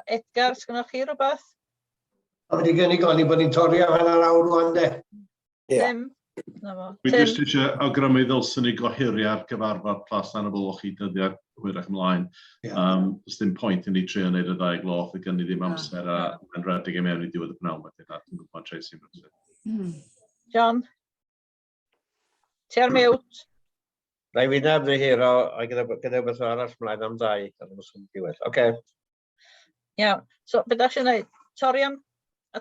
[SPEAKER 2] Edgar, sgynnoch chi rhywbeth?
[SPEAKER 10] A wedi gynnig o'n i bod ni'n torri am hanner awr rwan, de?
[SPEAKER 2] Tim?
[SPEAKER 3] Dwi jyst eisiau awgrymu ddylsyn ni gohirio'r gyfarfod plas tan y bwlch i dyddiad hwyrach ymlaen. Does dim pwynt i ni trio wneud y 2 gloch, y gynnu ddim amser a yn redig i mewn i diwedd y pnawn. Dwi'n gwybod Tracy.
[SPEAKER 2] John? Ti ar mute?
[SPEAKER 9] Rai fi na ymddiheuro, a gyda beth arall mlaen am 2, ar y mwysyn diwedd. Oce.
[SPEAKER 2] Iawn, so beth ydych chi'n gwneud?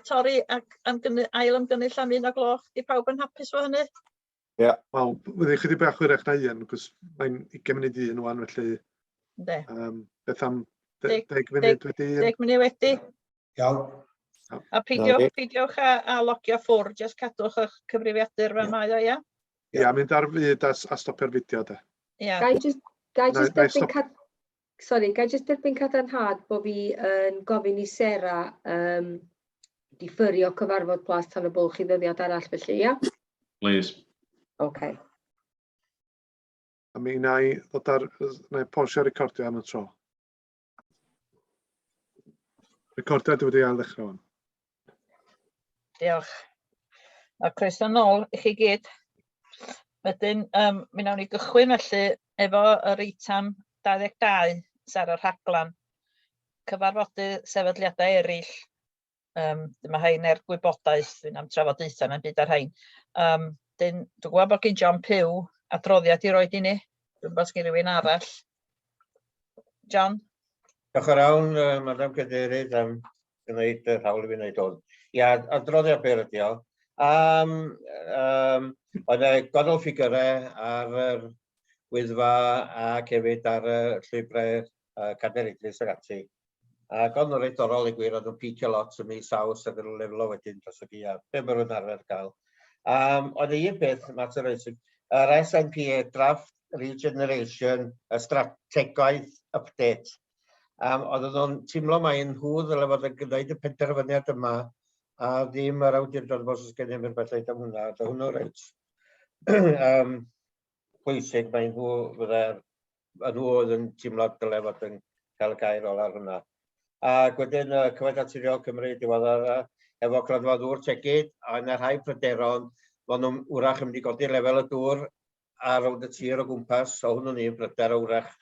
[SPEAKER 2] Torri ac ail ymgynnull am 1:00, di pawb yn hapus fo hynny?
[SPEAKER 1] Ie. Wel, fyddi chydig bach hwyrach na 1, cos mae'n 20 munud 1 wan, felly... Beth am 10 munud wedi...
[SPEAKER 2] 10 munud wedi?
[SPEAKER 10] Iawn.
[SPEAKER 2] A peidiwch a logio ffwrdd, jyst cadwch eich cyfrifiadur fel mae o, ia?
[SPEAKER 1] Ia, mynd ar fyd a stopio'r fideo, de.
[SPEAKER 8] Gai jyst derbyn cadarnhad bod fi yn gofyn i Sera diffyrio cyfarfod plas tan y bwlch i ddyddiad arall felly, ia?
[SPEAKER 3] Please.
[SPEAKER 8] OK.
[SPEAKER 1] A mi na i pausio recordio am y tro. Recordiad wedi ail ddechrau hwn.
[SPEAKER 2] Diolch. A croeso nôl i chi gyd. Wedyn, mi wnawn ni gychwyn felly efo yr eitem 22, sef yr rhaglan. Cyfarfodydd sefydliadau eraill. Dyma hein gwybodaeth, dwi'n am trafodaethau mewn byd ar hein. Dwi'n gwybod bod gen John Pyw adroddiad i roed i ni. Dwi'n bod gen rhywun arall. John?
[SPEAKER 9] Diolch yn iawn, Madam Cadeirydd, am gwneud y hawl i fi wneud hwn. Ia, adroddiad byr ydi o. Oedd e godol ffigurau ar yr wyddfa ac hefyd ar y llyfrau Cadeiryddus ag ati. Ac oedd nhw'n reidorol i gwir, oedd nhw'n picio lot ym mis Aws ac yn lefel o wedyn dros y gia. Be mae nhw'n arfer cael. Oedd un peth, mater oesig, yr SNPA Draft Regeneration Strategaeth Update. Oedd nhw'n teimlo mae'n hwdd yle fod yn gwneud y penderfyniad yma a ddim yr awdurdod bos ys gen i'n rhywbeth leid am hwnna. Oedd hwnnw reit pwysig, mae'n nhw oedd yn teimlo dyle fod yn cael gair ol ar hwnna. Ac wedyn Cyfath Naturiol Cymru diweddar efo cronfa ddŵr tegid, a yna rhai pryderon, maen nhw'n wrach yn mynd i godi lefel y dŵr ar rawd y tir o gwmpas, o hwnnw'n un pryder o wrach.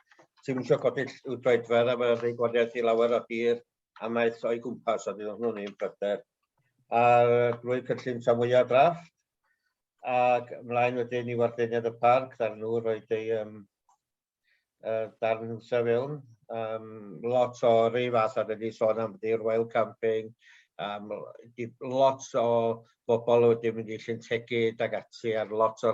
[SPEAKER 9] Ti'n mysio godi droedfer a mae'n rhaid gwadiaeth i lawer o hir a maeth o'i gwmpas, a dyn hwnnw'n un pryder. A drwy cynllun samwya drafft, ac ymlaen wedyn i warddeniad y parc, dar nhw roed ei darn hwsa fewn. Lot o rei fath a wedi sôn am dirwel camping, lot o bobl wedi mynd i Llyn Tegid ag ati, a lot o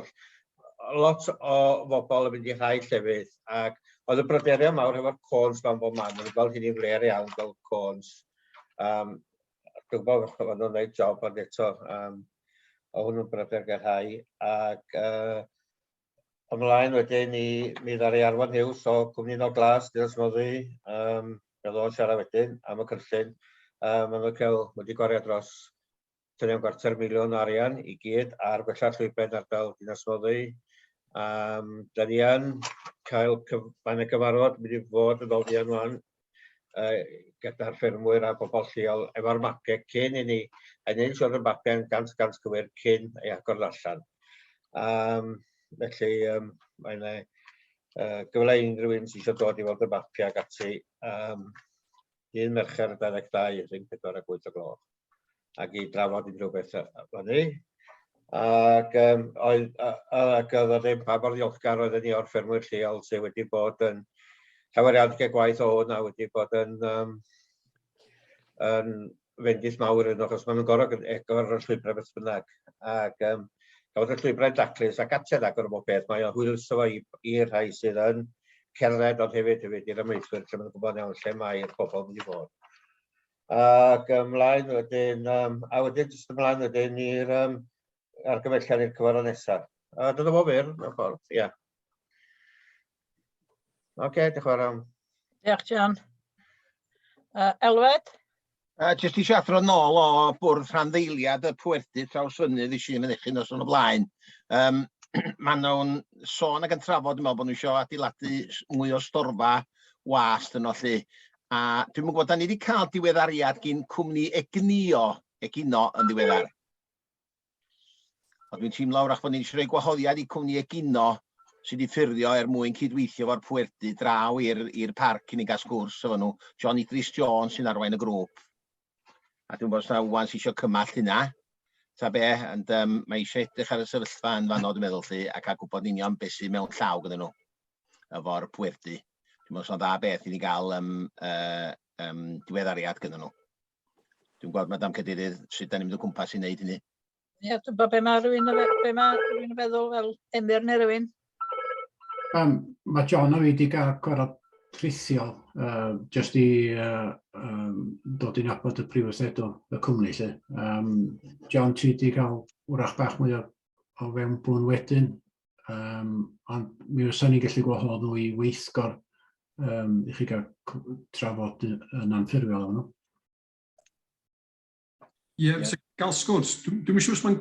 [SPEAKER 9] bobl yn mynd i rhai llefydd. Ac oedd y bryderio mawr efo'r cons fan bob man, yn gweld hyn i fler iawn fel cons. Dwi'n gwybod bod nhw'n gwneud job ond eto, o hwnnw'n bryder gyda rhai. Ac ymlaen wedyn mi ddari Arfon Hughes o Cwmni No Glas, Diosmoddi, fel o'n siarad wedyn am y cynllun. Mae wedi gwario dros $3.25 miliwn i gyd ar gwella llwyben ardal Diosmoddi. Da ni yn cael mae'n y gyfarfod mynd i fod yn ôl fi wan gyda'r ffermwyr a bobl lleol efo'r mapau cyn i ni, a ni'n siŵr y mapau yn gant cywir cyn ei agor allan. Felly, mae'n gyfle unrhyw un sy'n eisiau dod i fod y mapio ag ati. Un Mercher 22, rhywun 4 ag 8 o gloch. Ac i drafod unrhyw beth fyny. Ac oedd ddim pa mor ddiolchgar oedden ni o'r ffermwyr lleol sydd wedi bod yn llaweriadau gwaith o hwn a wedi bod yn fendith mawr yn achos maen nhw'n gorfod egor y llwybrau beth bynnag. Ac gafodd y llwybrau'n daclus ac atedd agor o bob beth. Mae o'n hwylso fo i'r rhai sydd yn cerdded ond hefyd i'r ymwneithwyr lle maen nhw'n gwybod iawn lle mae'r pobl wedi bod. Ac ymlaen wedyn, a wedyn jyst ymlaen wedyn i'r argymelliad i'r cyfarfod nesaf. Dyna fo fyr, mewn ffordd, ia. Oce, diolch yn fawr.
[SPEAKER 2] Diolch, John. Elwed?
[SPEAKER 6] Jyst eisiau athro nôl o bwrdd rhanddeiliad y pwerdu trawsfynydd i Sir Mynychyn os o'n o blaen. Maen nhw'n sôn ac yn trafod, dwi'n meddwl bod nhw eisiau adeiladu mwy o storfa wast yn ollu. A dwi'n meddwl bod ni wedi cael diweddariad gyn cwmni Egino yn ddiweddar. A dwi'n teimlo wrach bod ni'n eisiau rhoi gwahoddiad i cwmni Egino sydd wedi ffurfio mwyn cydweithio fo'r pwerdu draw i'r parc i ni gael sgwrs efo nhw. John Idris Jones sy'n arwain y grŵp. A dwi'n bod yna wan sy'n eisiau cymall hynna. Ta be, ond mae eisiau edrych ar y sefyllfa yn fanno, dwi'n meddwl chi, ac a gwybod union beth sy'n mewn llaw gyda nhw efo'r pwerdu. Dwi'n meddwl sy'n dda beth i ni gael diweddariad gyda nhw. Dwi'n gweld Madam Cadeirydd sut da ni'n mynd o gwmpas i wneud hynny.
[SPEAKER 2] Ie, dwi'n bod be mae rhywun yn feddwl fel Emyr neu rhywun.
[SPEAKER 13] Mae John a fi wedi cael gwerth rithio jyst i dod i'n abod y prifwythredwr y cwmni lle. John, ti wedi cael wrach bach mwy o fewnbwn wedyn, ond mi fysa ni gallu gwahodd nhw i weithgor i chi gael trafod yn anffurfiol o'n nhw.
[SPEAKER 17] Ie, fysa gael sgwrs. Dwi'n siŵr os mae'n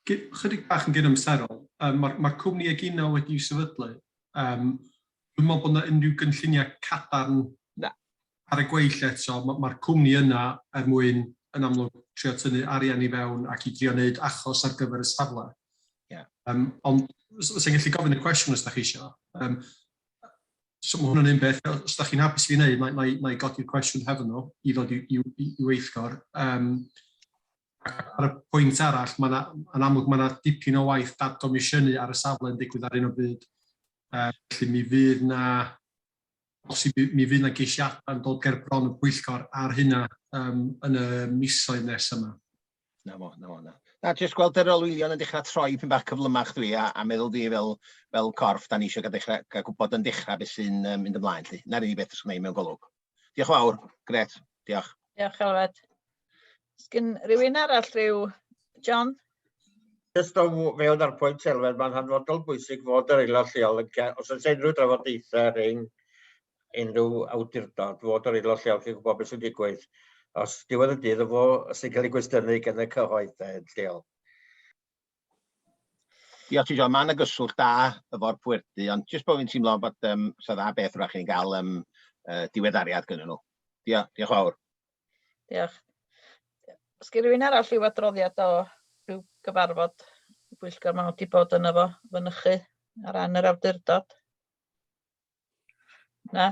[SPEAKER 17] chydig bach yn gynamserol. Mae'r cwmni Egino wedi i'w sefydlu. Dwi'n meddwl bod yna unrhyw gynlluniau cadarn ar y gweill eto. Mae'r cwmni yna mwyn yn amlwg trio tynnu arian i fewn ac i drio wneud achos ar gyfer y safle. Ond sy'n gallu gofyn y cwestiwn os da chi eisiau. So mae hwnna'n un beth, os da chi'n hapus fi wneud, na i godi'r cwestiwn hefo nhw i ddod i weithgor. Ar y pwynt arall, yn amlwg mae yna dipyn o waith dadgomisiynu ar y safle yn digwydd ar un o bryd. Felly mi fydd na geisiadau yn dod ger bron y pwyllgor ar hynna yn y misoedd nes yma.
[SPEAKER 6] Na, jyst gweld yr olwylion yn dechrau troi pyn bach cyflymach dwi a meddwl di fel corff da ni eisiau gael gwybod yn dechrau beth sy'n mynd ymlaen. Na'r unig beth ysgrifennu mewn golwg. Diolch fawr, gret, diolch.
[SPEAKER 2] Diolch, Elwed. Sgyn rhywun arall rhyw, John?
[SPEAKER 9] Jyst o fewn ar pwynt Elwed, mae'n hanfodol bwysig fod yr aelod lleol yn cael, os oes unrhyw drafodaethau rhwng unrhyw awdurdod, fod yr aelod lleol chi'n gwybod beth sy'n digwydd. Os diwedd y dydd efo sy'n cael ei gwestiynu gan y cyhoedd lleol.
[SPEAKER 6] Diolch ti John, mae'n gyswllt da efo'r pwerdu, ond jyst bod fi'n teimlo bod sy'n dda beth rhaid chi'n gael diweddariad gyda nhw. Diolch fawr.
[SPEAKER 2] Diolch. Os gen rhywun arall i'w adroddiad o rhyw gyfarfod y pwyllgor mae wedi bod yna fo fynychu ar ran yr awdurdod? Na.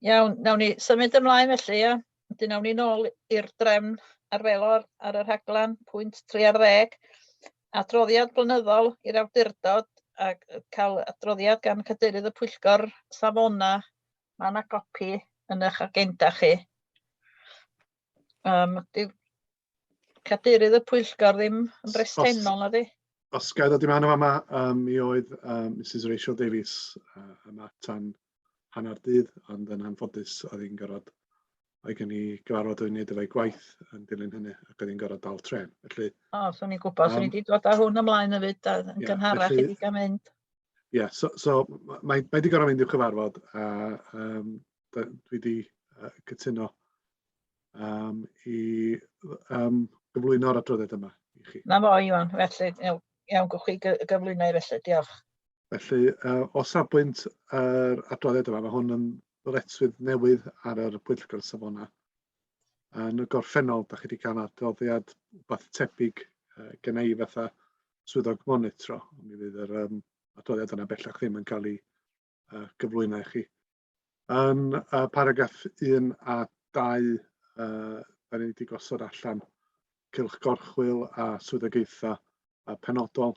[SPEAKER 2] Iawn, nawn ni symud ymlaen felly, ia. Wedyn nawn ni nôl i'r drefn arfelor ar y rhaglan, pwynt 3 ar 10, adroddiad blynyddol i'r awdurdod ac cael adroddiad gan cadeirydd y pwyllgor safona. Mae yna gopi yn eich agenda chi. Cadeirydd y pwyllgor ddim yn bresennol na di?
[SPEAKER 1] Os gael dod i mewn yma, mi oedd Mrs Rachel Davies yma tan hanner dydd, ond yn anffodus oedd hi'n gorfod o'i gen i gyfarfod o'i wneud efo'i gwaith yn dilyn hynny, ac oedd hi'n gorfod dal tren. Felly,
[SPEAKER 2] so'n i'n gwybod, so'n i wedi dod â hwn ymlaen y fyd, yn gynharach i di gael mynd.
[SPEAKER 1] Ie, so mae wedi gorfod mynd i'w cyfarfod, a dwi wedi cytuno i gyflwyno'r adroddiad yma i chi. Na
[SPEAKER 2] fo, Iwan, felly, iawn gwch chi gyflwyno i felly, diolch.
[SPEAKER 1] Felly, o safbwynt yr adroddiad yma, mae hwn yn ddyletswydd newydd ar yr pwyllgor safona. Yn y gorffennol, da chi wedi cael adroddiad rhywbeth tebyg gen i fatha swyddog monitro. Mi fydd yr adroddiad yna bellach ddim yn cael ei gyflwyno i chi. Yn paragraff 1 a 2, da ni wedi gosod allan cylch gorchwil a swyddogaethau penodol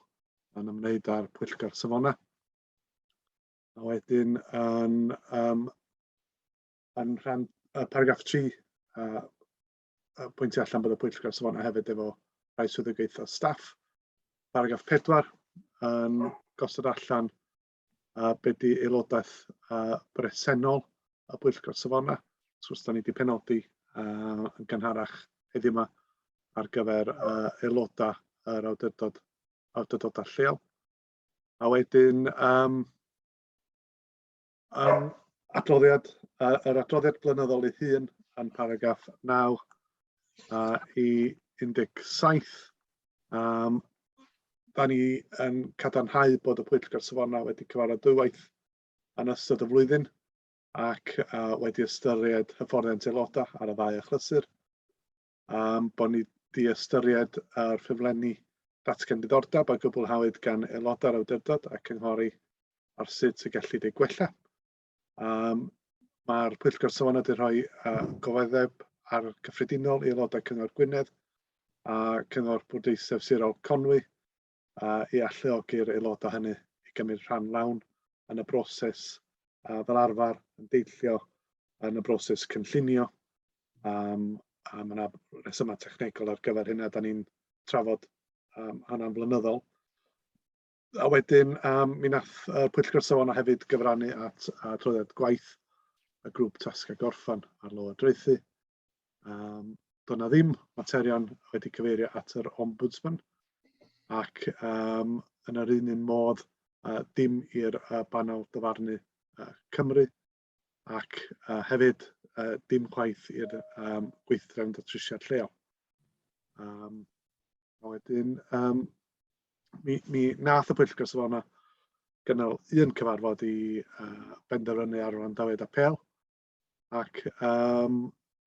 [SPEAKER 1] yn ymwneud â'r pwyllgor safonau. A wedyn yn rhan paragraff 3, pwyntio allan bod y pwyllgor safonau hefyd efo rhai swyddogaethau staff. Paragraff 4 yn gosod allan be di aelodaeth bresennol y pwyllgor safonau. So, da ni wedi penodi yn gynharach heddiw yma ar gyfer aelodau yr awdurdodau lleol. A wedyn, yr adroddiad blynyddol ei hun yn paragraff 9 i 17. Da ni yn cadarnhau bod y pwyllgor safonau wedi cyfarfod dwywaith yn ystod y flwyddyn ac wedi ystyried hyfforddiant aelodau ar y ddau achlysur. Bod ni wedi ystyried yr ffurflenni datgan diddordeb a gwblhawyd gan aelodau'r awdurdod a cynghori ar sut y gellid ei gwella. Mae'r pwyllgor safonau wedi rhoi gofeddeb ar Cyffredinol i aelodau Cyngor Gwynedd a Cyngor Bwrdeiseb Sirol Conwy i alluogi'r aelodau hynny i gymryd rhan lawn yn y broses fel arfer yn deillio yn y broses cynllunio. Mae yna resymau technegol ar gyfer hynny, da ni'n trafod hynna'n flynyddol. A wedyn, mi nath y pwyllgor safonau hefyd gyfrannu at adroddiad gwaith y grŵp tasga gorffan ar lywodraethu. Doedd na ddim materion wedi cyfeirio at yr ombudsman ac yn yr un modd dim i'r banel dyfarnu Cymru ac hefyd dim chwaith i'r gweithredwyr datrysiad lleol. A wedyn, mi nath y pwyllgor safonau gynnal un cyfarfod i benderfynu ar wrandawiad apel ac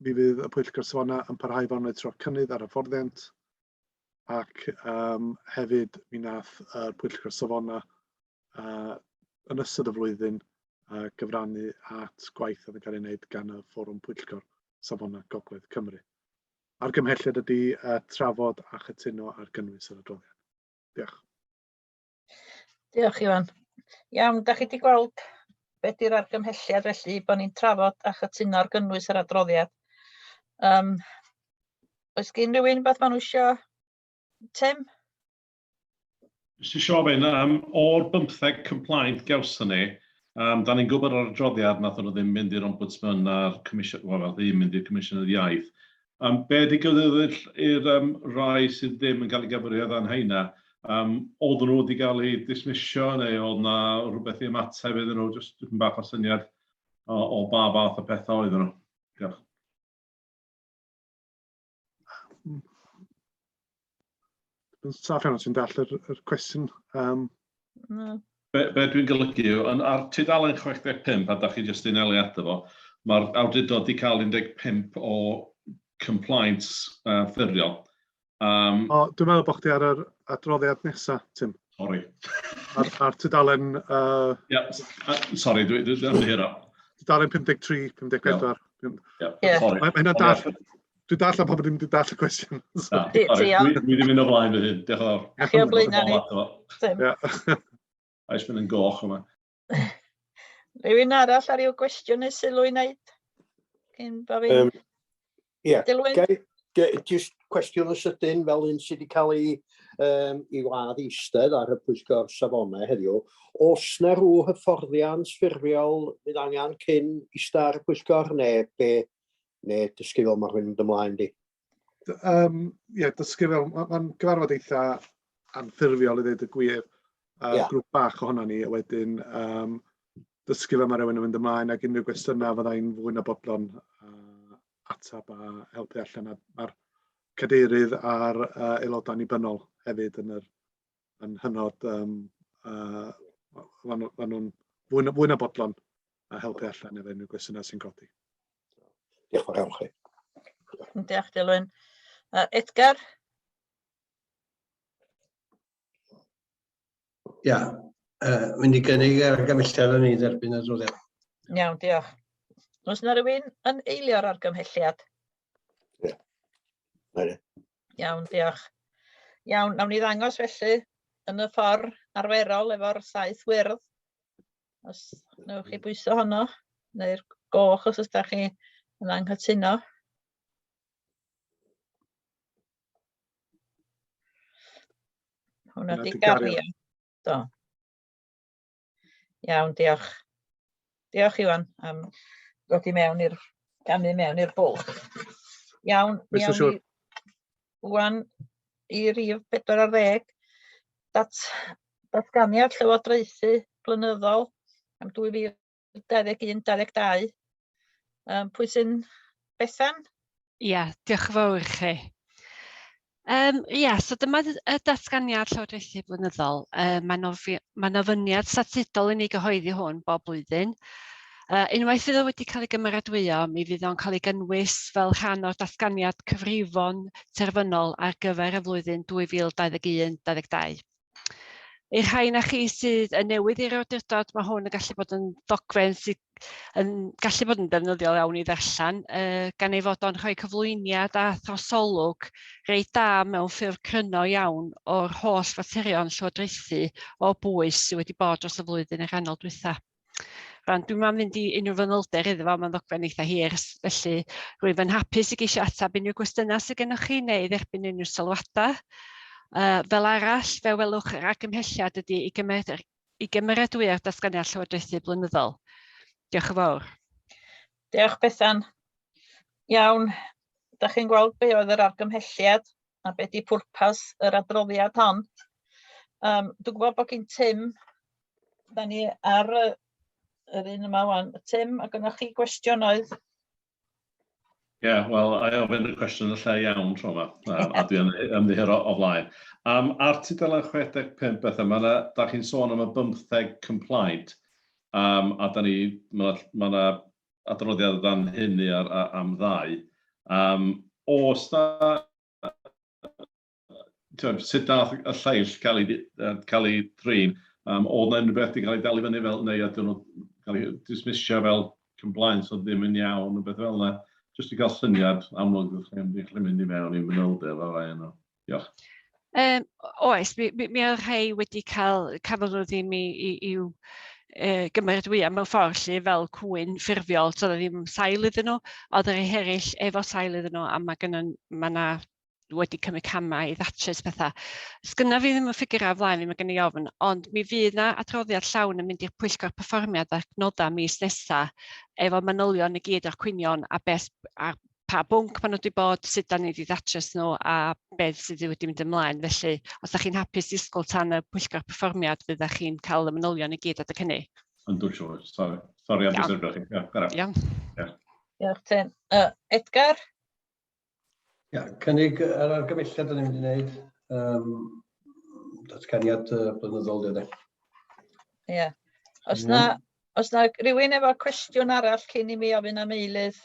[SPEAKER 1] mi fydd y pwyllgor safonau yn parhau fo'n tro cynnydd ar y fforddiant ac hefyd mi nath y pwyllgor safonau yn ystod y flwyddyn gyfrannu at gwaith oedd yn cael ei wneud gan y fforwm pwyllgor safonau Gogledd Cymru. Argymhelliad ydy trafod a chytuno ar gynnwys yr adroddiad. Diolch.
[SPEAKER 2] Diolch Iwan. Iawn, da chi wedi gweld beth yw'r argymhelliad felly bod ni'n trafod a chytuno ar gynnwys yr adroddiad. Oes gen rhywun beth maen nhw eisiau? Tim?
[SPEAKER 3] Mr. Siobyn, o'r 15 compliant gawson ni, da ni'n gwybod o'r adroddiad nath nhw ddim mynd i'r ombudsman a'r comisiwn, wel, ddim mynd i'r comisiwn y iaith. Be ydy gyfnodol i'r rai sydd ddim yn cael ei gyfeirio am heina? Oedden nhw wedi cael ei dismisio neu oedd na rhywbeth i ymateb iddyn nhw, jyst yn bach o syniad o ba fath o pethau oedden nhw. Diolch.
[SPEAKER 1] Saff iawn os yw'n dall yr cwestiwn.
[SPEAKER 3] Be dwi'n golygu yw, ar tudalen 65, a da chi jyst un eliad efo, mae'r awdurdod wedi cael 15 o compliance ffurfiol.
[SPEAKER 1] Dwi'n meddwl bod chdi ar yr adroddiad nesaf, Tim.
[SPEAKER 3] Sori.
[SPEAKER 1] Ar tudalen...
[SPEAKER 3] Sori, dwi'n ymddihiro.
[SPEAKER 1] Tudalen 53, 54.
[SPEAKER 3] Sori.
[SPEAKER 1] Mae hynna'n dall. Dwi'n dall am pobl ddim wedi dall y cwestiwn.
[SPEAKER 3] Dwi wedi mynd o blaen fy hyn. Diolch yn fawr.
[SPEAKER 2] Chi o blaen ni. Tim.
[SPEAKER 3] A eich mynd yn goch yma.
[SPEAKER 2] Rhywun arall ar i'w gwestiwn neu sylw i wneud?
[SPEAKER 15] Just cwestiwn yn sydyn fel un sydd wedi cael ei ladd eistedd ar y pwyllgor safonau heddiw. Os na rhyw hyfforddiant ffurfiol fydd angen cyn eistedd ar y pwyllgor neu dysgu fel mae'r mynd ymlaen di?
[SPEAKER 1] Dysgu fel, mae'n gyfarfod eitha anffurfiol i ddweud y gwir. Grŵp bach ohono ni, a wedyn dysgu fel mae rhywun yn mynd ymlaen ac unrhyw gwestiynau fyddai'n fwy na bodlon atab a helpu allan. Mae'r cadeirydd a'r aelodau annibynnol hefyd yn hynod maen nhw'n fwy na bodlon a helpu allan efo unrhyw gwestiynau sy'n codi.
[SPEAKER 15] Diolch yn fawr chi.
[SPEAKER 2] Diolch Dilwyn. Edgar?
[SPEAKER 10] Mynd i gynnig ar gymhelliad yn ei dderbyn y drwyddiad.
[SPEAKER 2] Iawn, diolch. Oes yna rhywun yn eilio'r argymhelliad? Iawn, diolch. Iawn, nawn ni ddangos felly yn y ffordd arferol efo'r 7 wyrdd. Os newch chi bwyso honno, neu'r goch os ydych chi yn anghytuno. Hwna di gario. Do. Iawn, diolch. Diolch Iwan am dod i mewn i'r gamu mewn i'r bwlch. Iawn, mi awn ni wan i rhif 40. Datganiad llywodraethu blynyddol am 2021-2022. Pwy sy'n Bethan?
[SPEAKER 18] Ia, diolch yn fawr i chi. So dyma y datganiad llywodraethu blynyddol. Mae'n ofyniad statudol i ni gyhoeddi hwn bob blwyddyn. Unwaith fydd o wedi cael ei gymeradwyo, mi fydd o'n cael ei gynnwys fel rhan o'r datganiad cyfrifon terfynol ar gyfer y flwyddyn 2021-2022. I'r rhai na chi sydd yn newydd i'r awdurdod, mae hwn yn gallu bod yn ddogfen sydd yn gallu bod yn defnyddiol iawn i ddarllen, gan ei fod o'n rhoi cyflwyniad a throsolwg reit da mewn ffurf cryno iawn o'r holl faterion llywodraethu o bwys sydd wedi bod dros y flwyddyn yr annol dwytha. Dwi'n ma'n mynd i unrhyw fanylder iddo fo, mae'n ddogfen eitha hir, felly rwyf yn hapus i geisio ateb unrhyw gwestiynau sydd gennych chi neu dderbyn unrhyw sylwadau. Fel arall, fe welwch yr argymhelliad ydy i gymeradwyo'r datganiad llywodraethu blynyddol. Diolch yn fawr.
[SPEAKER 2] Diolch Bethan. Iawn, ydych chi'n gweld be oedd yr argymhelliad a be di pwrpas yr adroddiad hon. Dwi'n gwybod bod gen Tim, da ni ar yr un yma wan. Tim, a gynnwch chi gwestiynoedd?
[SPEAKER 3] Wel, a ofyn y cwestiwn y lle iawn tro yma, a dwi'n ymddihiro o flaen. Ar tudalen 65 bethau, da chi'n sôn am y 15 compliant, a mae adroddiad dan hynny am 2. Os da, sut dath y lleill cael ei trin, oedd yna unrhyw beth wedi cael ei dal i fyny fel, neu ydyn nhw cael ei dismisio fel compliance o ddim yn iawn, o beth fel yna. Jyst i gael syniad amlwg wrth chi'n mynd i mewn i manylder o rai yno. Diolch.
[SPEAKER 18] Oes, mi oedd rhai wedi cael cafodd nhw ddim i'w gymeradwyo mewn ffordd lle fel cwyn ffurfiol, so oedd ddim sail iddyn nhw, oedd yr eraill efo sail iddyn nhw, a mae yna wedi cymryd camau i ddatrys pethau. Sgynna fi ddim yn ffigurau flaen fi, mae gen i ofn, ond mi fydd yna adroddiad llawn yn mynd i'r pwyllgor perfformiad ac nodau mis nesaf efo manylion i gyd o'r cwynion a pa bwnc maen nhw wedi bod, sut da ni wedi ddatrys nhw a beth sydd wedi mynd ymlaen. Felly, os da chi'n hapus disgwyl tan y pwyllgor perfformiad, fydda chi'n cael y manylion i gyd at y cynnig.
[SPEAKER 3] Yndw siwr, sori am ddisgrifio chi.
[SPEAKER 18] Iawn.
[SPEAKER 2] Diolch Tim. Edgar?
[SPEAKER 10] Cynnig yr argymhelliad yn mynd i wneud datganiad blynyddol ydy.
[SPEAKER 2] Ie. Os na rhywun efo cwestiwn arall cyn i mi ofyn am eilydd?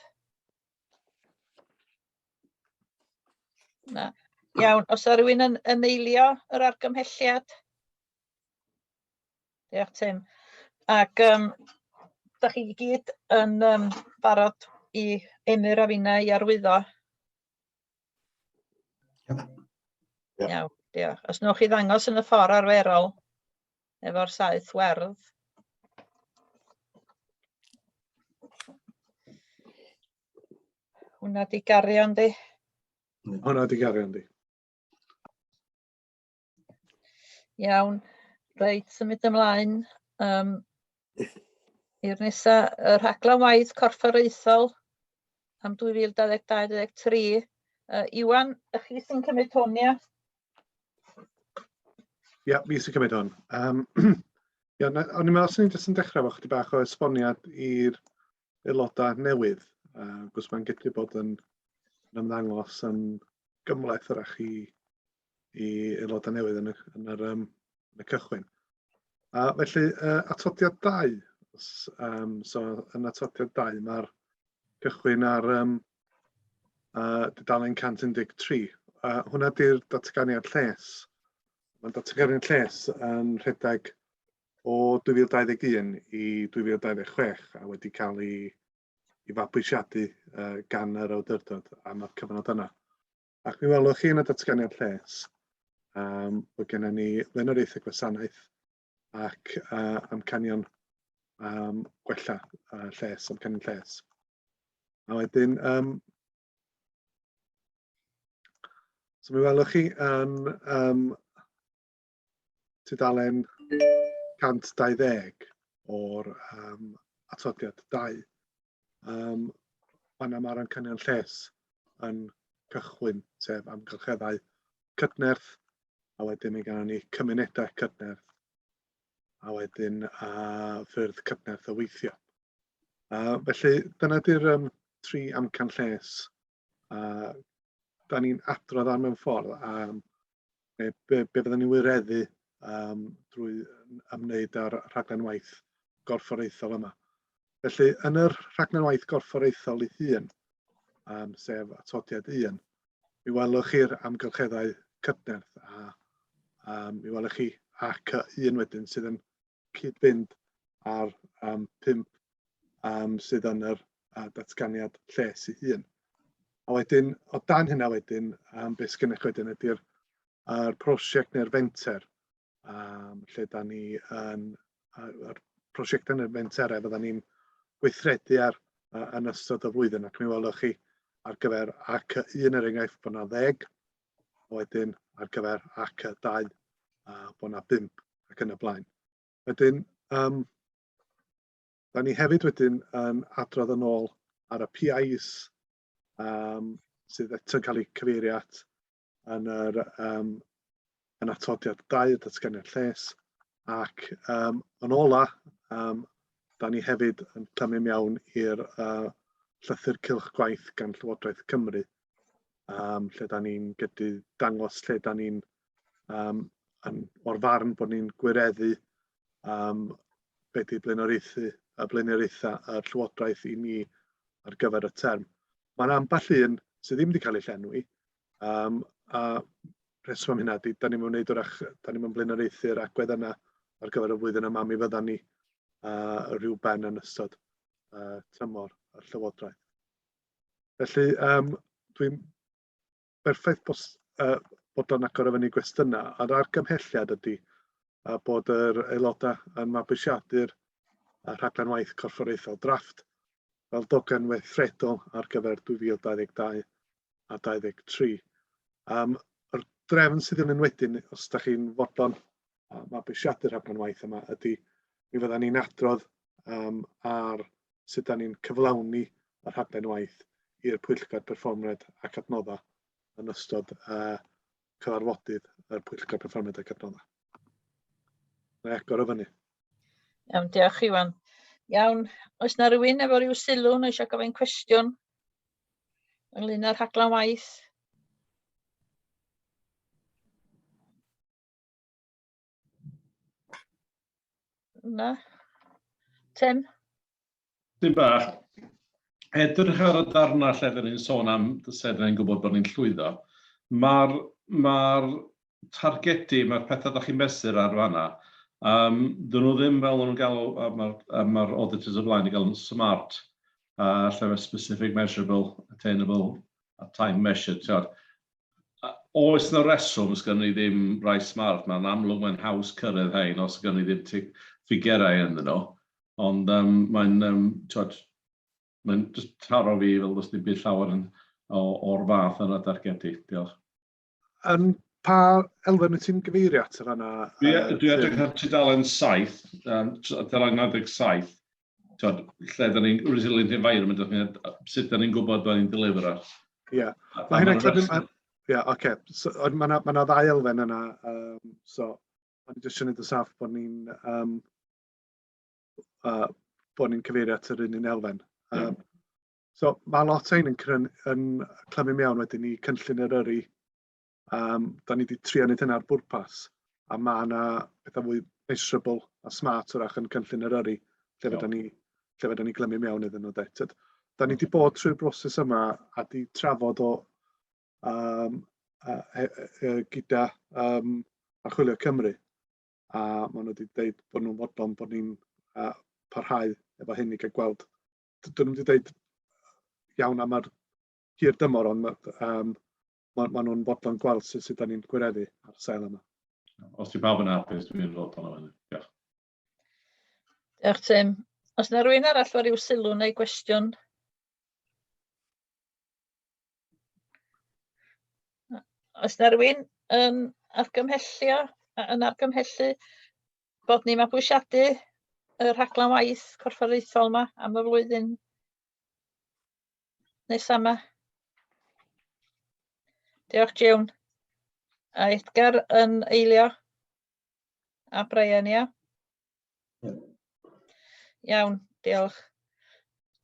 [SPEAKER 2] Na. Iawn, os na rhywun yn eilio yr argymhelliad? Diolch Tim. Ac da chi gyd yn barod i Emyr a finna i arwyddo? Iawn, diolch. Os nwch chi ddangos yn y ffordd arferol efo'r 7 werdd. Hwna di gario yndi?
[SPEAKER 1] Hwna di gario yndi.
[SPEAKER 2] Iawn, reit, symud ymlaen i'r nesa, y rhaglen waith corfforaethol am 2022-2023. Iwan, ych chi sy'n cymryd hwn, ia?
[SPEAKER 1] Ia, fi sy'n cymryd hwn. O'n i'n meddwl sy'n ni'n jyst yn dechrau efo chydig bach o esboniad i'r aelodau newydd. Gwrs mae'n gallu bod yn ymddangos yn gymlaeth arach i aelodau newydd yn y cychwyn. Felly, atodiad 2. So, yn atodiad 2, mae'r cychwyn ar dudalen 113. Hwna di'r datganiad lles. Mae'n datganiad lles yn rhedeg o 2021 i 2026 a wedi cael ei fabwysiadu gan yr awdurdod am y cyfnod yna. Ac mi welwch chi yn y datganiad lles bod gennym ni Flaenoriaethau Gwasanaeth ac amcanion gwella lles, amcanion lles. A wedyn, so mi welwch chi yn tudalen 120 o'r atodiad 2. Fan'na mae'r amcanion lles yn cychwyn, sef amgylcheddau cydnerth, a wedyn mae gennym ni cymunedau cydnerth, a wedyn ffyrdd cydnerth o weithio. Felly, dyna di'r 3 amcan lles. Da ni'n adrodd ar mewn ffordd be fyddwn ni'n wireddu drwy ymwneud â'r rhaglen waith gorfforaethol yma. Felly, yn yr rhaglen waith gorfforaethol ei hun, sef atodiad 1, mi welwch chi'r amgylcheddau cydnerth a mi welwch chi APCE 1 wedyn sydd yn cyd-fynd ar 5 sydd yn yr datganiad lles ei hun. A wedyn, o dan hynna wedyn, beth sy'n gennych wedyn ydy'r prosiect neu'r fenter, lle da ni yn yr prosiect neu'r fenterau fydda ni'n gweithredu ar yn ystod y flwyddyn, ac mi welwch chi ar gyfer APCE 1 er enghraifft bod 'na 10, a wedyn ar gyfer APCE 2 bod 'na 5 ac yn y blaen. Wedyn, da ni hefyd wedyn yn adrodd yn ôl ar y PIs sydd eto'n cael eu cyfeirio at yn atodiad 2 y datganiad lles, ac yn ola, da ni hefyd yn clymu mewn i'r llythyr cylch gwaith gan Llywodraeth Cymru, lle da ni'n gallu dangos lle da ni'n o'r farn bod ni'n gwireddu be di blaenoriaethau y Llywodraeth i ni ar gyfer y term. Mae'n ambell un sydd ddim wedi cael ei llenwi, a rheswm am hynna ydy, da ni'n blaenoriaethu'r agwedd yna ar gyfer y flwyddyn yma, mi fydda ni rhyw ben yn ystod tymor y Llywodraeth. Felly, dwi'n berffaith bod o'n agor o fyny gwestiynau, a'r argymhelliad ydy bod yr aelodau yn mabwysiadu'r rhaglen waith corfforaethol drafft fel dogen weithredol ar gyfer 2022 a 2023. Yr drefn sydd yn wedyn, os da chi'n fodlon mabwysiadu'r rhaglen waith yma, ydy mi fydda ni'n adrodd ar sut da ni'n cyflawni y rhaglen waith i'r pwyllgor perfformiad ac adnoddau yn ystod cyfarfodydd yr pwyllgor perfformiad ac adnoddau. Na i agor o fyny.
[SPEAKER 2] Iawn, diolch Iwan. Iawn, oes na rywun efo ryw sylw neu eisiau gofyn cwestiwn ynglŷn â'r rhaglen waith? Na? Tim?
[SPEAKER 3] Dim bach. Edrych ar y darna lle dyn ni'n sôn am lle dyn ni'n gwybod bod ni'n llwyddo. Mae'r targedu, mae'r pethau da chi'n mesur ar fanna, dyn nhw ddim fel nhw'n gael, mae'r auditors o blaen i gael yn smart, lle mae specific, measurable, attainable, a time measured. Oes yna reswm, os gan ni ddim rai smart, mae'n amlwg mae'n haws cyrraedd hein, os gan ni ddim ffigurau yn nhw. Ond mae'n just taro fi fel os ni'n byd llawer o'r fath yn y dargedu. Diolch.
[SPEAKER 1] Pa elfen wyt ti'n gyfeirio at yna?
[SPEAKER 3] Dwi edrych ar tudalen 7, tudalen 97, lle da ni'n resilient environment, sut da ni'n gwybod bod ni'n delifero.
[SPEAKER 1] Ie, mae hynny'n clymu... Ie, oce. Mae yna 2 elfen yna, so o'n i jyst yn neud y saff bod ni'n cyfeirio at yr un elfen. So mae lot ein yn clymu mewn wedyn i cynllun Eryri. Da ni wedi trio wneud hynna'r bwrpas, a mae yna pethau fwy measurable a smart wrach yn cynllun Eryri, lle fydda ni glymu mewn iddyn nhw. Da ni wedi bod trwy'r broses yma a wedi trafod o gyda Archwilio Cymru, a maen nhw wedi dweud bod nhw'n fodlon bod ni'n parhau efo hyn i gael gweld. Dyn nhw wedi dweud iawn am yr hir dymor, ond maen nhw'n fodlon gweld sut da ni'n gwireddu ar y sail yma.
[SPEAKER 3] Os ti bawb yn hapus, dwi'n rhoi hwnna fyny. Diolch.
[SPEAKER 2] Diolch Tim. Os yna rhywun arall fo ryw sylw neu gwestiwn? Os yna rhywun yn argymhellu bod ni'n mabwysiadu y rhaglen waith corfforaethol yma am y flwyddyn nesaf yma? Diolch June. A Edgar yn eilio? A Brian, ia? Iawn, diolch.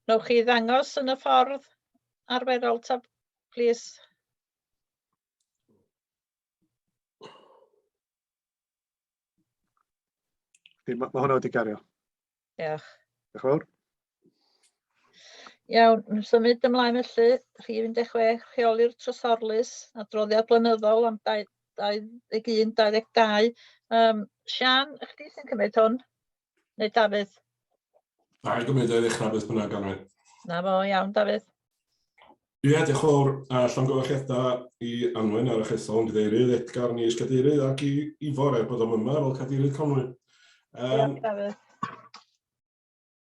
[SPEAKER 2] Nowch chi ddangos yn y ffordd arferol ta, please?
[SPEAKER 1] Mae hwnna wedi gario.
[SPEAKER 2] Diolch.
[SPEAKER 1] Diolch yn fawr.
[SPEAKER 2] Iawn, yn symud ymlaen felly, rhif 16, rheoli'r trysorlus, adroddiad blynyddol am 21-22. Sian, chdi sy'n cymryd hwn? Neu Dafydd?
[SPEAKER 19] Na, i gymryd ei ddechrau beth bynnag Anwen.
[SPEAKER 2] Na fo, iawn, Dafydd.
[SPEAKER 19] Ie, diolch yn fawr. Llongyfarchiadau i Anwen ar y chethol yn cadeirydd, Edgar ni cadeirydd ac i Ifor bod o'n yma fel cadeirydd Conwy.
[SPEAKER 2] Diolch, Dafydd.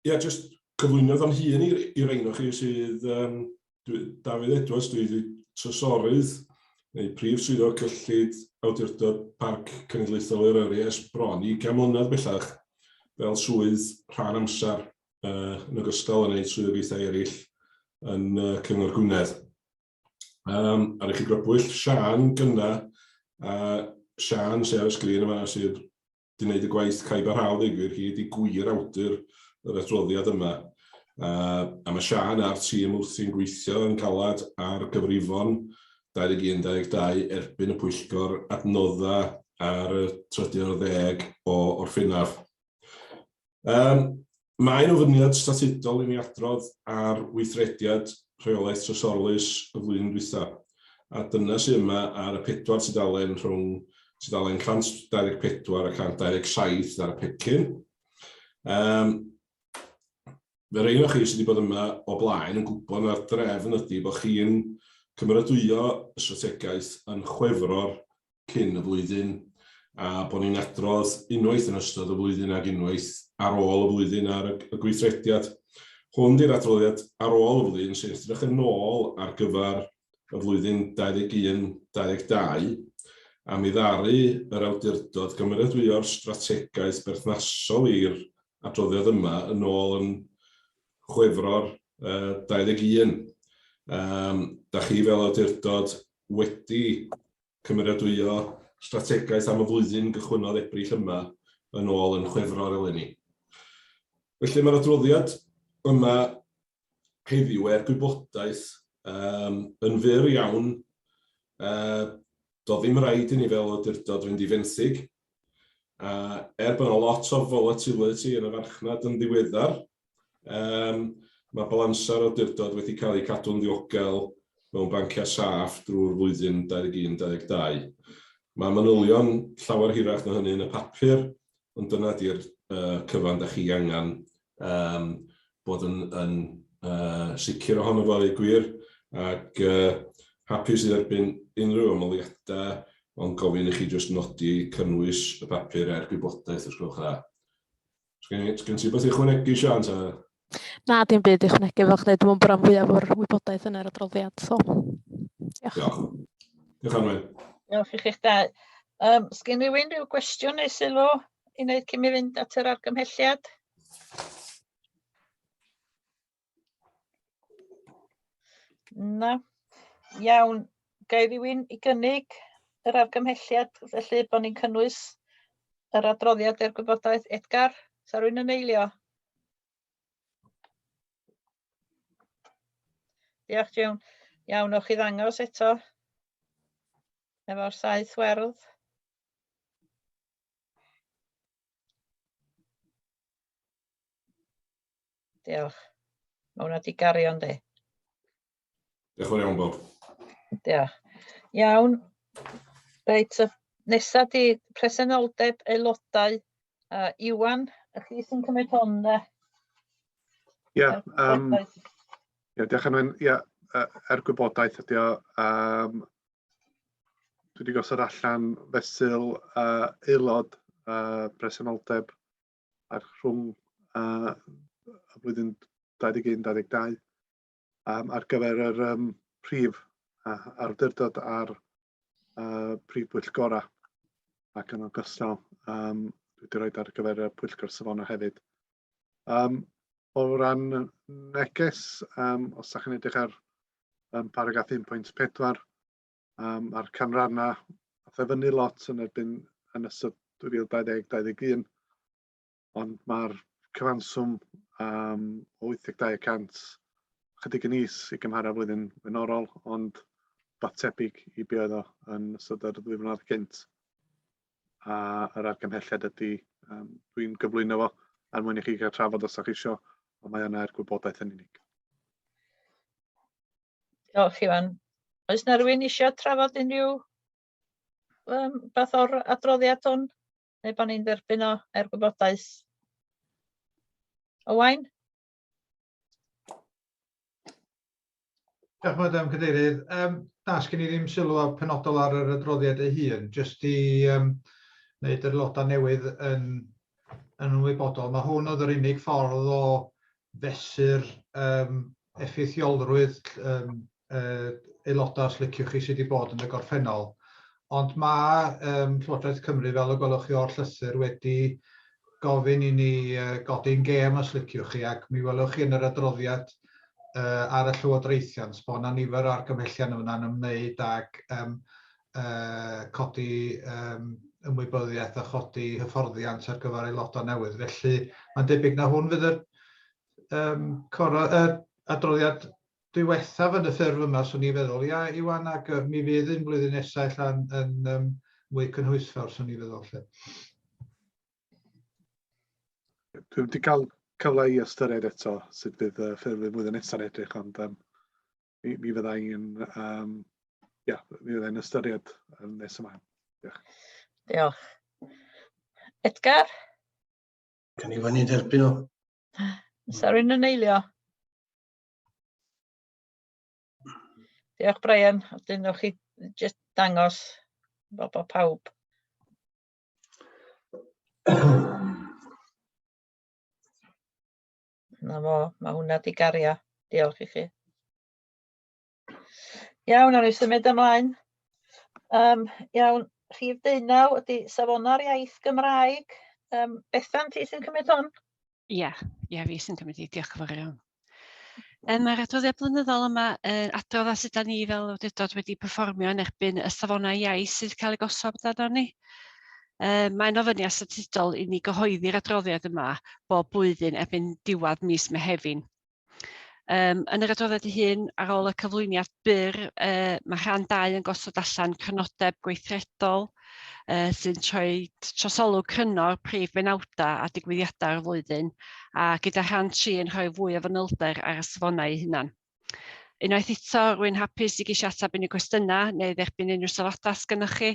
[SPEAKER 19] Ie, jyst cyflwynodd o'n hun i'r ein o chi sydd Dafydd Edwards, dwi wedi trysorydd neu prif swyddog cyllid awdurdod Parc Cenedlaethol Eryri ers bron i 20 mlynedd bellach fel swydd rhan amser yn ogystal yn gwneud swyddogaethau eraill yn Cyngor Gwynedd. Ar eich grybwyll Sian gyna, Sian sydd ar y sgrin yma sydd wedi gwneud y gwaith caib ar hawl ddigwyr, hi wedi gwir awdur yr adroddiad yma. A mae Sian a'r tîm wrthi'n gweithio yn calad ar gyfrifon 21-22 erbyn y pwyllgor adnoddau ar y 30 o Orffennaf. Mae'n ofyniad statudol i ni adrodd ar weithrediad rheolaeth trysorlus y flwyddyn dwytha. A dyna sydd yma ar y 4 tudalen rhwng tudalen 124 a 127 ar y pecyn. Fe rhain o chi sydd wedi bod yma o blaen yn gwybod na'r drefn ydy bod chi'n cymeradwyo y strategaeth yn Chwefror cyn y flwyddyn a bod ni'n adrodd unwaith yn ystod y flwyddyn ac unwaith ar ôl y flwyddyn ar y gweithrediad. Hwn di'r adroddiad ar ôl y flwyddyn sy'n edrych yn ôl ar gyfer y flwyddyn 21-22 a mi ddaru yr awdurdod gymeradwyo'r strategaeth berthnasol i'r adroddiad yma yn ôl yn Chwefror 21. Da chi fel awdurdod wedi cymeradwyo strategaeth am y flwyddyn gychwynodd Ebrill yma yn ôl yn Chwefror eleni. Felly mae'r adroddiad yma heddiw gwybodaeth yn fyr iawn. Doedd ddim rhaid i ni fel awdurdod fynd i fenthyg. Bod yna lot o volatility yn y farchnad yn ddiweddar, mae balansa'r awdurdod wedi cael ei cadw'n ddiogel mewn banciau saff drwy'r flwyddyn 21-22. Mae manylion llawer hirach na hynny yn y papur, ond dyna di'r cyfan da chi angen bod yn sicr ohono fo i gwir, ac hapus i dderbyn unrhyw ymweliadau, ond gofyn i chi jyst nodi cynnwys y papur gwybodaeth os gwelwch dda. Sgen ti beth i ychwanegu, Sian?
[SPEAKER 11] Na, dim byd i ychwanegu fel chdi, dwi'n meddwl bod fwyaf o'r wybodaeth yn yr adroddiad. Diolch.
[SPEAKER 19] Diolch Anwen.
[SPEAKER 2] Diolch i chi'ch dau. Sgen rhywun rhyw gwestiwn neu sylw i wneud cyn mi fynd at yr argymhelliad? Na. Iawn. Gai rhywun i gynnig yr argymhelliad, felly bod ni'n cynnwys yr adroddiad i'r gwybodaeth? Edgar, sa rhywun yn eilio? Diolch, June. Iawn, o'ch chi ddangos eto efo'r 7 werdd. Diolch. Mae hwnna di gario yndi.
[SPEAKER 19] Diolch yn iawn, Bob.
[SPEAKER 2] Diolch. Iawn. Reit, Nesa di presenoldeb aelodau. Iwan, ych chi sy'n cymryd hon de?
[SPEAKER 1] Ie, diolch Anwen. Ie, gwybodaeth ydi o. Dwi wedi gosod allan fesul aelod presenoldeb rhwng y blwyddyn 21-22 ar gyfer yr prif awdurdod a'r prif bwyllgora ac yn ogystal dwi wedi rhoi ar gyfer y pwyllgor safona hefyd. O ran neges, os ydych chi'n edrych ar paragraff 1.4, mae'r canranna a fyny lot yn erbyn yn ystod 2020-2021, ond mae'r cyfanswm o 82% chydig yn is i gymharu â'r flwyddyn flaenorol, ond rhywbeth tebyg i be oedd o yn ystod yr 2 flynedd cynt. A yr argymhelliad ydy, dwi'n gyflwyno fo er mwyn i chi gael trafod os ydych chi isio, ond mae yna gwybodaeth yn unig.
[SPEAKER 2] Diolch Iwan. Oes na rywun eisiau trafod unrhyw beth o'r adroddiad hwn? Neu bod ni'n derbyn o gwybodaeth? Owain?
[SPEAKER 14] Diolch Madam Cadeirydd. Na, sgen i ddim sylw penodol ar yr adroddiad ei hun, jyst i wneud yr aelodau newydd yn ymwybodol. Mae hwn oedd yr unig ffordd o fesur effeithiolrwydd aelodau os liciwch chi sydd wedi bod yn y gorffennol. Ond mae Llywodraeth Cymru, fel y gwelwch chi o'r llythyr, wedi gofyn i ni godi'n gêm os liciwch chi, ac mi welwch chi yn yr adroddiad ar y llywodraethiant bod yna nifer o argymhellion yna'n ymwneud ag codi ymwybyddiaeth a chodi hyfforddiant ar gyfer aelodau newydd. Felly mae'n debyg na hwn fydd yr adroddiad diwethaf yn y ffurf yma, swn i feddwl. Ia, Iwan, ac mi fydd yn blwyddyn nesaf yn mwy cynhwysfawr, swn i feddwl.
[SPEAKER 1] Dwi wedi cael cyfle i ystyried eto sut fydd y ffurf blwyddyn nesaf edrych, ond mi fyddai'n ystyried nes yma. Diolch.
[SPEAKER 2] Diolch. Edgar?
[SPEAKER 10] Can i fyny derbyn o?
[SPEAKER 2] Oes rywun yn eilio? Diolch Brian, ydyn nhw'ch chi jyst dangos bod pawb. Na fo, mae hwnna di gario. Diolch i chi. Iawn, awn ni symud ymlaen. Iawn, rhif 19 ydy safona'r iaith Gymraeg. Bethan, ti sy'n cymryd hon?
[SPEAKER 18] Ie, fi sy'n cymryd i. Diolch yn fawr iawn. Mae'r adroddiad blynyddol yma yn adrodd a sut da ni fel awdurdod wedi perfformio yn erbyn y safonau iaith sydd wedi cael ei gosod arno ni. Mae'n ofyniad statudol i ni gyhoeddi'r adroddiad yma bob blwyddyn erbyn diwadd mis Mehefin. Yn yr adroddiad ei hun, ar ôl y cyflwyniad byr, mae rhan 2 yn gosod allan crynodeb gweithredol sy'n trosolwg cryno'r prif benawdau a digwyddiadau o'r flwyddyn, a gyda rhan 3 yn rhoi fwy o fanylder ar y safonau eu hunan. Unwaith eto, rwy'n hapus i geisio ateb unrhyw cwestiynau neu dderbyn unrhyw sylwadau sgynnoch chi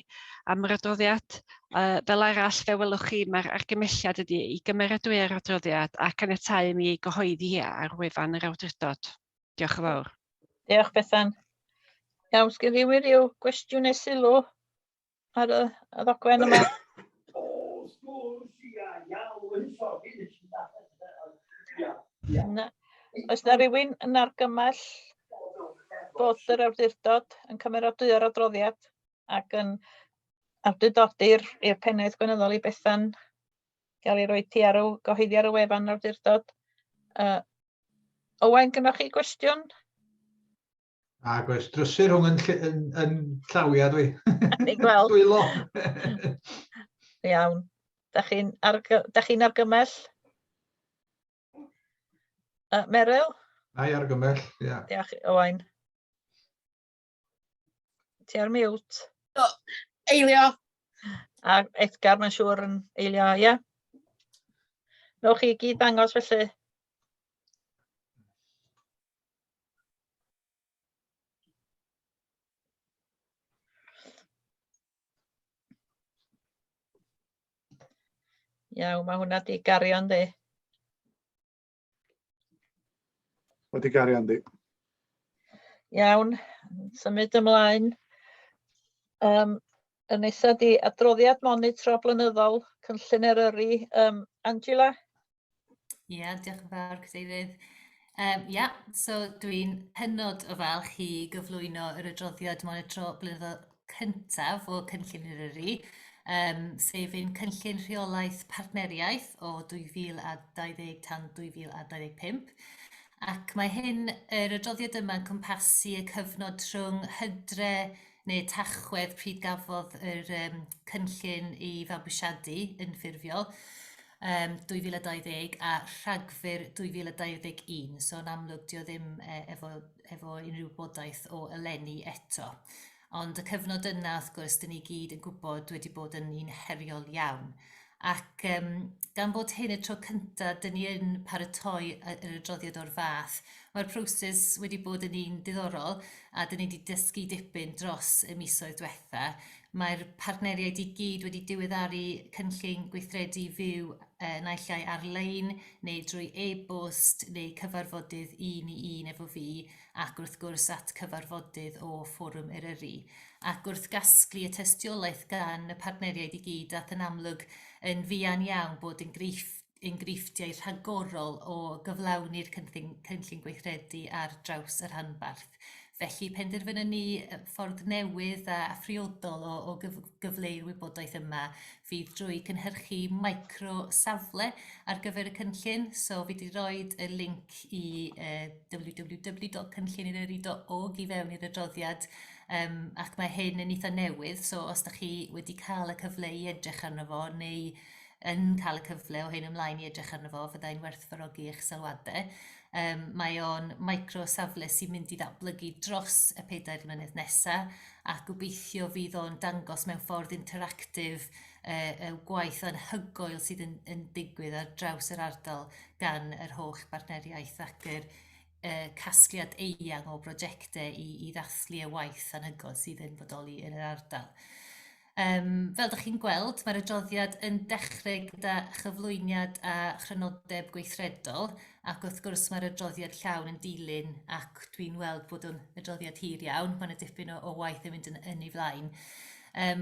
[SPEAKER 18] am yr adroddiad. Fel arall, fe welwch chi, mae'r argymelliad ydy i gymeradwyo'r adroddiad a caniatáu mi ei gyhoeddi ar wefan yr awdurdod. Diolch yn fawr.
[SPEAKER 2] Diolch Bethan. Iawn, sgen rhywun ryw gwestiwn neu sylw ar y ddogfen yma? Oes na rywun yn argymell bod yr awdurdod yn cymeradwyo'r adroddiad ac yn awdurdodi'r pennaeth gwenyddol i Bethan gael ei roi gyhoeddi ar y wefan awdurdod. Owain, gynnoch chi gwestiwn?
[SPEAKER 14] Ac oes, drysur rhwng yn llawiau dwi.
[SPEAKER 2] Ni gweld.
[SPEAKER 14] Dwylo.
[SPEAKER 2] Iawn. Da chi'n argymell? Meryl?
[SPEAKER 14] Ai argymell, ia.
[SPEAKER 2] Diolch, Owain. Ti ar mute?
[SPEAKER 7] Eilio.
[SPEAKER 2] A Edgar, mae'n siŵr yn eilio, ia? Newch chi gyd dangos felly? Iawn, mae hwnna di gario yndi.
[SPEAKER 1] Wedi gario Andy.
[SPEAKER 2] Iawn, symud ymlaen. Y nesa di adroddiad monitro blynyddol cynllun Eryri. Angela?
[SPEAKER 16] Ie, diolch yn fawr, Cadeirydd. So dwi'n hynod o falch i gyflwyno yr adroddiad monitro blynyddol cyntaf o cynllun Eryri, sef ein cynllun rheolaeth partneriaeth o 2020 tan 2025. Ac mae hyn, yr adroddiad yma'n cwmpasu y cyfnod rhwng hydre neu tachwedd pryd gafodd yr cynllun i fabwysiadu yn ffurfiol 2020 a Rhagfyr 2021. So yn amlwg dio ddim efo unrhyw bodaeth o eleni eto. Ond y cyfnod yna, wrth gwrs, dyn ni gyd yn gwybod wedi bod yn un heriol iawn. Ac gan bod hyn y tro cyntaf, dyn ni yn paratoi yr adroddiad o'r fath. Mae'r proses wedi bod yn un diddorol a dyn ni wedi dysgu dipyn dros y misoedd diwetha. Mae'r partneriaid i gyd wedi diweddaru cynllun gweithredu fyw naill ai ar-lein neu drwy e-bost neu cyfarfodydd un i un efo fi ac wrth gwrs at cyfarfodydd o fforwm Eryri. Ac wrth gasglu y tystiolaeth gan y partneriaid i gyd ac yn amlwg yn fuan iawn bod enghreifftiau rhagorol o gyflawni'r cynllun gweithredu ar draws yr rhanbarth. Felly penderfynu ni ffordd newydd a phriodol o gyfleu'r wybodaeth yma fydd drwy cynhyrchu micro safle ar gyfer y cynllun. So fi wedi rhoi y link i www.cynlluneryri.org i fewn i'r adroddiad ac mae hyn yn eitha newydd. So os ydych chi wedi cael y cyfle i edrych arno fo neu yn cael y cyfle o hyn ymlaen i edrych arno fo, fyddai'n werthfawrogi eich sylwadau. Mae o'n micro safle sy'n mynd i ddatblygu dros y 4 mlynedd nesaf a gobeithio fydd o'n dangos mewn ffordd interactif y gwaith anhygoel sydd yn digwydd ar draws yr ardal gan yr holl partneriaeth ac yr casgliad eang o brosiectau i ddathlu y waith anhygoel sydd yn bodoli yn yr ardal. Fel ydych chi'n gweld, mae'r adroddiad yn dechrau gyda chyflwyniad a chrynodeb gweithredol ac wrth gwrs mae'r adroddiad llawn yn dilyn ac dwi'n weld bod o'n adroddiad hir iawn, mae'n dipyn o waith yn mynd yn ei flaen.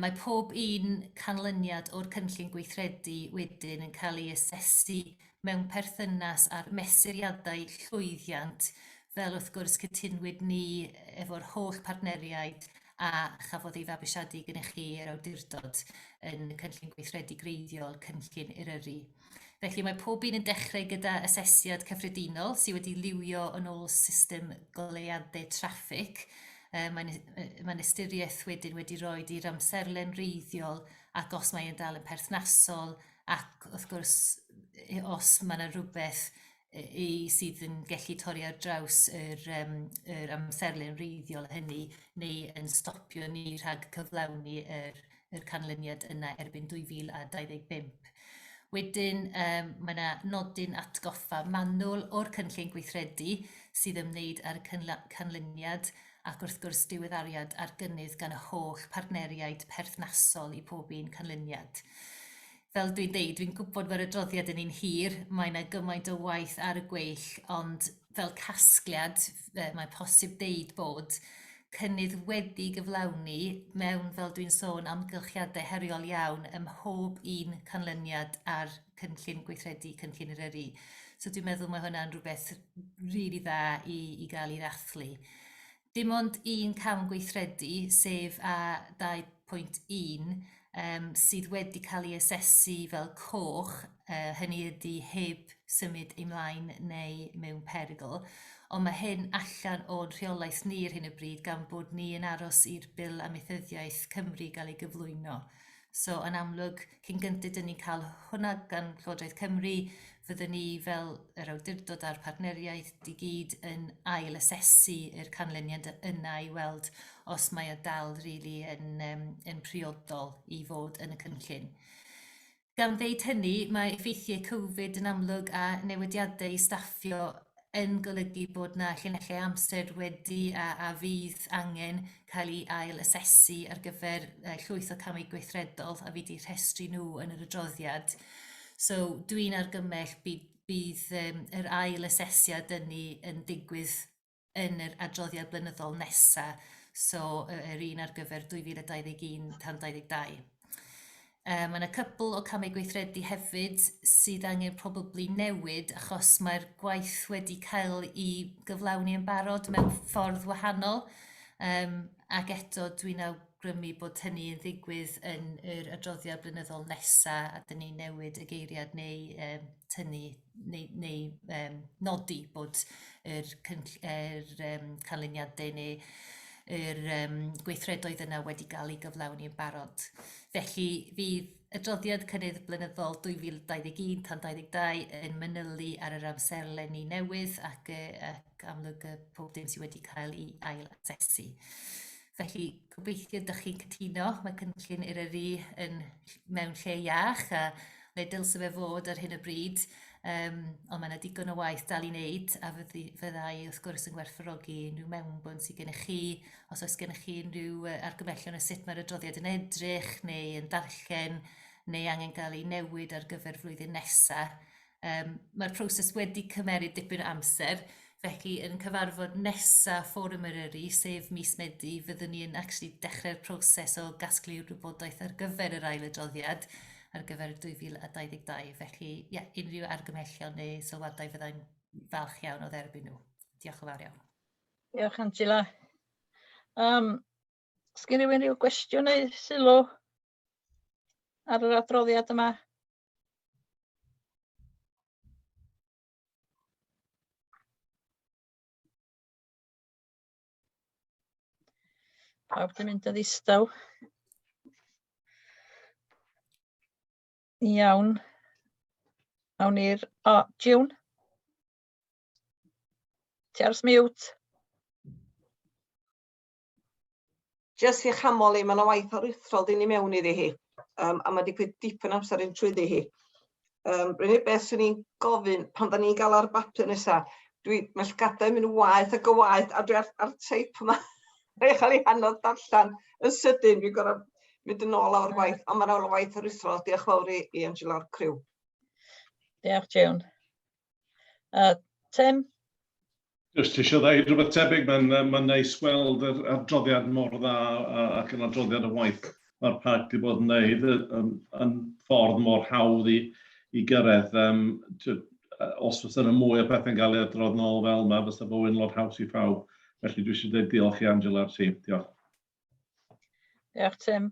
[SPEAKER 16] Mae pob un canlyniad o'r cynllun gweithredu wedyn yn cael ei asesu mewn perthynas ar mesuriadau llwyddiant fel wrth gwrs cytunwyd ni efo'r holl partneriaid a chafodd ei fabwysiadu gennych chi yr awdurdod yn cynllun gweithredu greiddiol cynllun Eryri. Felly mae pob un yn dechrau gyda asesiad cyffredinol sydd wedi liwio yn ôl system goleuadau traffig. Mae'n ystyriaeth wedyn wedi rhoi i'r amserlen reiddiol ac os mae'n dal yn perthnasol ac wrth gwrs os mae yna rhywbeth sydd yn gallu torri ar draws yr amserlen reiddiol hynny neu yn stopio ni rhag cyflawni yr canlyniad yna erbyn 2025. Wedyn mae yna nodyn atgoffa manwl o'r cynllun gweithredu sydd ymwneud â'r canlyniad ac wrth gwrs diweddariad ar gynnydd gan y holl partneriaid perthnasol i pob un canlyniad. Fel dwi'n dweud, dwi'n gwybod mae'r adroddiad yn un hir, mae yna gymaint o waith ar y gweill, ond fel casgliad mae posib deud bod cynnydd wedi gyflawni mewn, fel dwi'n sôn, amgylchiadau heriol iawn ym mhob un canlyniad ar cynllun gweithredu cynllun Eryri. So dwi'n meddwl mae hwnna'n rhywbeth rili dda i gael ei ddathlu. Dim ond un cam gweithredu, sef A2.1, sydd wedi cael ei asesu fel coch, hynny ydy heb symud ymlaen neu mewn perygl, ond mae hyn allan o'n rheolaeth ni ar hyn o bryd gan bod ni yn aros i'r bil amaethyddiaeth Cymru gael ei gyflwyno. So yn amlwg, cyn gyntaf dyn ni'n cael hwnna gan Llywodraeth Cymru, fyddwn ni fel yr awdurdod a'r partneriaeth i gyd yn ail asesu yr canlyniad yna i weld os mae o dal rili yn priodol i fod yn y cynllun. Gan ddeud hynny, mae effeithiau Covid yn amlwg a newidiadau i staffio yn golygu bod yna llinellau amser wedi a fydd angen cael ei ail asesu ar gyfer llwyth o camau gweithredol a fi wedi rhestru nhw yn yr adroddiad. So dwi'n argymell bydd yr ail asesiad yn digwydd yn yr adroddiad blynyddol nesaf, so yr un ar gyfer 2021-2022. Mae yna cwpl o camau gweithredu hefyd sydd angen probably newid achos mae'r gwaith wedi cael ei gyflawni yn barod mewn ffordd wahanol. Ac eto dwi'n awgrymu bod hynny yn ddigwydd yn yr adroddiad blynyddol nesaf a dyn ni'n newid y geiriad neu tynnu neu nodi bod yr canlyniadau neu yr gweithredoedd yna wedi cael ei gyflawni yn barod. Felly fydd adroddiad cynnydd blynyddol 2021-2022 yn manylu ar yr amserlenni newydd ac amlwg pob dim sydd wedi cael ei ail-asesu. Felly, gobeithio ydych chi'n cytuno, mae cynllun Eryri mewn lle iach a le dylse fe fod ar hyn o bryd, ond mae yna digon o waith dal i wneud a fyddai wrth gwrs yn gwerthfawrogi unrhyw mewnbwn sydd gennych chi, os oes gennych chi unrhyw argymellion o sut mae'r adroddiad yn edrych neu yn darllen neu angen cael ei newid ar gyfer flwyddyn nesaf. Mae'r proses wedi cymeryd dipyn o amser, felly yn cyfarfod nesaf fforwm Eryri, sef mis Medi, fyddwn ni yn dechrau'r proses o gasglu'r wybodaeth ar gyfer yr ail adroddiad ar gyfer 2022. Felly, unrhyw argymhellion neu sylwadau fyddai'n falch iawn o dderbyn nhw. Diolch yn fawr iawn.
[SPEAKER 2] Diolch, Angela. Sgyn rhywun rhyw gwestiwn neu sylw ar yr adroddiad yma? Pawb di mynd yn ddistaw. Iawn. Awn ni'r... June? Ti ars mute?
[SPEAKER 21] Jyst i'ch amol i, mae yna waith aruthrol di ni mewn iddi hi, a mae digwydd dipyn amser yn trwyddi hi. Brynu beth sy'n ni'n gofyn pan da ni'n gael ar bapur nesaf, mae llgadau mynd waith ac y waith, a dwi ar teip yma. Rhaid chael ei anodd darllen yn sydyn, fi'n gorau mynd yn ôl o'r waith, ond mae'n awl o waith aruthrol. Diolch fawr i Angela o'r criw.
[SPEAKER 2] Diolch, June. Tim?
[SPEAKER 3] Jyst eisiau dweud rhywbeth tebyg, mae'n neis gweld yr adroddiad mor dda ac yn adroddiad y waith mae'r parc wedi bod yn gwneud yn ffordd mor hawdd i gyrraedd. Os fysa yna mwy o pethau'n cael ei adrodd nôl fel yma, fysa fywyn lot haws i phawb. Felly dwi eisiau dweud diolch i Angela a'r tîm. Diolch.
[SPEAKER 2] Diolch, Tim.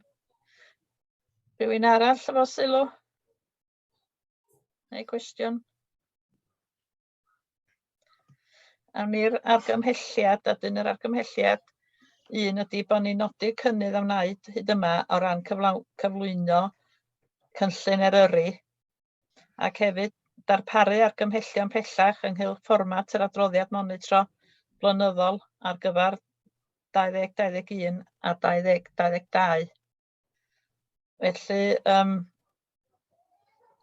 [SPEAKER 2] Rhywun arall efo sylw? Neu cwestiwn? Awn ni'r argymhelliad, a dyn yr argymhelliad un ydy bod ni'n nodi'r cynnydd a wnaed hyd yma o ran cyflwyno cynllun Eryri, ac hefyd darparu argymhellion pellach ynghylch fformat yr adroddiad monitro blynyddol ar gyfer 2021 a 2022. Felly,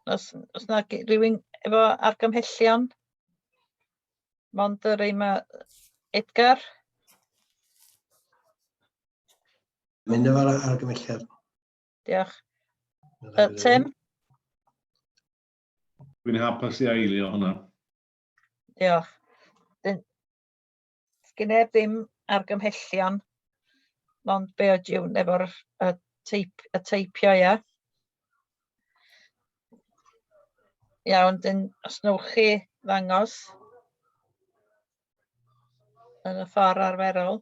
[SPEAKER 2] os yna rhywun efo argymhellion, mond yr un Edgar?
[SPEAKER 10] Mynd efo'r argymhelliad.
[SPEAKER 2] Diolch. Tim?
[SPEAKER 3] Dwi'n hapus i eilio hwnna.
[SPEAKER 2] Diolch. Sgyneb ddim argymhellion, mond be o June efo'r teipio, ia. Iawn, os nwch chi ddangos yn y ffordd arferol.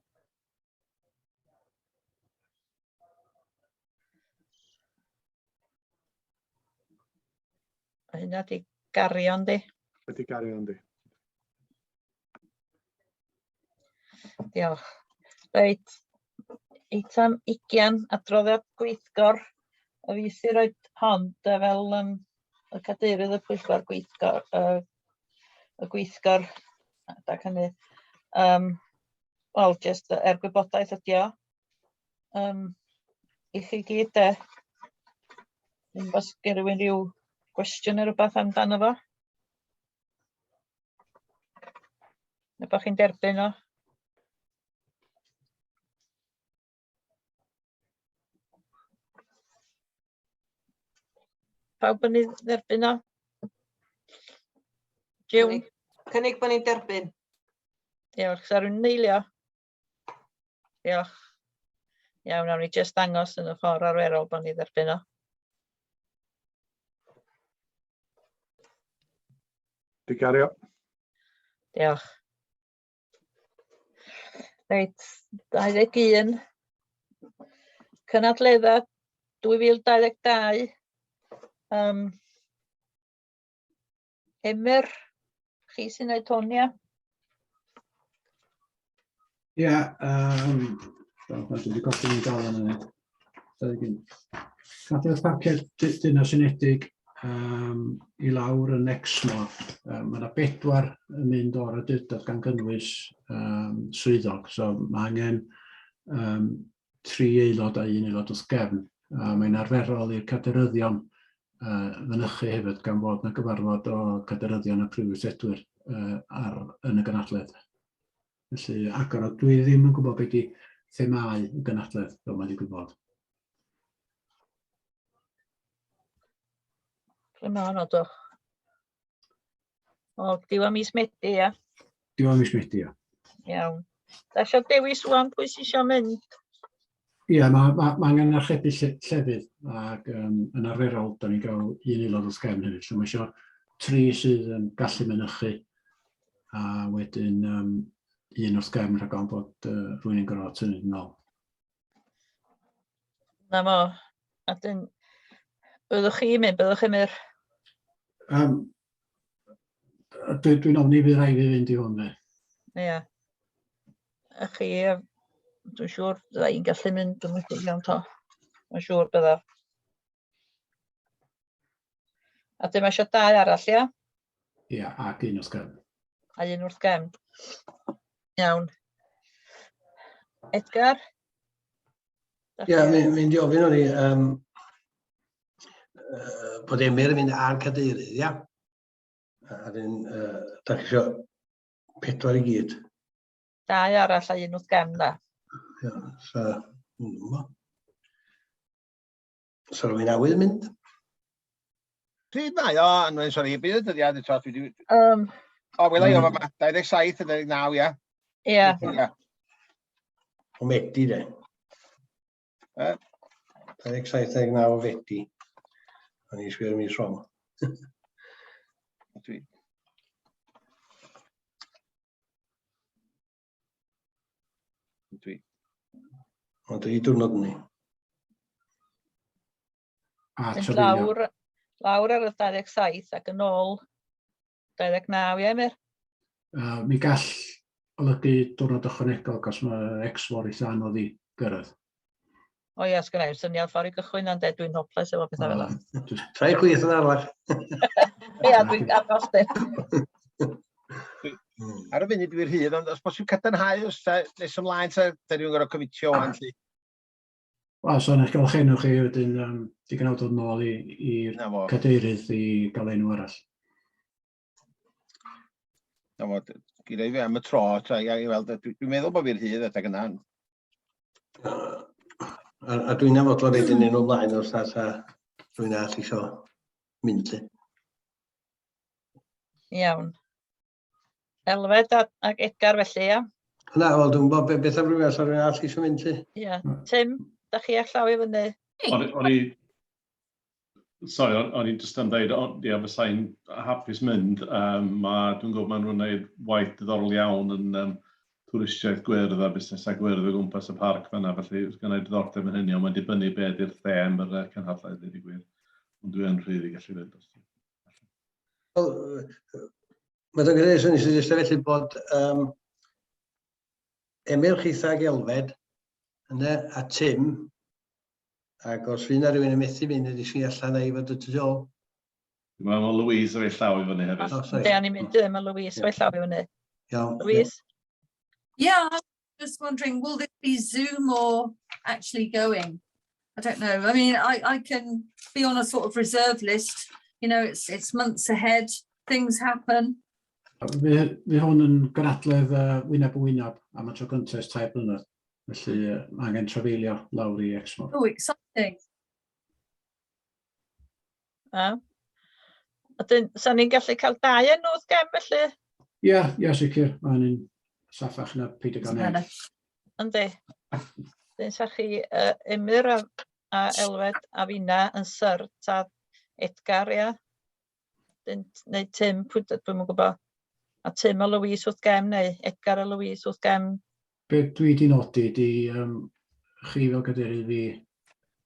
[SPEAKER 2] Hynna di gario, yndi?
[SPEAKER 1] Wedi gario, yndi.
[SPEAKER 2] Diolch. Reit, eitem 20, adroddiad gweithgor. A fi sy'n rhoi hon fel y cadeirydd y pwyllgor gweithgor. Y gweithgor. Dag hynny. Wel, jyst gwybodaeth ydi o. I chi gyd de. Os gen rywun rhyw gwestiwn neu rhywbeth amdano fo? Neu bod chi'n derbyn o? Pawb yn ei dderbyn o? June.
[SPEAKER 21] Cynnig bod ni'n derbyn.
[SPEAKER 2] Diolch. Sa rhywun yn eilio? Diolch. Iawn, nawn ni jyst dangos yn y ffordd arferol bod ni dderbyn o.
[SPEAKER 1] Di gario.
[SPEAKER 2] Diolch. Reit, 21. Cynadledda 2022. Emyr, chi sy'n neud hwn, ia?
[SPEAKER 13] Ie, dwi wedi colli ni dal yn hynny. Cadw'r paced Dinas Unedig i lawr yn Exmo. Mae yna 4 yn mynd o'r adurdod gan gynnwys swyddog, so mae angen 3 aelod a 1 aelod wrth gefn. Mae'n arferol i'r caderyddion fynychu hefyd gan fod yna gyfarfod o caderyddion y prifwythedwyr yn y gynadledd. Felly agor o, dwi ddim yn gwybod beth i themau y gynadledd fel mae'n digwydd bod.
[SPEAKER 2] Lle mae hwnnw, doch? O, diwa mis Medi, ia?
[SPEAKER 13] Diwa mis Medi, ia.
[SPEAKER 2] Iawn. Da eisiau dewis wan pwy sy'n eisiau mynd?
[SPEAKER 13] Ie, mae angen archebu llefydd ac yn arferol, da ni'n cael 1 aelod wrth gefn hefyd. So mae eisiau 3 sydd yn gallu mynychu a wedyn 1 wrth gefn rhag o'n bod rhywun yn gorfod tynnu yn ôl.
[SPEAKER 2] Na mo, a dyn, byddwch chi mynd, byddwch chi'n mynd?
[SPEAKER 13] Dwi'n ofni bydd rhaid i fynd i hwn fe.
[SPEAKER 2] Ie. A chi, dwi'n siŵr bydda i'n gallu mynd yn wedi iawn to. Mae'n siŵr bydda. A dyma eisiau 2 arall, ia?
[SPEAKER 13] Ie, ac 1 wrth gefn.
[SPEAKER 2] A 1 wrth gefn. Iawn. Edgar?
[SPEAKER 10] Ie, mi'n diofyn o'n i bod Emyr yn mynd ar cadeirydd, ia? A dyn, da chi eisiau 4 i gyd.
[SPEAKER 2] 2 arall a 1 wrth gefn, da.
[SPEAKER 10] Ia, so rwy'n awydd mynd?
[SPEAKER 6] Pryd mae o, anwen, sori, bydd y dyddiad eto, dwi wedi... O, wela i o fa 27 a 29, ia?
[SPEAKER 2] Ia.
[SPEAKER 10] O Medi, de. 27 a 29 o Fedi. O'n i'n sgwyr mis rhwng. Ond 3 diwrnod ni.
[SPEAKER 2] Lawr ar y 27 ac yn ôl 29, ie, Emyr?
[SPEAKER 13] Mi gall olygu diwrnod ychwanegol, os mae Exmo eitha anodd i gyrraedd.
[SPEAKER 2] O ia, sgynna i'n syniad ffordd i gychwyn ond dwi'n hoples efo bethau fel yna.
[SPEAKER 10] Trai chwith yn arfer.
[SPEAKER 2] Ia, dwi'n agos di.
[SPEAKER 6] Ar y funud dwi'n rhydd, ond os bosib cadarnhau nes ymlaen, da ni'n gorfod comitio o'n lli.
[SPEAKER 13] Wel, so nes gael chenwch chi wedyn digon awdod nôl i'r cadeirydd i gael enw arall.
[SPEAKER 6] Na fo, gyda i fi am y tro, dwi'n meddwl bod fi'n rhydd adeg yna.
[SPEAKER 10] A dwi'n afodlod edrych yn enw ymlaen os na rwy'n all isio mynd.
[SPEAKER 2] Iawn. Elfed ac Edgar felly, ia?
[SPEAKER 10] Na, wel, dwi'n bod beth am rhywun os rwy'n all isio mynd.
[SPEAKER 2] Ia. Tim, da chi allaw i fyny?
[SPEAKER 3] Sorry, o'n i jyst am dweud, ia, fysa'n hapus mynd. Dwi'n gwybod maen nhw'n gwneud waith diddorol iawn yn twristiaeth gwyrdd a busnesau gwyrdd o gwmpas y parc fan'na, felly yw'n gwneud diddordeb yn hynny, ond mae'n dibynnu beth i'r them yr cynhadledd wedi gwir. Ond dwi'n rhydd i gallu fynd.
[SPEAKER 10] Mae'n dod gyda'i sy'n eisiau felly bod Emyr Chitha ag Elfed yna a Tim, ac os fy'n ar rywun yn methu fynd, ydy si allan ei fod y tydol.
[SPEAKER 3] Mae Louise o'i llaw i fyny hefyd.
[SPEAKER 2] Ie, ni'n mynd dyma Louise o'i llaw i fyny. Louise?
[SPEAKER 22] Yeah, I was just wondering, will this be Zoom or actually going? I don't know. I mean, I can be on a sort of reserve list. You know, it's months ahead. Things happen.
[SPEAKER 13] Fe hwn yn gynadledd wyneb o wyneb am y tro gyntaf 3 blynedd. Felly angen trafeilio lawr i Exmo.
[SPEAKER 22] Oh, exciting.
[SPEAKER 2] Ydyn, sa'n ni'n gallu cael 2 enw wrth gem felly?
[SPEAKER 13] Ie, sicr. Mae'n un saffach na Peter Ganeg.
[SPEAKER 2] Yndi. Dyn sa chi Emyr a Elwed a finna yn syrt a Edgar, ia. Neu Tim, dwi'n mwyn gwybod. A Tim a Louise wrth gem, neu Edgar a Louise wrth gem.
[SPEAKER 13] Be dwi wedi nodi di chi fel cadeirydd fi,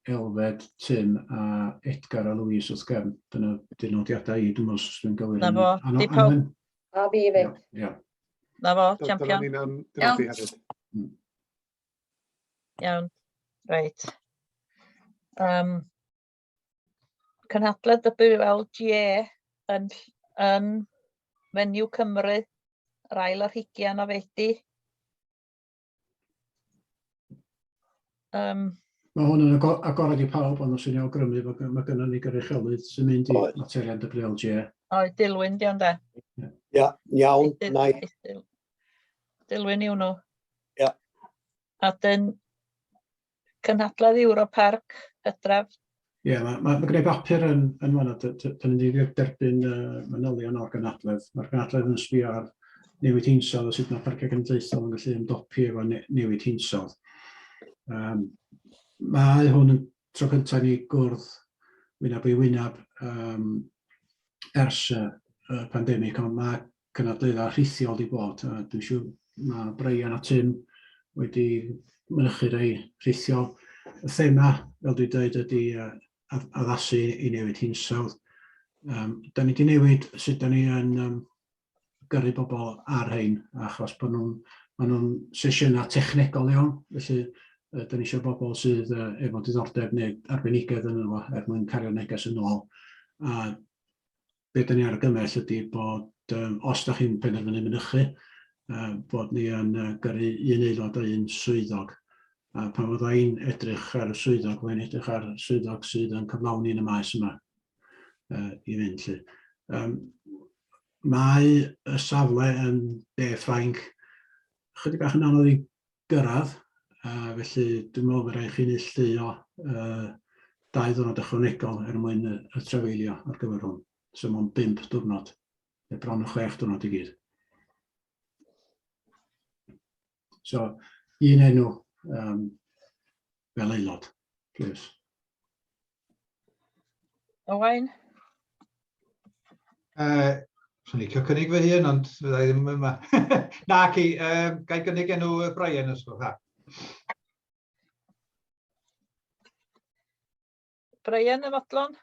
[SPEAKER 13] Elfed, Tim a Edgar a Louise wrth gem. Dyna dynodiadau i, dwi'n meddwl dwi'n gywir.
[SPEAKER 2] Na fo, di pawb.
[SPEAKER 8] A fi fyd.
[SPEAKER 2] Na fo, champion. Iawn, reit. Cynhadledd WLGA yn Fenyw Cymru, yr ail ar 20 o Fedi.
[SPEAKER 13] Mae hwn yn agored i pawb, ond os ydyn ni'n awgrymu, mae gennym ni gyrruchelydd sy'n mynd i materion WLGA.
[SPEAKER 2] Oed, Dilwyn, diolch da.
[SPEAKER 15] Iawn, nai.
[SPEAKER 2] Dilwyn yw nhw.
[SPEAKER 15] Ia.
[SPEAKER 2] A dyn cynhadledd Europarc, Hydref.
[SPEAKER 13] Ie, mae gwneud bapur yn fan'na, dyn ni wedi derbyn manylion o'r gynhadledd. Mae'r gynhadledd yn sbio ar newid hinsawdd, o sut mae parciau genedlaethol yn gallu ymdopi efo newid hinsawdd. Mae hwn yn tro cyntaf ni gwrdd wyneb i wyneb ers y pandemig, ond mae cynhadleddau rhithiol wedi bod. Dwi'n siŵr mae Brian a Tim wedi mynychu rei rhithiol. Y thema, fel dwi'n dweud, ydy addasu i newid hinsawdd. Da ni wedi newid sut da ni yn gyrru bobl ar hein, achos maen nhw'n sesiynau technegol iawn, felly da ni eisiau bobl sydd efo diddordeb neu arbenigedd yn efo mwyn cario neges yn ôl. A be da ni ar y gymell ydy bod os da chi'n penderfynu mynychu, bod ni yn gyrru un aelod o un swyddog. A pan fydda i'n edrych ar y swyddog, mae'n edrych ar swyddog sydd yn cyflawni yn y maes yma i fynd. Mae y safle yn De Ffrainc chydig bach yn anodd i gyrraedd, felly dwi'n meddwl bod rhaid chi neilltuo 2 ddiwrnod ychwanegol mwyn y trafeilio ar gyfer hwn. So mae'n 5 diwrnod, neu bron y 6 diwrnod i gyd. So, un enw fel aelod, please.
[SPEAKER 2] Owain?
[SPEAKER 14] Swn i'n cael cynnig fy hun, ond fydda i ddim yma. Na, ci, gai gynnig enw Brian os gwelwch dda.
[SPEAKER 2] Brian y fodlon?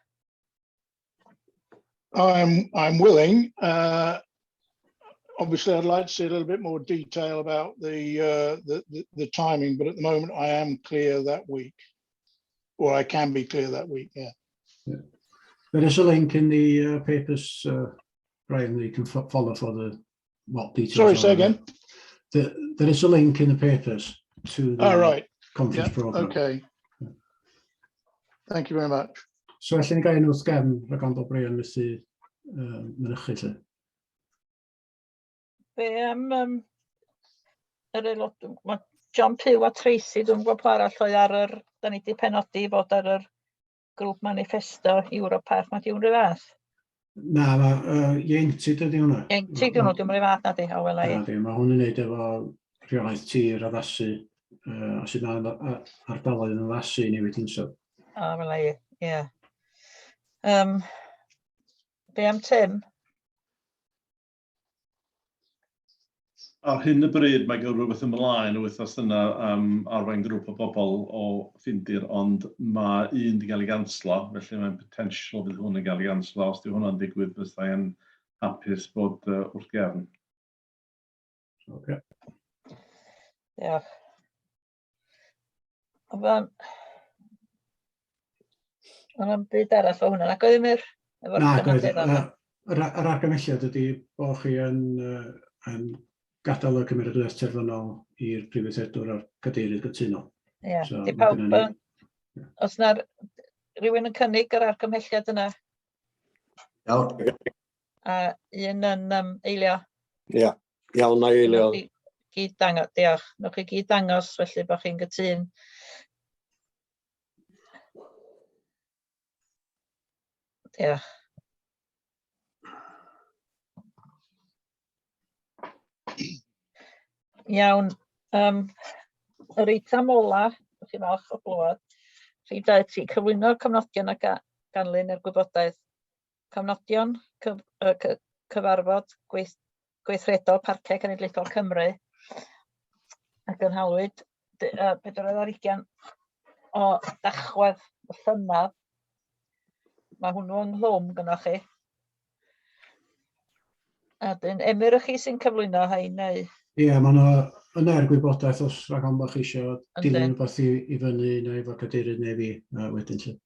[SPEAKER 5] I'm willing. Obviously, I'd like to see a little bit more detail about the timing, but at the moment, I am clear that week, or I can be clear that week. Yeah.
[SPEAKER 13] There is a link in the papers, Brian, that you can follow for the what details.
[SPEAKER 5] Sorry, say again.
[SPEAKER 13] There is a link in the papers to the conference program.
[SPEAKER 5] Okay. Thank you very much.
[SPEAKER 13] So, allan ni gael enw wrth gefn rhag ond o Brian methu mynychu lle.
[SPEAKER 2] Be am yr aelod, mae John Pugh a Tracy, dwi'n gwybod pa arall oedd ar yr, da ni wedi penodi fod ar yr grŵp manifesto Europarc, mae diwn rhyw fath?
[SPEAKER 13] Na, mae ieuenctid ydi hwnna.
[SPEAKER 2] Ieuenctid hwnnw, dwi'n rhyw fath na di, o wela i.
[SPEAKER 13] Mae hwn yn neud efo rheolaeth tir addasu, a sydd mae ardaloedd yn addasu i newid hinsawdd.
[SPEAKER 2] O, wela i, ie. Be am Tim?
[SPEAKER 3] Ar hyn y bryd mae gael rhywbeth ymlaen o wythnos yna arwain grŵp o bobl o Ffindir, ond mae un wedi cael ei ganslo, felly mae'n potential bydd hwn yn cael ei ganslo. Os di hwnna'n digwydd, byddai yn hapus bod wrth gefn.
[SPEAKER 13] Okay.
[SPEAKER 2] Diolch. Ond byd arall o hwnna, ac oedd ymwyr?
[SPEAKER 13] Na, yr argymelliad ydy bod chi yn gadael y cymeradwyaeth terfynol i'r prifeithredwr a'r cadeirydd gytuno.
[SPEAKER 2] Ie, di pawb, os na rhywun yn cynnig yr argymhelliad yna?
[SPEAKER 15] Iawn.
[SPEAKER 2] A un yn eilio?
[SPEAKER 15] Ie, iawn na eilio.
[SPEAKER 2] Gyd dangos, diolch. Nwch chi gyd dangos, felly bod chi'n gytun. Diolch. Iawn. Yr eitam ola, ydych chi'n falch o glywed, rhif 2, cyflwyno cofnodion a ganlyn i'r gwybodaeth. Cofnodion cyfarfod gweithredol Parciau Cenedlaethol Cymru a gynhaliwyd 420 o dachwedd y llynaf. Mae hwnnw ynghlwm gynnwch chi. A dyn, Emyr chi sy'n cyflwyno hein neu?
[SPEAKER 13] Ie, mae yna yna'r gwybodaeth os rhag ond bych eisiau dilyn rhywbeth i fyny neu efo cadeirydd neu fi wedyn.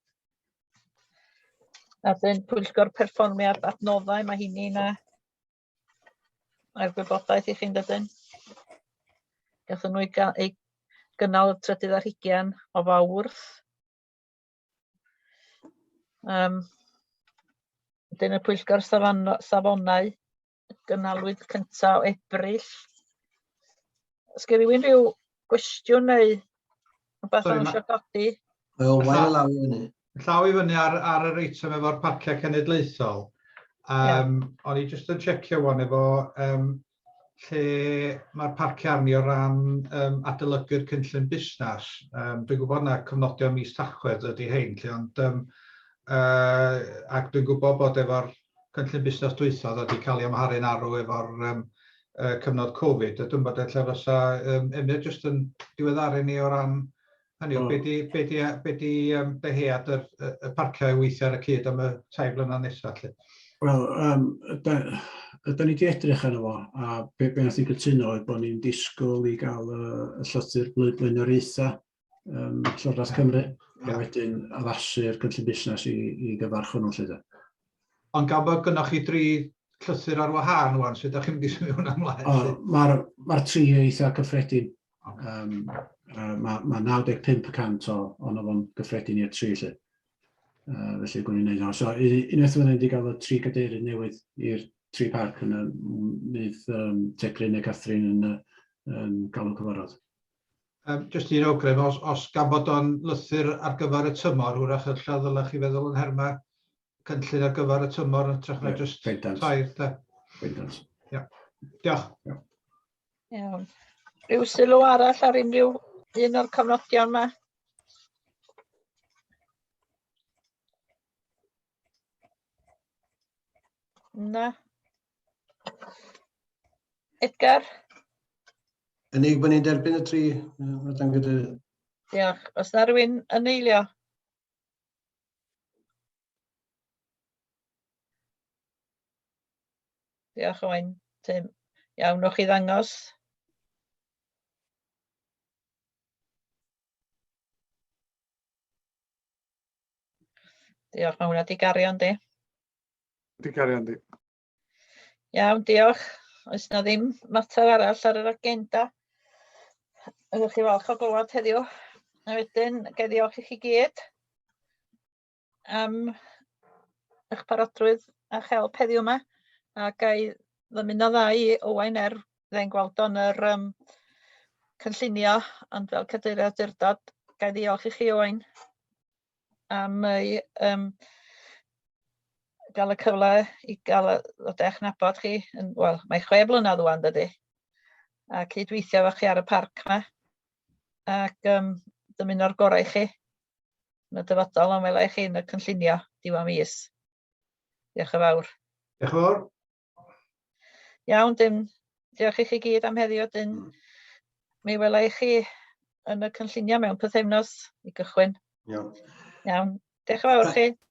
[SPEAKER 2] A dyn, pwyllgor perfformiad adnoddau, mae hynny yna a'r gwybodaeth i chi'n dydyn. Gathon nhw ei gynnal y 30 o Fawrth. Dyn y pwyllgor safonau gynnalwyd 1 o Ebrill. Os gen rhywun rhyw gwestiwn neu rhywbeth o'n eisiau godi?
[SPEAKER 14] Llaw i fyny ar yr eitem efo'r parciau cenedlaethol. O'n i jyst yn checio wan efo lle mae'r parciau arni o ran adolygu'r cynllun busnes. Dwi'n gwybod na cofnodion mis Tachwedd ydy hein, ond ac dwi'n gwybod bod efo'r cynllun busnes dwythodd wedi cael ei amharu'n arw efo'r cyfnod Covid. Dwi'n bod lle fysa Emyr jyst yn diweddaru ni o ran hynny, be di dehead y parciau weithio ar y cyd am y 2 blynedd nesaf?
[SPEAKER 13] Wel, da ni wedi edrych arno fo, a be wnaeth ni gytuno oedd bod ni'n disgwyl i gael y llythyr blaenoriaethau Llywodraeth Cymru, a wedyn addasu'r cynllun busnes i gyfarch hwnnw lle.
[SPEAKER 14] Ond gan bod gynnwch chi 3 llythyr ar wahân wan, sut ydych chi'n mynd i symud hwnna ymlaen?
[SPEAKER 13] Mae'r 3 eitha cyffredin. Mae 95% o'n fo'n gyffredin i'r 3 lle. Felly gwneud ni'n neud. So, unwaith fyddwn wedi cael y 3 cadeirydd newydd i'r 3 parc yna, bydd Tegrin neu Catherine yn cael y cyfarfod.
[SPEAKER 14] Jyst i'n awgrym, os gan bod o'n lythyr ar gyfer y tymor, wrach illa ddylech chi feddwl yn herma cynllun ar gyfer y tymor yn trach na jyst 2. Diolch.
[SPEAKER 2] Iawn. Rhyw sylw arall ar unrhyw un o'r cofnodion yma? Na. Edgar?
[SPEAKER 10] Unig bod ni'n derbyn y 3.
[SPEAKER 2] Diolch. Os na rhywun yn eilio? Diolch Owain. Tim. Iawn, nwch chi ddangos. Diolch, mae hwnna di gario yndi?
[SPEAKER 1] Di gario yndi.
[SPEAKER 2] Iawn, diolch. Oes na ddim mater arall ar yr agenda. Ydych chi falch o glywed heddiw. A wedyn, gai ddiolch i chi gyd am eich parodrwydd a'ch help heddiw yma. A gai ddymuno dda i Owain dde'n gweld o'n yr cynllunio, ond fel cadeirydd awdurdod, gai ddiolch i chi Owain am ei gael y cyfle i gael ddod eich nabod chi. Wel, mae 6 blynedd wan dydy. A cydweithio efo chi ar y parc yma. Ac dymuno'r gorau i chi yn y dyfodol, ond welai chi yn y cynllunio diwedd mis. Diolch yn fawr.
[SPEAKER 14] Diolch yn fawr.
[SPEAKER 2] Iawn, diolch i chi gyd am heddiw. Mi welai chi yn y cynllunio mewn pythefnos i gychwyn.
[SPEAKER 10] Iawn.
[SPEAKER 2] Iawn. Diolch yn fawr chi.